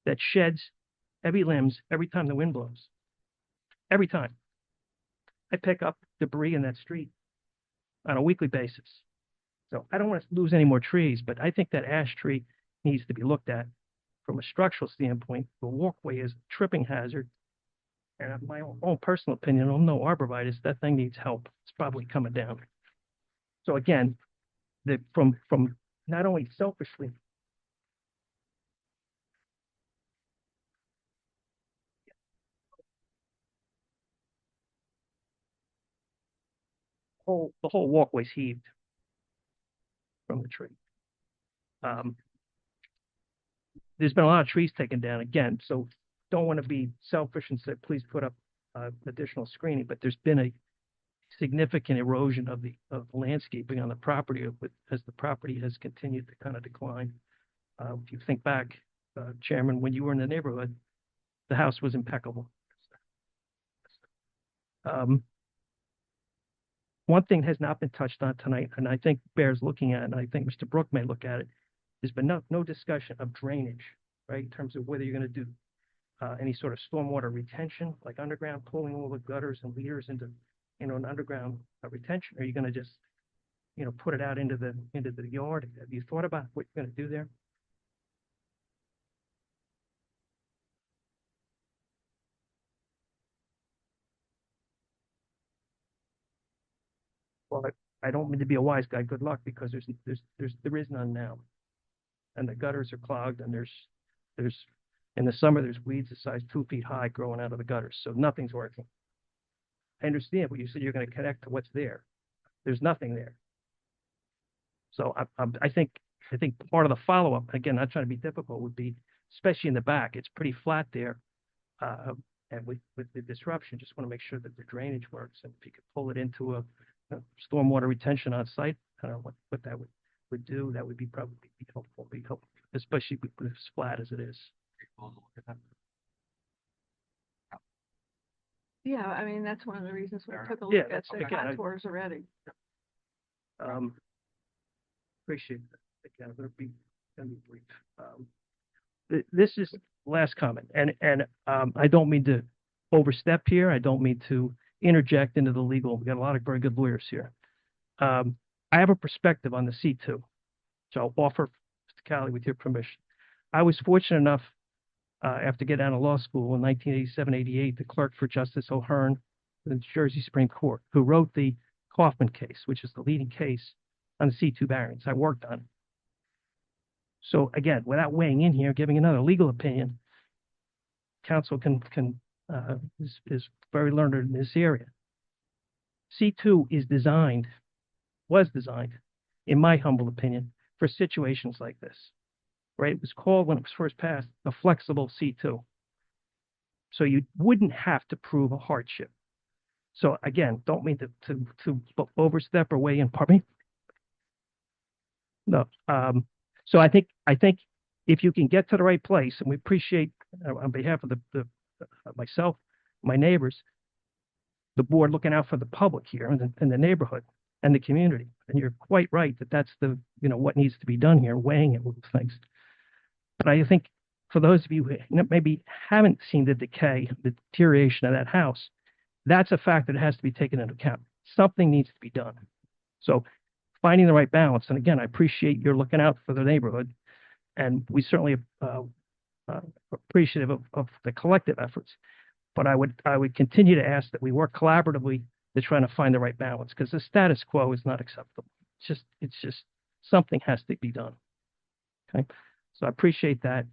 that sheds heavy limbs every time the wind blows. Every time. I pick up debris in that street on a weekly basis. So I don't want to lose any more trees, but I think that ash tree needs to be looked at from a structural standpoint. The walkway is a tripping hazard. and my own personal opinion, I'm no arborvitae, that thing needs help. It's probably coming down. So again, from not only selfishly, the whole walkway's heaved from the tree. There's been a lot of trees taken down again, so don't want to be selfish and say, please put up additional screening, but there's been a significant erosion of the landscaping on the property as the property has continued to kind of decline. If you think back, Chairman, when you were in the neighborhood, the house was impeccable. One thing has not been touched on tonight, and I think bears looking at, and I think Mr. Brook may look at it, there's been no discussion of drainage, right? In terms of whether you're going to do any sort of stormwater retention, like underground, pulling all the gutters and leaders into, an underground retention, or are you going to just, put it out into the yard? Have you thought about what you're going to do there? Well, I don't mean to be a wise guy. Good luck, because there is none now, and the gutters are clogged, and there's in the summer there's weeds the size 2 feet high growing out of the gutters, so nothing's working. I understand what you said. You're going to connect to what's there. There's nothing there. So I think part of the follow-up, again, not trying to be difficult, would be, especially in the back, it's pretty flat there, and with the disruption, just want to make sure that the drainage works, and if you could pull it into a stormwater retention on site, I don't know what that would do. That would probably be helpful, especially with as flat as it is. Yeah, I mean, that's one of the reasons we took a Yeah, look at the again, contours already. Appreciate that. Again, I'm gonna be brief. This is last comment, and I don't mean to overstep here. I don't mean to interject into the legal. We got a lot of very good lawyers here. I have a perspective on the C2, so I'll offer, Mr. Cali, with your permission. I was fortunate enough, after getting out of law school in 1987-88, to clerk for Justice O'Hearn in the New Jersey Supreme Court, who wrote the Kaufman case, which is the leading case on the C2 variance. I worked on it. So again, without weighing in here, giving another legal opinion, counsel is very learned in this area. C2 was designed, in my humble opinion, for situations like this, right? It was called, when it was first passed, a flexible C2. So you wouldn't have to prove a hardship. So again, don't mean to overstep or weigh in. Pardon me? No. So I think if you can get to the right place, and we appreciate, on behalf of the myself, my neighbors, the board looking out for the public here in the neighborhood and the community. And you're quite right that that's what needs to be done here, weighing it with things. But I think for those of you who maybe haven't seen the decay, the deterioration of that house, that's a fact that has to be taken into account. Something needs to be done. So finding the right balance. And again, I appreciate you're looking out for the neighborhood, and we certainly appreciative of the collective efforts. But I would continue to ask that we work collaboratively to try to find the right balance, because the status quo is not acceptable. It's just something has to be done. Okay, so I appreciate that.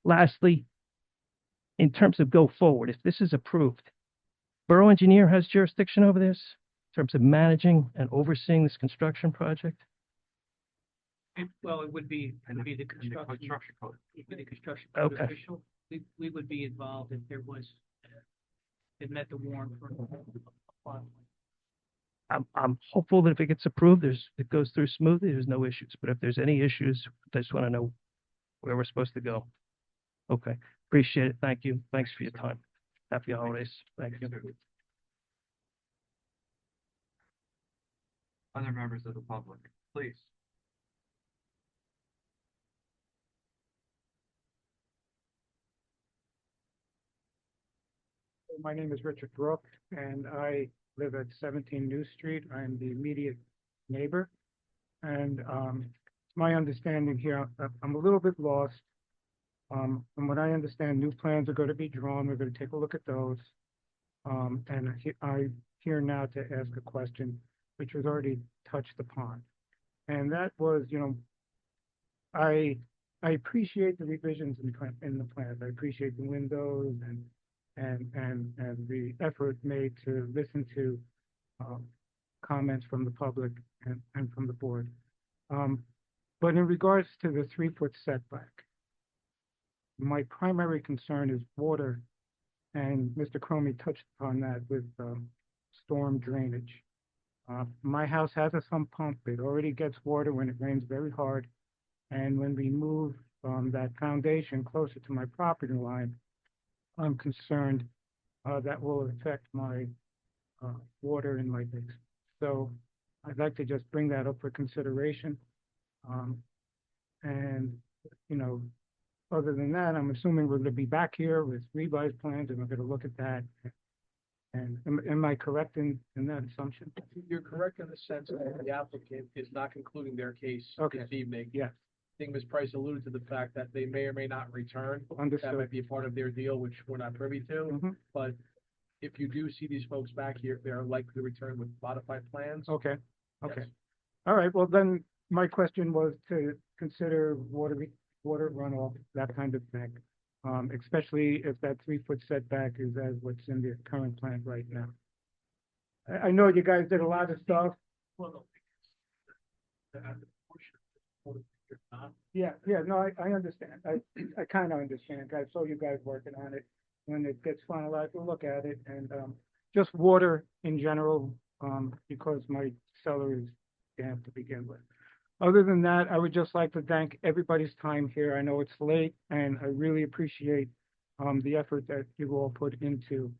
Lastly, in terms of go forward, if this is approved, borough engineer has jurisdiction over this in terms of managing and overseeing this construction project. Well, it would be the construction code. It would be the construction code Okay. official. We would be involved if there was, it met the warrant for. I'm hopeful that if it gets approved, it goes through smoothly. There's no issues. But if there's any issues, I just want to know where we're supposed to go. Okay, appreciate it. Thank you. Thanks for your time. Happy holidays. Thank you. Other members of the public, please. My name is Richard Brook, and I live at 17 New Street. I'm the immediate neighbor. And my understanding here, I'm a little bit lost. From what I understand, new plans are going to be drawn. We're going to take a look at those. I'm here now to ask a question which was already touched upon. And that was, I appreciate the revisions in the plans. I appreciate the windows and the effort made to listen to comments from the public and from the board. But in regards to the 3-foot setback, my primary concern is water, and Mr. Cromie touched upon that with storm drainage. My house has a sump pump. It already gets water when it rains very hard. And when we move that foundation closer to my property line, I'm concerned that will affect my water in my basement. So I'd like to just bring that up for consideration. And, other than that, I'm assuming we're going to be back here with revised plans and we're going to look at that. And am I correct in that assumption? You're correct in the sense that the applicant is not concluding their case Okay. this evening. Yes, I think Ms. Price alluded to the fact that they may or may not return. That understood. might be a part of their deal, which we're not privy to. Mhm. But if you do see these folks back here, they're likely to return with modified plans. Okay, okay. Yes. All right, well then, my question was to consider water runoff, that kind of thing. Especially if that 3-foot setback is as what's in the current plan right now. I know you guys did a lot of stuff. Well, the portion of the not Yeah, no, I understand. I kind of understand. I saw you guys working on it. When it gets finalized, we'll look at it and, just water in general, because my cellar is damp to begin with. Other than that, I would just like to thank everybody's time here. I know it's late and I really appreciate, the effort that you all put into,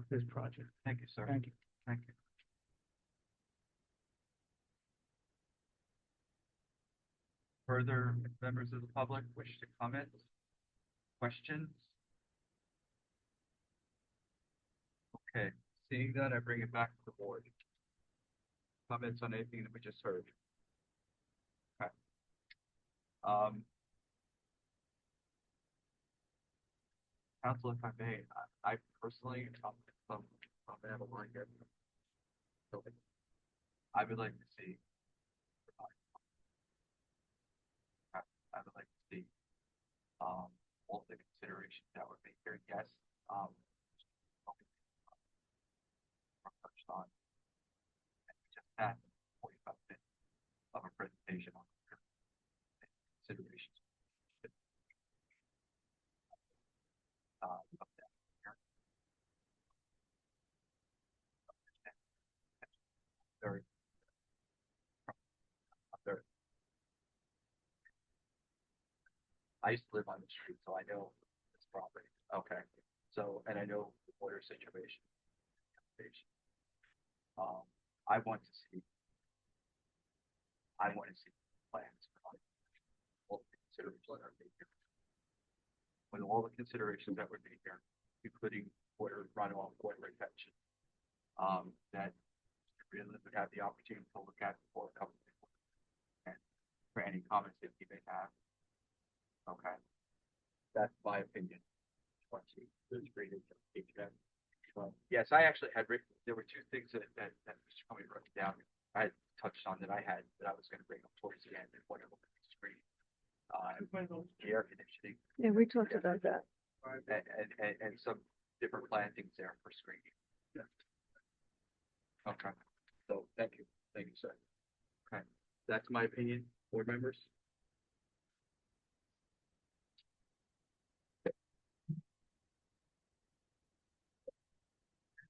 this project. Thank you, sir. Thank you. Thank you. Further members of the public wish to comment? Questions? Okay, seeing that, I bring it back to the board. Comments on anything that we just heard? Okay. Council, if I may, I personally, I'm gonna have a line here. I would like to see. I would like to see, all the considerations that were made here, yes, touched on. And we just had 45 minutes of a presentation on considerations. Of that here. Very. Very. I used to live on the street, so I know this property. Okay, so, and I know the water situation. I want to see plans for all the considerations that are made here. When all the considerations that were made here, including water runoff, water retention, that really would have the opportunity to look at before coming and for any comments that you may have. Okay, that's my opinion. Yes, I actually had written, there were 2 things that Mr. Comey wrote down. I had touched on that I was going to bring up towards the end, and one of them was the screen. The air conditioning. Yeah, we talked about that. And some different plantings there for screening. Yeah. Okay, so thank you, sir. Okay, that's my opinion, board members.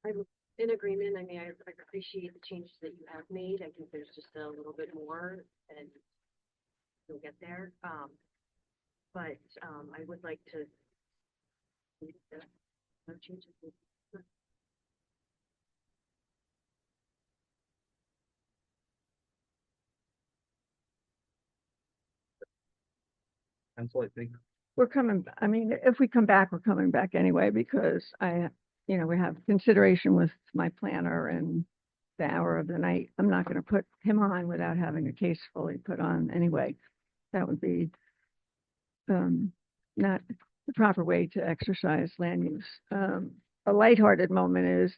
I'm in agreement. I mean, I appreciate the changes that you have made. I think there's just a little bit more and you'll get there. But I would like to no changes. Council, I think. We're coming, I mean, if we come back, we're coming back anyway, because we have consideration with my planner and the hour of the night. I'm not going to put him on without having a case fully put on anyway. That would be not the proper way to exercise land use. a lighthearted moment is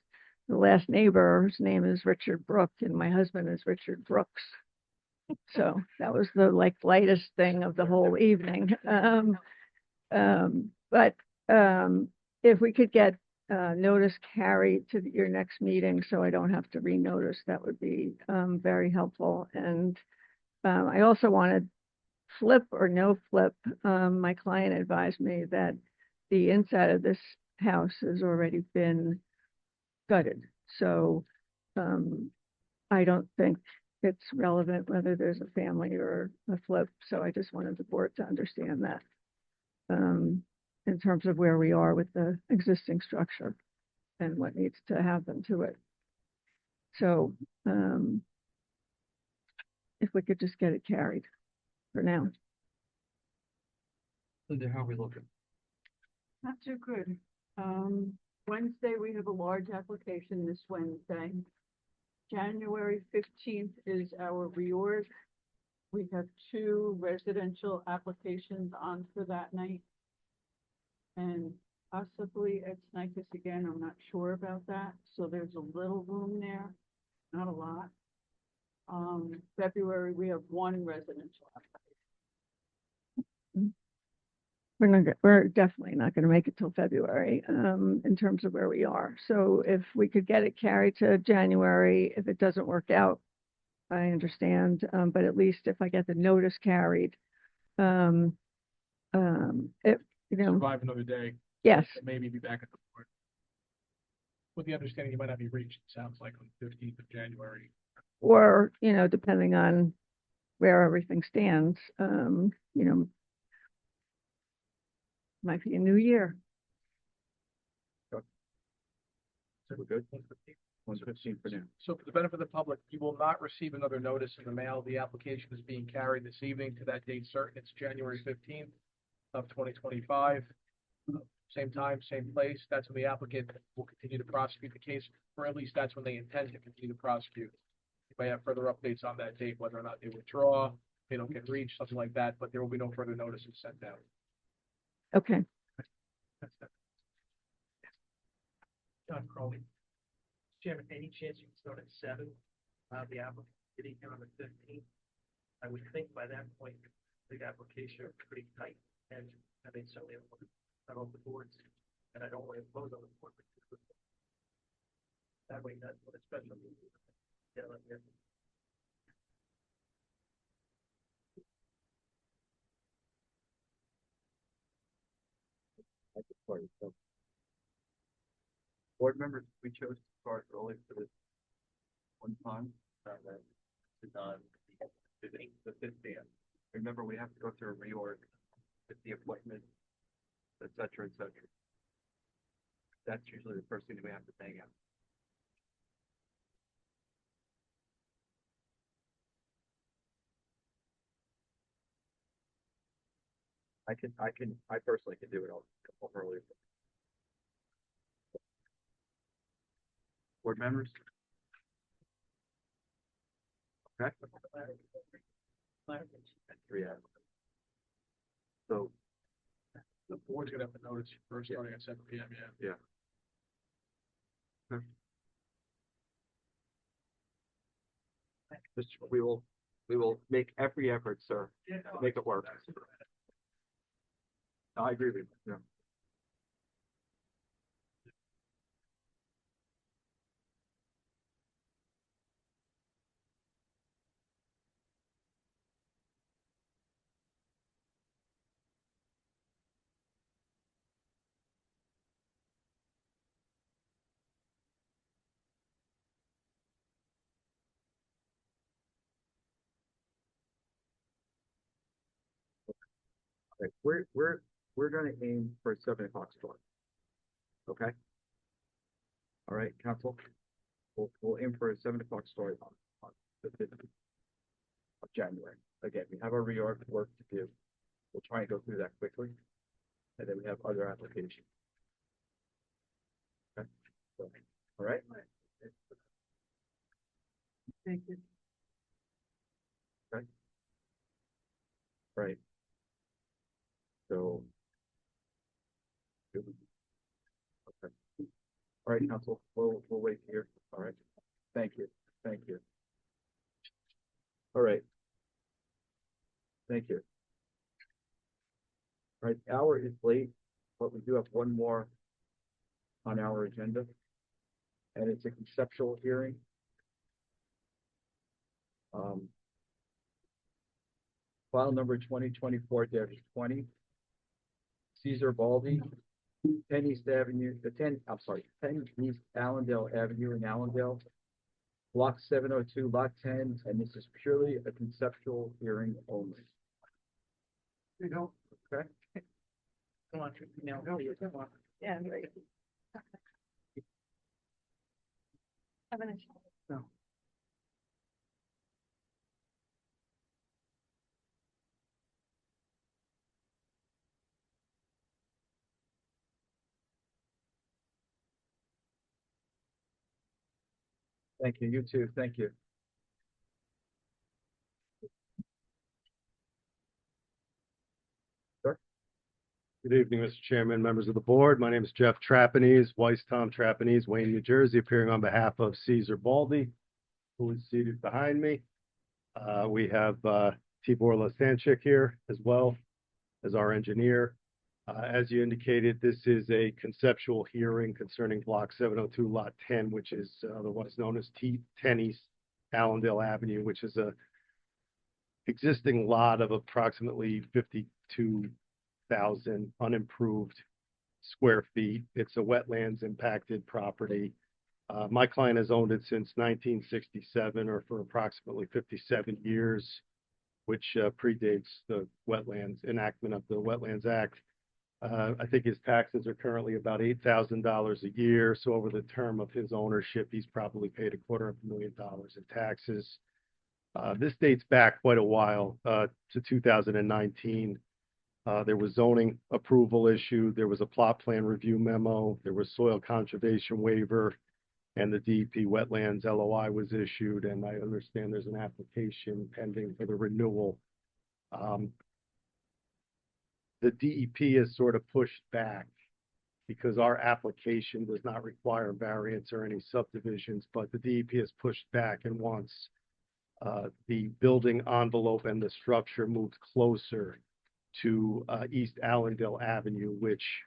the last neighbor's name is Richard Brook and my husband is Richard Brooks. So that was the like lightest thing of the whole evening. But if we could get notice carried to your next meeting, so I don't have to renotice, that would be very helpful. And I also wanted flip or no flip. My client advised me that the inside of this house has already been gutted. So I don't think it's relevant whether there's a family or a flip. So I just wanted the board to understand that in terms of where we are with the existing structure and what needs to happen to it. So if we could just get it carried for now. Linda, how are we looking? Not too good. Wednesday, we have a large application this Wednesday. January 15th is our reorg. We have 2 residential applications on for that night. And possibly Ex-Nihus again, I'm not sure about that. So there's a little room there, not a lot. February, we have 1 residential application. We're definitely not going to make it till February in terms of where we are. So if we could get it carried to January, if it doesn't work out, I understand. But at least if I get the notice carried, it, Survive another day. Yes. And maybe be back at the board. With the understanding you might not be reached, it sounds like on the 15th of January. Or, depending on where everything stands, might be a new year. So we're good? 1:15 for now. So for the benefit of the public, you will not receive another notice in the mail. The application is being carried this evening to that date certain. It's January 15th of 2025. Same time, same place. That's when the applicant will continue to prosecute the case, or at least that's when they intend to continue to prosecute. You may have further updates on that date, whether or not they withdraw, they don't get reached, something like that, but there will be no further notices sent out. Okay. John Crowley. Chairman, any chance you can start at 7? The applicant getting here on the 15th. I would think by that point, the application is pretty tight, and I mean, certainly not on the boards, and I don't want to close on the board. That way, that's what a special meeting. Yeah, like that. Board members, we chose to start early for this one time. The 15th. Remember, we have to go through a reorg, with the appointment, et cetera, et cetera. That's usually the first thing we have to bang out. I personally can do it. I'll come early. Board members? Okay. At 3 hours. So. The board's gonna have to notice you first starting at 7 p.m. Yeah. Okay. We will make every effort, sir, to make it work. I agree with you. Yeah. Okay, we're gonna aim for a 7 o'clock start. Okay? All right, council? We'll aim for a 7 o'clock start on the 5th of January. Again, we have our reorg work to do. We'll try and go through that quickly. And then we have other applications. Okay? So, all right? Thank you. Okay. Right. So. Okay. right, council, we'll wait here. All right. Thank you. Thank you. All right. Thank you. All right, hour is late, but we do have one more on our agenda. And it's a conceptual hearing. File number 2024-20. Caesar Baldy, 10 East Avenue, 10 East Allendale Avenue in Allendale. Block 702, lot 10, and this is purely a conceptual hearing only. You know, Okay? Come on, no, come on. Yeah, right. Have a nice. Thank you. You too. Thank you. Good evening, Mr. Chairman, members of the board. My name is Jeff Trapanese, Weiss Tom Trapanese, Wayne, New Jersey, appearing on behalf of Caesar Baldy, who is seated behind me. We have Tibor Lasanchik here as well as our engineer. As you indicated, this is a conceptual hearing concerning Block 702, Lot 10, which is otherwise known as 10 East Allendale Avenue, which is a existing lot of approximately 52,000 unimproved square feet. It's a wetlands impacted property. My client has owned it since 1967, or for approximately 57 years, which predates the wetlands enactment of the Wetlands Act. I think his taxes are currently about $8,000 a year. So over the term of his ownership, he's probably paid $250,000 in taxes. This dates back quite a while to 2019. There was zoning approval issued. There was a plot plan review memo. There was soil conservation waiver, and the DEP wetlands LOI was issued. And I understand there's an application pending for the renewal. The DEP has sort of pushed back because our application does not require variance or any subdivisions, but the DEP has pushed back and wants the building envelope and the structure moved closer to East Allendale Avenue, which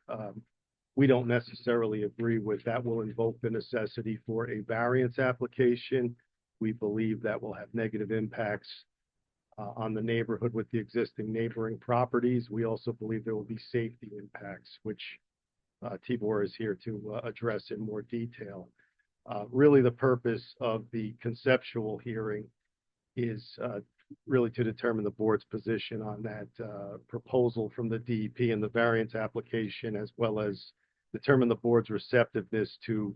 we don't necessarily agree with. That will invoke the necessity for a variance application. We believe that will have negative impacts on the neighborhood with the existing neighboring properties. We also believe there will be safety impacts, which Tibor is here to address in more detail. Really, the purpose of the conceptual hearing is really to determine the board's position on that proposal from the DEP and the variance application, as well as determine the board's receptiveness to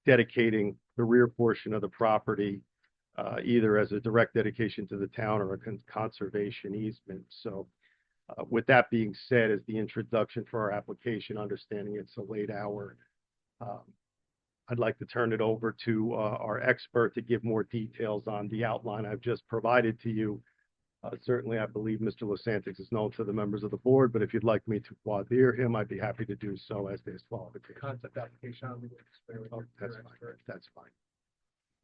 dedicating the rear portion of the property either as a direct dedication to the town or a conservation easement. So with that being said, as the introduction for our application, understanding it's a late hour, I'd like to turn it over to our expert to give more details on the outline I've just provided to you. Certainly, I believe Mr. Lasanchik is known to the members of the board, but if you'd like me to voir dire him, I'd be happy to do so as there's qualification. concept application, I'll leave it to spare with Oh, your that's expert. fine. That's fine.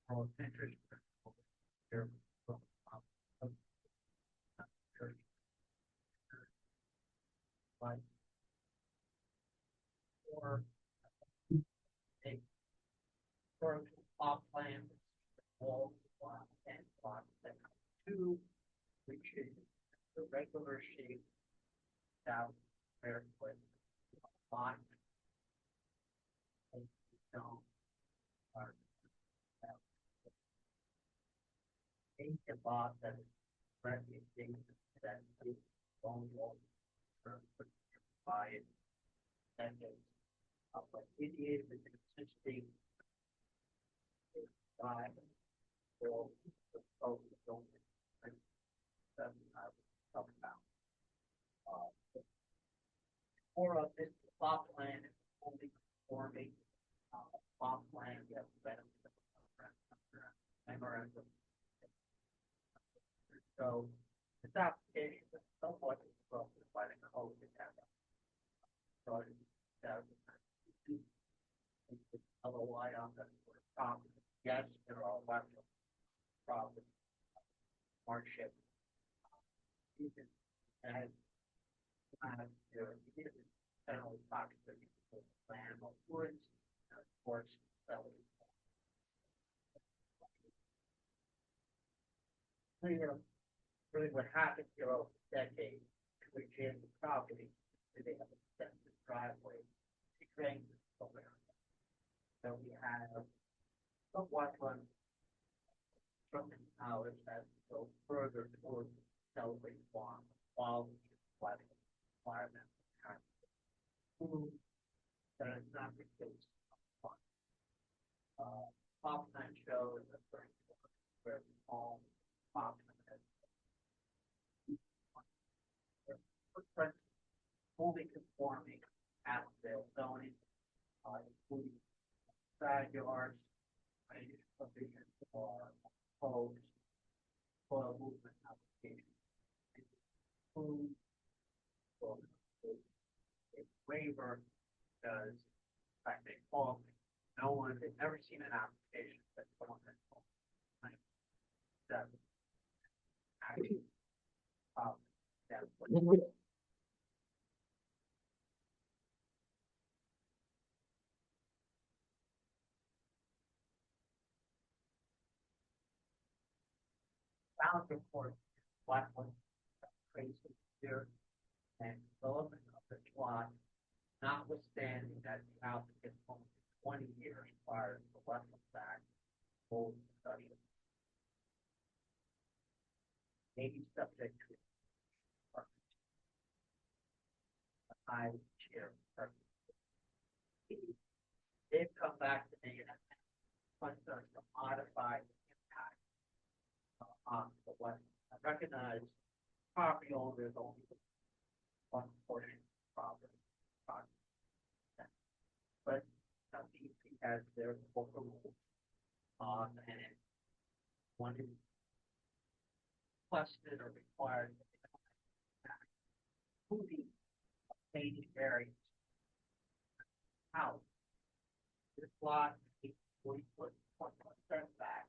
All interest. Here. Or a current plot plan, wall, lot, and plot that two, which is the regular shape south square foot lot. And stone are eight lot that is representing that is long wall by it. And like 88 is existing by or the building that I was talking about. For us, this plot plan is only conforming plot plan. We have benefit memorandum. So this application is somewhat disrupted by the code that has started 2019. LOI on the property. Yes, there are lots of problems, hardship. Even as there is generally toxic land or woods, of course, that would really what happened here over decades to reject the property, so they have a extensive driveway to drain this over. So we have somewhat one from the knowledge as we go further towards celebrate farm, quality, flooding, environment, kind of food that is not replaced. Hoffman shows a very where all Hoffman has fully conforming Allendale zoning, including side yards, provisions for proposed soil movement application. Food, a waiver does, I think, all, no one has ever seen an application that someone has told me that actually, that's what. Balance report, what was crazy here, and development of the plot, notwithstanding that the applicant only 20 years prior to the Wetlands Act, full discussion. Maybe subject to a high chair. They've come back to me and wants us to modify the impact on the wetlands. I recognize property owners only one portion of property. But DEP has their local rules, and one is requested or required to be obtained variance. How? This lot is 40-foot, 1-foot setback,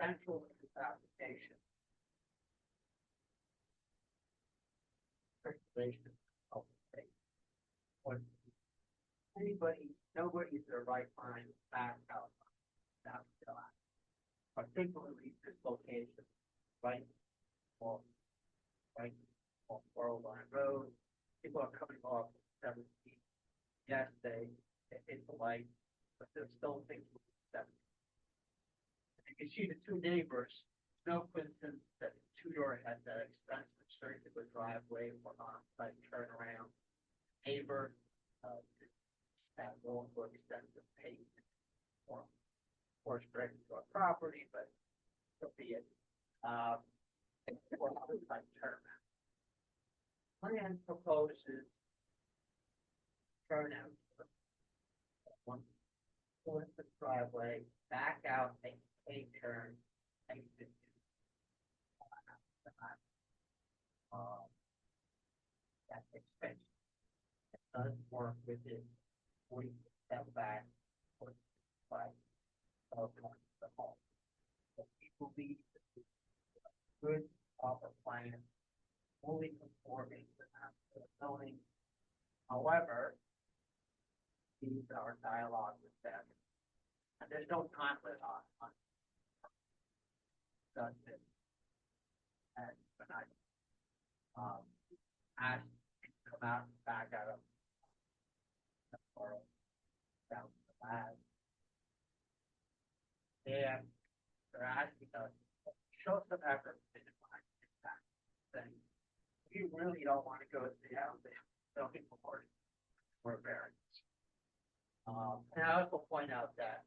central to this application. Circulation of the state. When nobody's in their right mind back out that particularly this location, right on 409 Road. People are coming off 17. Yes, it's a light, but there's still things with 7. You can see the two neighbors. No coincidence that Tudor had that expensive circular driveway for on-site turnaround. Neighbor had room for extensive pavement or straight to our property, but so be it. For on-site turnaround. Plan proposes turnout. One foot the driveway, back out, make a turn, exit. That's expensive. It does work with it. 40 step back, 45 of the home. So people believe that good proper plan, fully conforming to the zoning. However, these are dialogue with them, and there's no conflict on it. And when I asked to come out and back out of or down to the lab, and they're asking us to show some effort to define impact. Saying we really don't want to go to the house, zoning board for variance. And I also point out that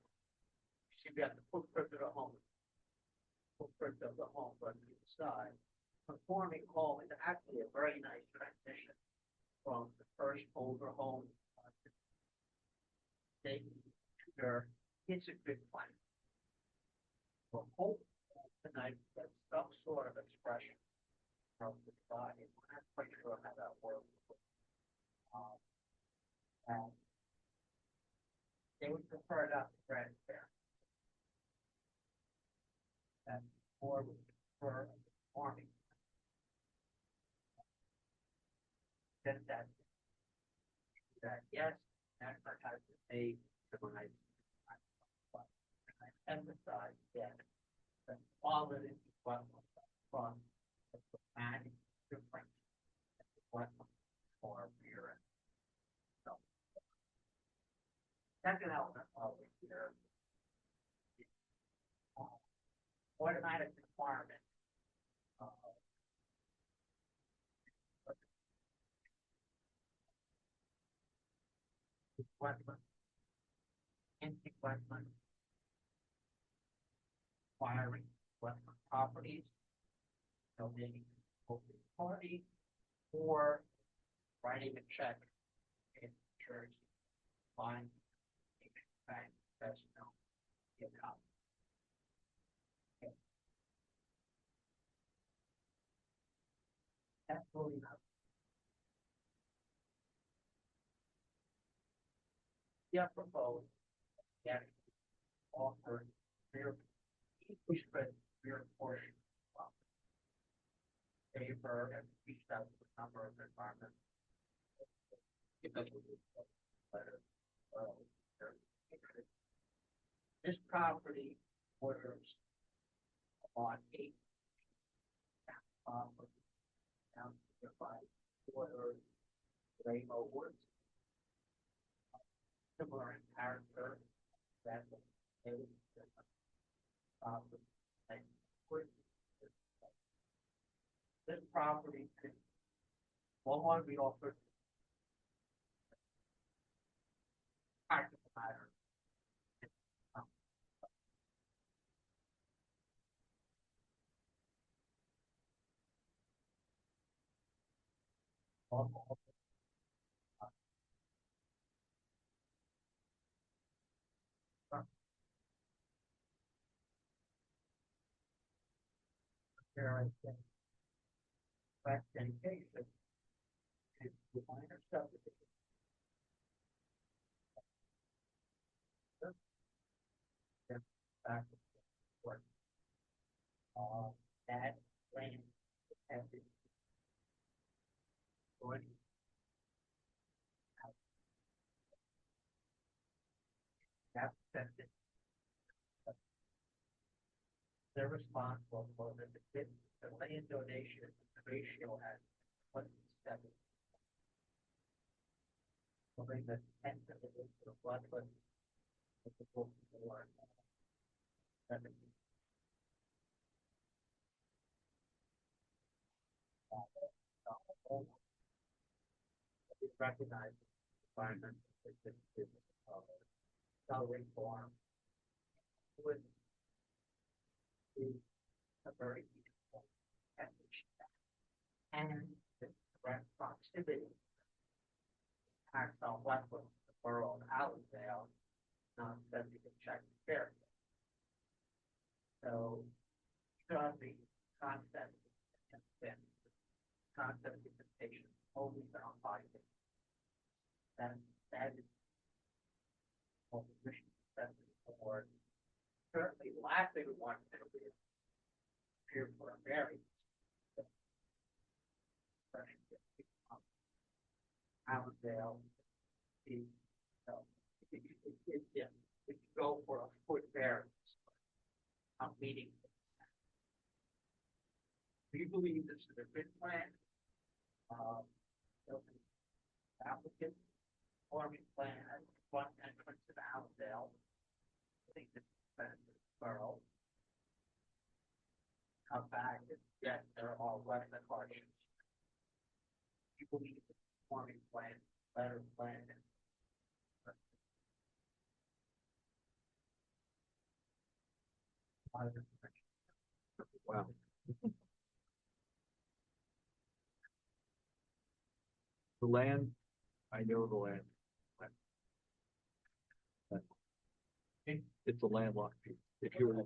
you see we have the footprint of the home on the side. Conforming home is actually a very nice transition from the first older home it's a good plan. We're hoping tonight that some sort of expression from the side. I'm not quite sure how that works. And They would prefer not to grant there. And or would prefer farming. Then that yes, Agriculture has to pay the money. I emphasize that the quality of what from the man is different than what for beer. So second element of it here is automatic requirement. Wetland, intake wetland, acquiring wetland properties, donating to the party, or writing a check in Jersey, buying a bank, that's no income. Okay. That's really not. Yeah, proposed, yeah, offer fair, equally spread fair portion of favor and reach out to a number of environmental. This property borders on 8 down to by border Rainbow Woods. Similar in character that they would this property could one we offered practical matter. But in case of the minor subdivision, back and forth, that land has been going out. That's it. They're responsible for the land donation ratio at 27. So bring the 10 to the floodplain. It's supposed to be 70. It's recognized environment is salary farm would be a very beautiful message. And the direct proximity acts on wetlands, the borough of Allendale, not that we can check the fair. So, the concept and then concept implementation only found by that is what the mission for certainly the last thing we want to do is appear for a variance. Allendale is if you go for a foot variance, I'm meeting. We believe this is a good plan. Applicant forming plan has one entrance to the Allendale. I think this is the borough. Come back, yes, there are wetland hardships. We believe the forming plan, better plan. Wow. The land, I know the land. It's a landlocked piece. If you were, no.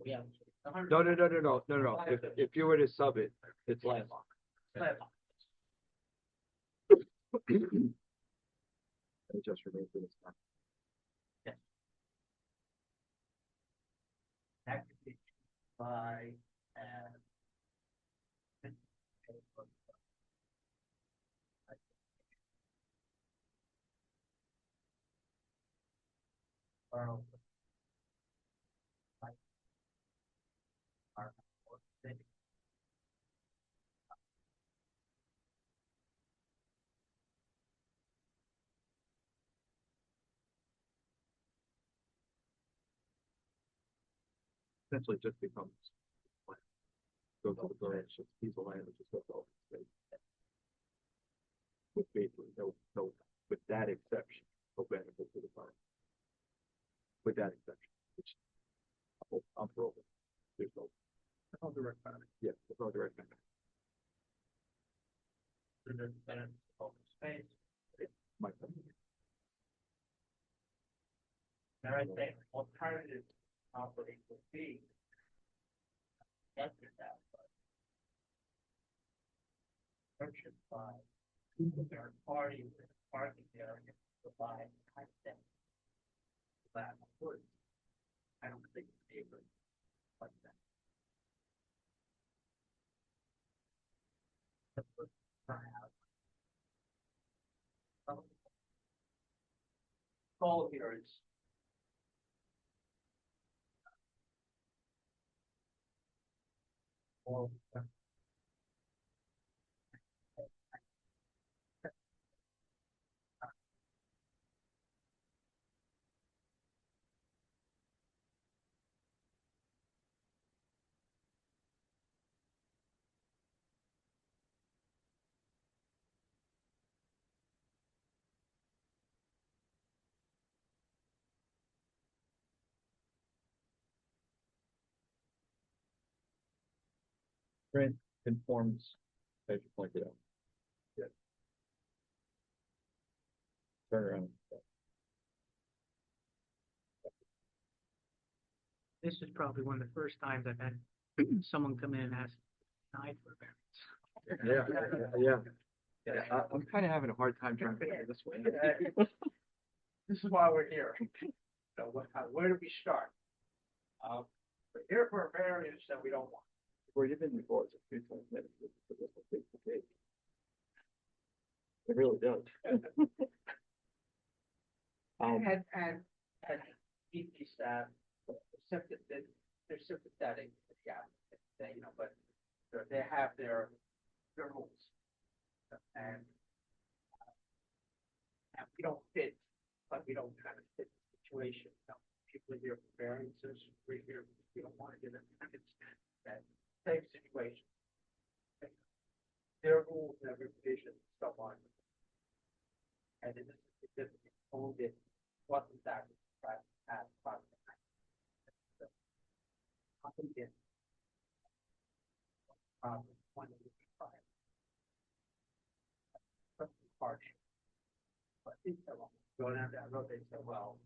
If you were to sub it, it's landlocked. It just remains in its time. Yes. by and Essentially just becomes land. Goes to the village, it's a piece of land that just goes over the state. With basically no, with that exception, no benefit to the farm. With that exception, which I'm for open. There's no direct benefit. Yeah, there's no direct benefit. open space. My And I think alternative property would be after that, but purchased by third party with parking area to provide access to that wood. I don't think the neighbor like that. Goal here is well, Grant informs, as you pointed out. Yeah. Turn around. this is probably one of the first times I've had someone come in and ask denied for a variance. Yeah, I'm kind of having a hard time trying to figure this one. This is why we're here. So where do we start? We're here for a variance that we don't want. Where you've been before, it's a few times minutes. It really does. And DP staff, they're sympathetic, yeah, but they have their rules. And we don't fit, but we don't kind of fit the situation. People are here for variances, we're here, we don't want to give them that same situation. Their rules and every provision, so on. And it is significant, only what is that as part of the one of the prior. Harsh. But it's going down that road, they say, well,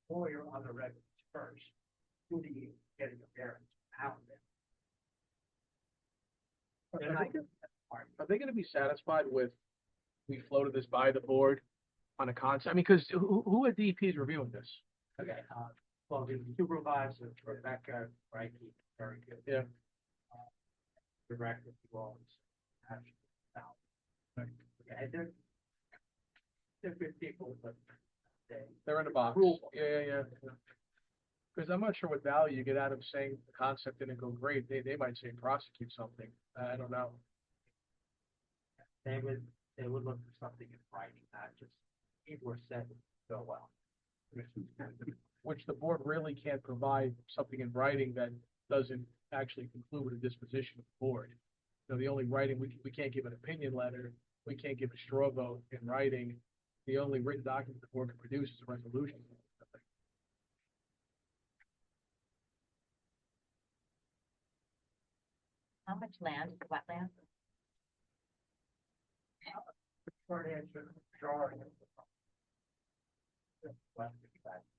or you're on the records first, who do you getting a variance out there? Are they gonna be satisfied with, we floated this by the board on a concept? I mean, because who at DEP is reviewing this? Okay, well, the supervisor, Rebecca, right, very good. Yeah. Director, you always actually now. Yeah, they're good people, but They're in the box. Rule. Yeah. Because I'm not sure what value you get out of saying the concept didn't go great. They might say prosecute something. I don't know. They would look for something in writing, not just people are said so well. Which the board really can't provide something in writing that doesn't actually conclude with a disposition of the board. The only writing, we can't give an opinion letter, we can't give a straw vote in writing. The only written document the board can produce is a resolution. How much land is wetland? Short answer, majority of the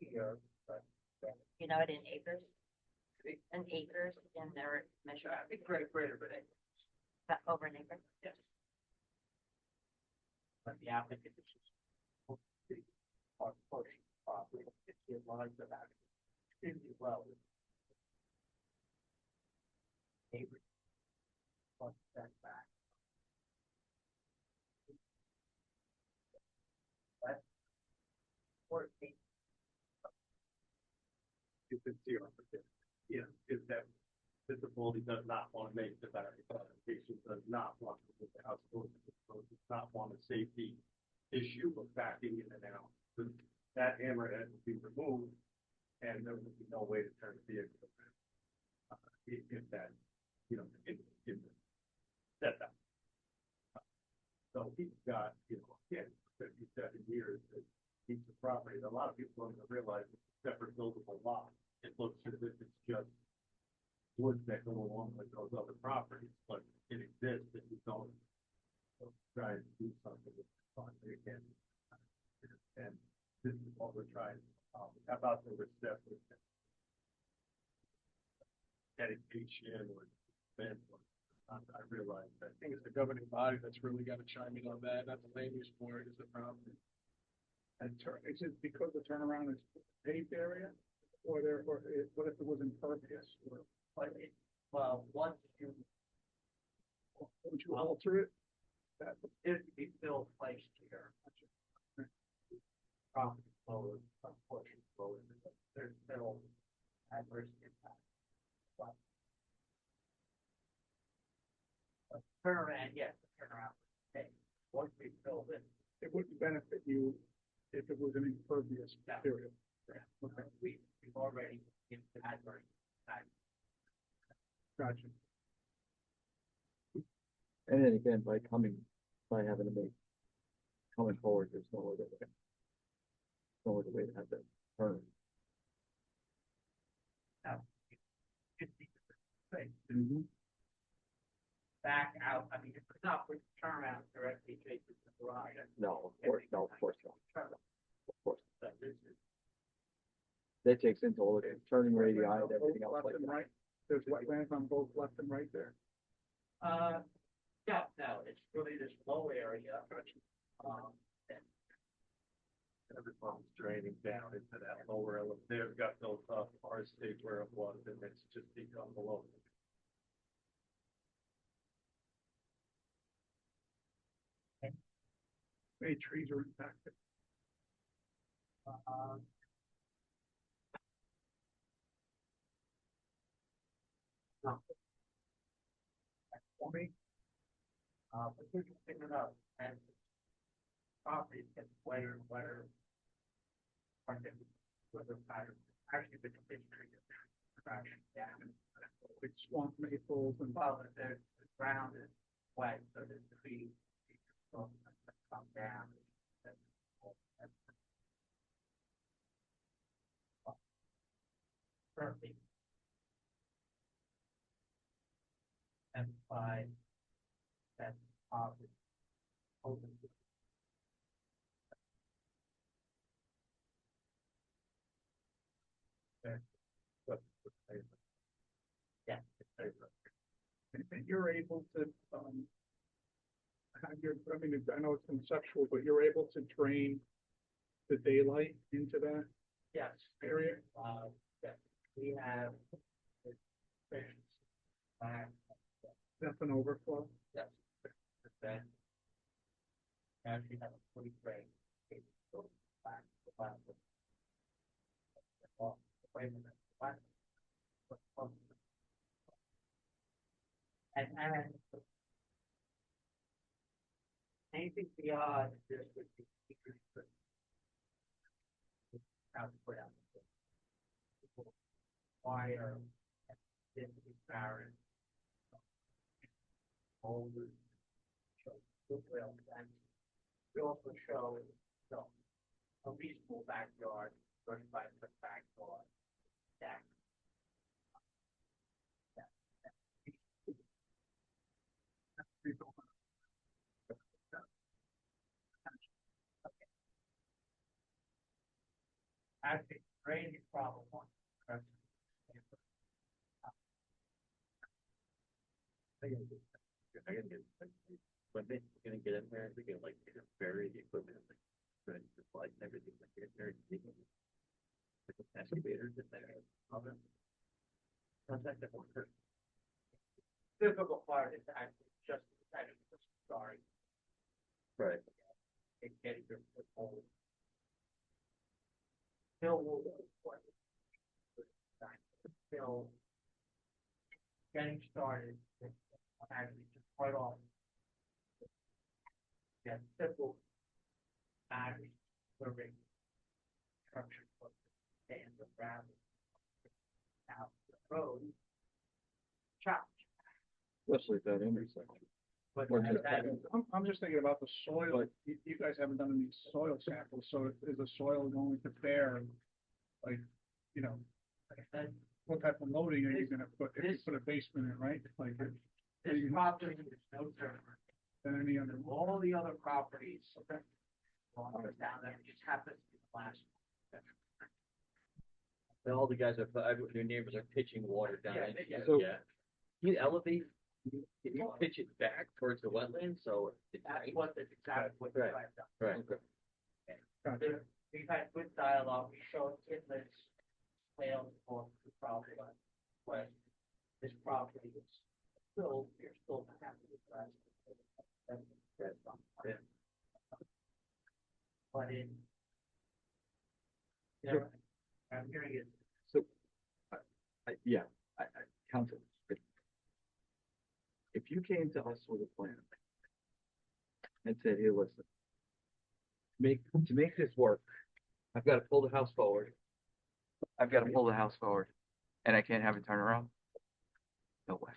here, but You know it in acres? In acres in their measure, I think greater than it. about over an acre? Yes. But the applicant is just the portion property, it's the lines of extremely well. Neighbors. Plus setback. That's 14. If it's zero, yeah, if that disability does not want to make the variance application, does not want to move the house closer to the road, does not want a safety issue of backing in and out, then that hammerhead would be removed, and there would be no way to turn the vehicle around. If that, you know, in the setback. So he's got, you know, again, 57 years to keep the property. A lot of people don't even realize it's a separate buildable lot. It looks as if it's just woods that go along with those other properties, but it exists and you don't try to do something with the property again. And this is what we're trying. How about the respect with dedication or event? I realize that. I think it's the governing body that's really got to chime in on that, not the land use board is the problem. And is it because the turnaround is paved area? Or what if it was impervious? Or, Well, once you, would you alter it? That if you still placed here, property flow, portion flow, there's still adverse impact. But turnaround, yes, the turnaround. Okay, once we fill this, it wouldn't benefit you if it was an impervious area. okay, we've already given adverse impact. Gotcha. And then again, by having to coming forward, there's no other way to have that turn. Now, 50% back out, I mean, it's not with turnaround directly adjacent to the garage. No, of course not. Of course. That is it. That takes into all the turning radii and everything else Left like and that. right. There's wetlands on both left and right there. Yeah, no, it's really this low area. And Everyone's draining down into that lower element. They've got those ours stayed where it was, and it's just become below. Many trees are impacted. For me, but we're just picking it up and property gets wetter and wetter. Weather patterns, actually the condition is crashing down. Like swamp maples and. Well, the ground is wet, so the trees come down. Currently. And by that positive. Open. Yeah. And you're able to, have your, I mean, I know it's conceptual, but you're able to drain the daylight into that Yes. area? Yeah, we have. That's an overflow? Yes. Then. Actually have a fully drained. Back. Wait a minute. And anything beyond this would be how to put out wire and density barren. Boulders, show footwell and we also show a reasonable backyard, 35-foot backyard. Deck. Actually, drainage problem one. When they're gonna get in there, they're gonna like bury the equipment, like, the light and everything, like, get very deep. excavators in there. Contact the worker. Difficult part is actually just sorry. Right. It getting your foothold. Still will still getting started. Actually, just quite off. Yeah, simple battery, serving, structure, and the gravel. Out the road. Challenge. Especially at that intersection. But Or as just- that- I'm just thinking about the soil. You guys haven't done any soil samples, so is the soil going to bear, like, you know, like I said, what type of loading are you gonna put, if you This- put a basement in, right? Like, this property is no different than any other. than all the other properties. Down there, it just happens to be the last. And all the guys your neighbors are pitching water down. Yeah, in. yeah. So, can you elevate, can you pitch it back towards the wetland, so it's. That's what, that's exactly what they're trying to do. Right. We've had good dialogue, we showed inlets, swales for the property line. When this property is still, you're still happy with that. That's not fair. But in. You know, I'm hearing it. So, counsel, if you came to us with a plan and said, here, listen, to make this work, I've got to pull the house forward. I've got to pull the house forward and I can't have it turn around. No way.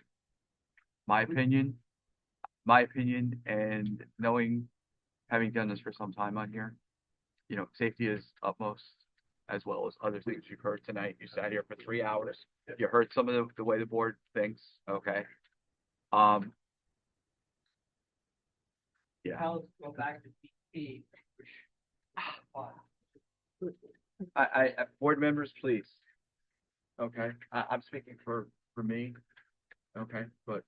My opinion, and knowing, having done this for some time on here, you know, safety is utmost, as well as other things you've heard tonight. You sat here for 3 hours. You heard some of the way the board thinks, okay? Yeah. Now let's go back to DP. Board members, please. Okay, I'm speaking for me. Okay, but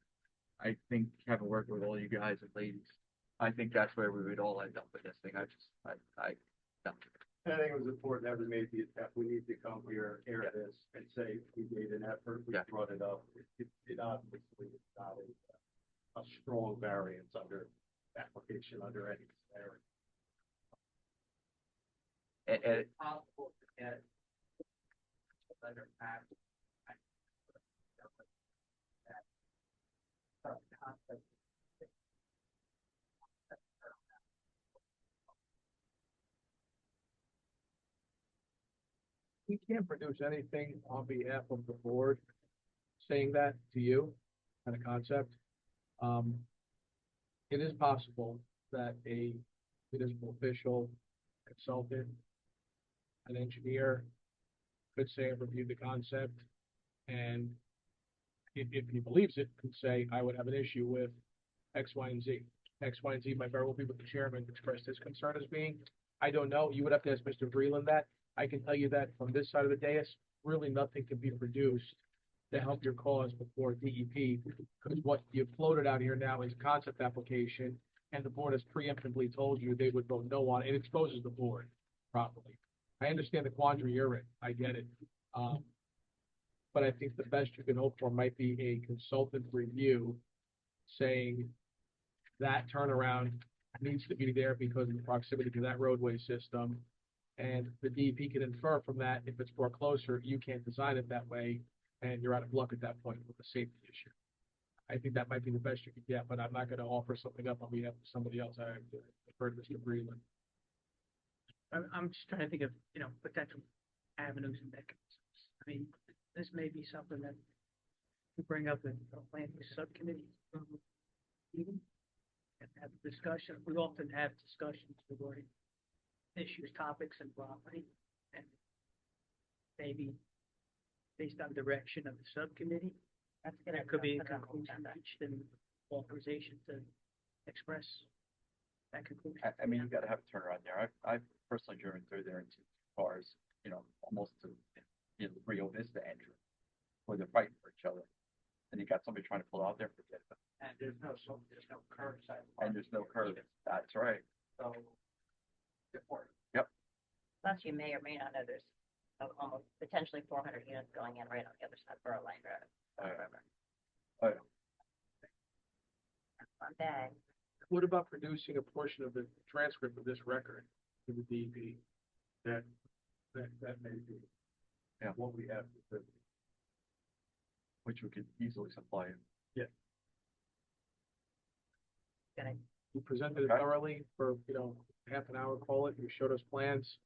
I think having worked with all you guys and ladies, I think that's where we would all end up with this thing. No. I think it was important that we made the attempt. We need to come here, air this, and say we made an effort, we Yeah. brought it up. It obviously is not a strong variance under application under any scenario. And Possible to get. Better path. We can't produce anything on behalf of the board saying that to you, kind of concept. It is possible that a municipal official, consultant, an engineer could say, I've reviewed the concept, and if he believes it, could say, I would have an issue with X, Y, and Z. X, Y, and Z might very well be what the chairman expressed his concern as being. I don't know. You would have to ask Mr. Breland that. I can tell you that from this side of the dais, really nothing can be produced to help your cause before DEP, because what you've floated out here now is a concept application, and the board has preemptively told you they would vote no on it. It exposes the board properly. I understand the quandary you're in. I get it. But I think the best you can hope for might be a consultant review saying that turnaround needs to be there because of the proximity to that roadway system. And the DEP can infer from that, if it's brought closer, you can't design it that way, and you're out of luck at that point with the safety issue. I think that might be the best you could get, but I'm not gonna offer something up on behalf of somebody else. I've heard Mr. Breland. I'm just trying to think of, you know, potential avenues and mechanisms. I mean, this may be something that we bring up in the planning subcommittee meeting and have a discussion. We often have discussions regarding issues, topics, and property, and maybe based on direction of the subcommittee, there could be a conclusion reached and authorization to express that conclusion. I mean, you gotta have a turnaround there. I've personally driven through there in 2 cars, you know, almost to, you know, Rio Vista entrance, where they're fighting for each other. And you got somebody trying to pull out there, forget it. And there's no curbside. And there's no curb. That's right. So. Important. Yep. Plus, you may or may not know there's of almost potentially 400 units going in right on the other side of Borough Lane Road. Right. One day. What about producing a portion of the transcript of this record to the DEP? That may be. Yeah. What we have, Which we could easily supply. Gonna You presented it Okay. thoroughly for, half an hour, call it, you showed us plans.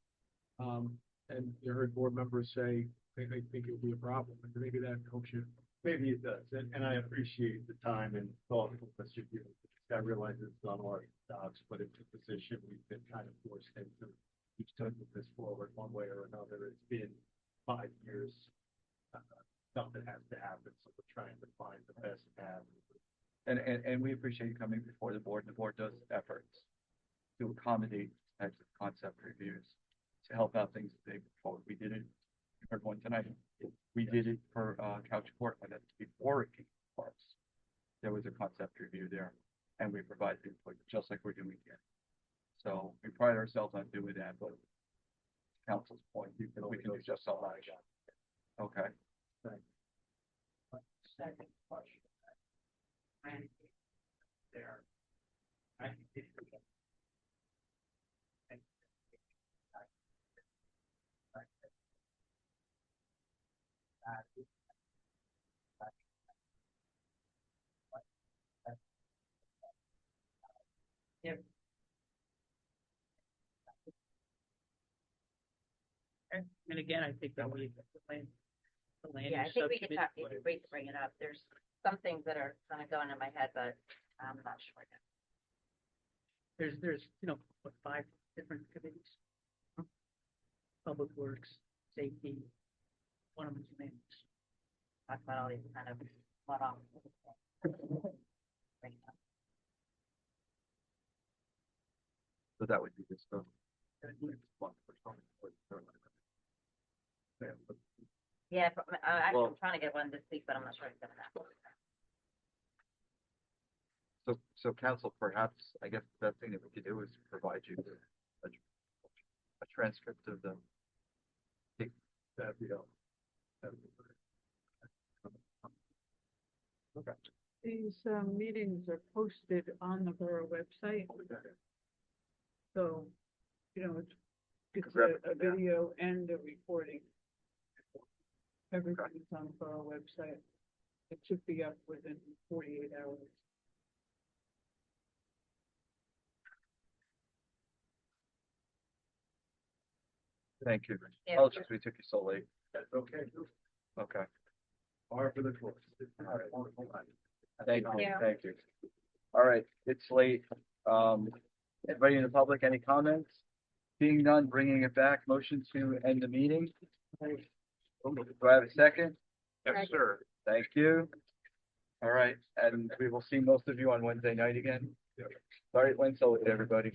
And you heard board members say, they think it would be a problem, and maybe that helps you. maybe it does, and I appreciate the time and thoughtfulness you're giving. I realize it's not our jobs, but it's a position we've been kind of forced into. Each time with this forward one way or another, it's been 5 years. Something has to happen, so we're trying to find the best path. And we appreciate you coming before the board. The board does efforts to accommodate types of concept reviews to help out things as they move forward. We did it, you heard one tonight. We did it for Couch Court, and that's before it came to us. There was a concept review there, and we provided input, just like we're doing here. So we pride ourselves on doing that, but council's point, we can do just so much. Okay. Second question. And there, I think Yep. And again, I think that we, the land Yeah, I use think we could subcommittee- talk, it'd be great to bring it up. There's some things that are kind of going in my head, but I'm not sure yet. There's, what, 5 different committees? Public Works, Safety, one of them is land use. Talk about all these kind of one-off. Bring it up. So that would be this stuff. Yeah, but I'm Well- trying to get one this week, but I'm not sure it's gonna happen. So council, perhaps, I guess the best thing that we could do is provide you with a transcript of the. That'd be all. Okay. These meetings are posted on the borough website. So, it's a video and a recording. Everything's on the borough website. It should be up within 48 hours. Thank you. Yeah. Apologies, we took you so late. That's okay. Okay. Par for the course. All right. Thank Thank you, you. thank you. All right, it's late. Anybody in the public, any comments? Being none, bringing it back, motion to end the meeting. Do I have a second? Yes, sir. Thank you. All right, and we will see most of you on Wednesday night again. Sorry it went so late, everybody.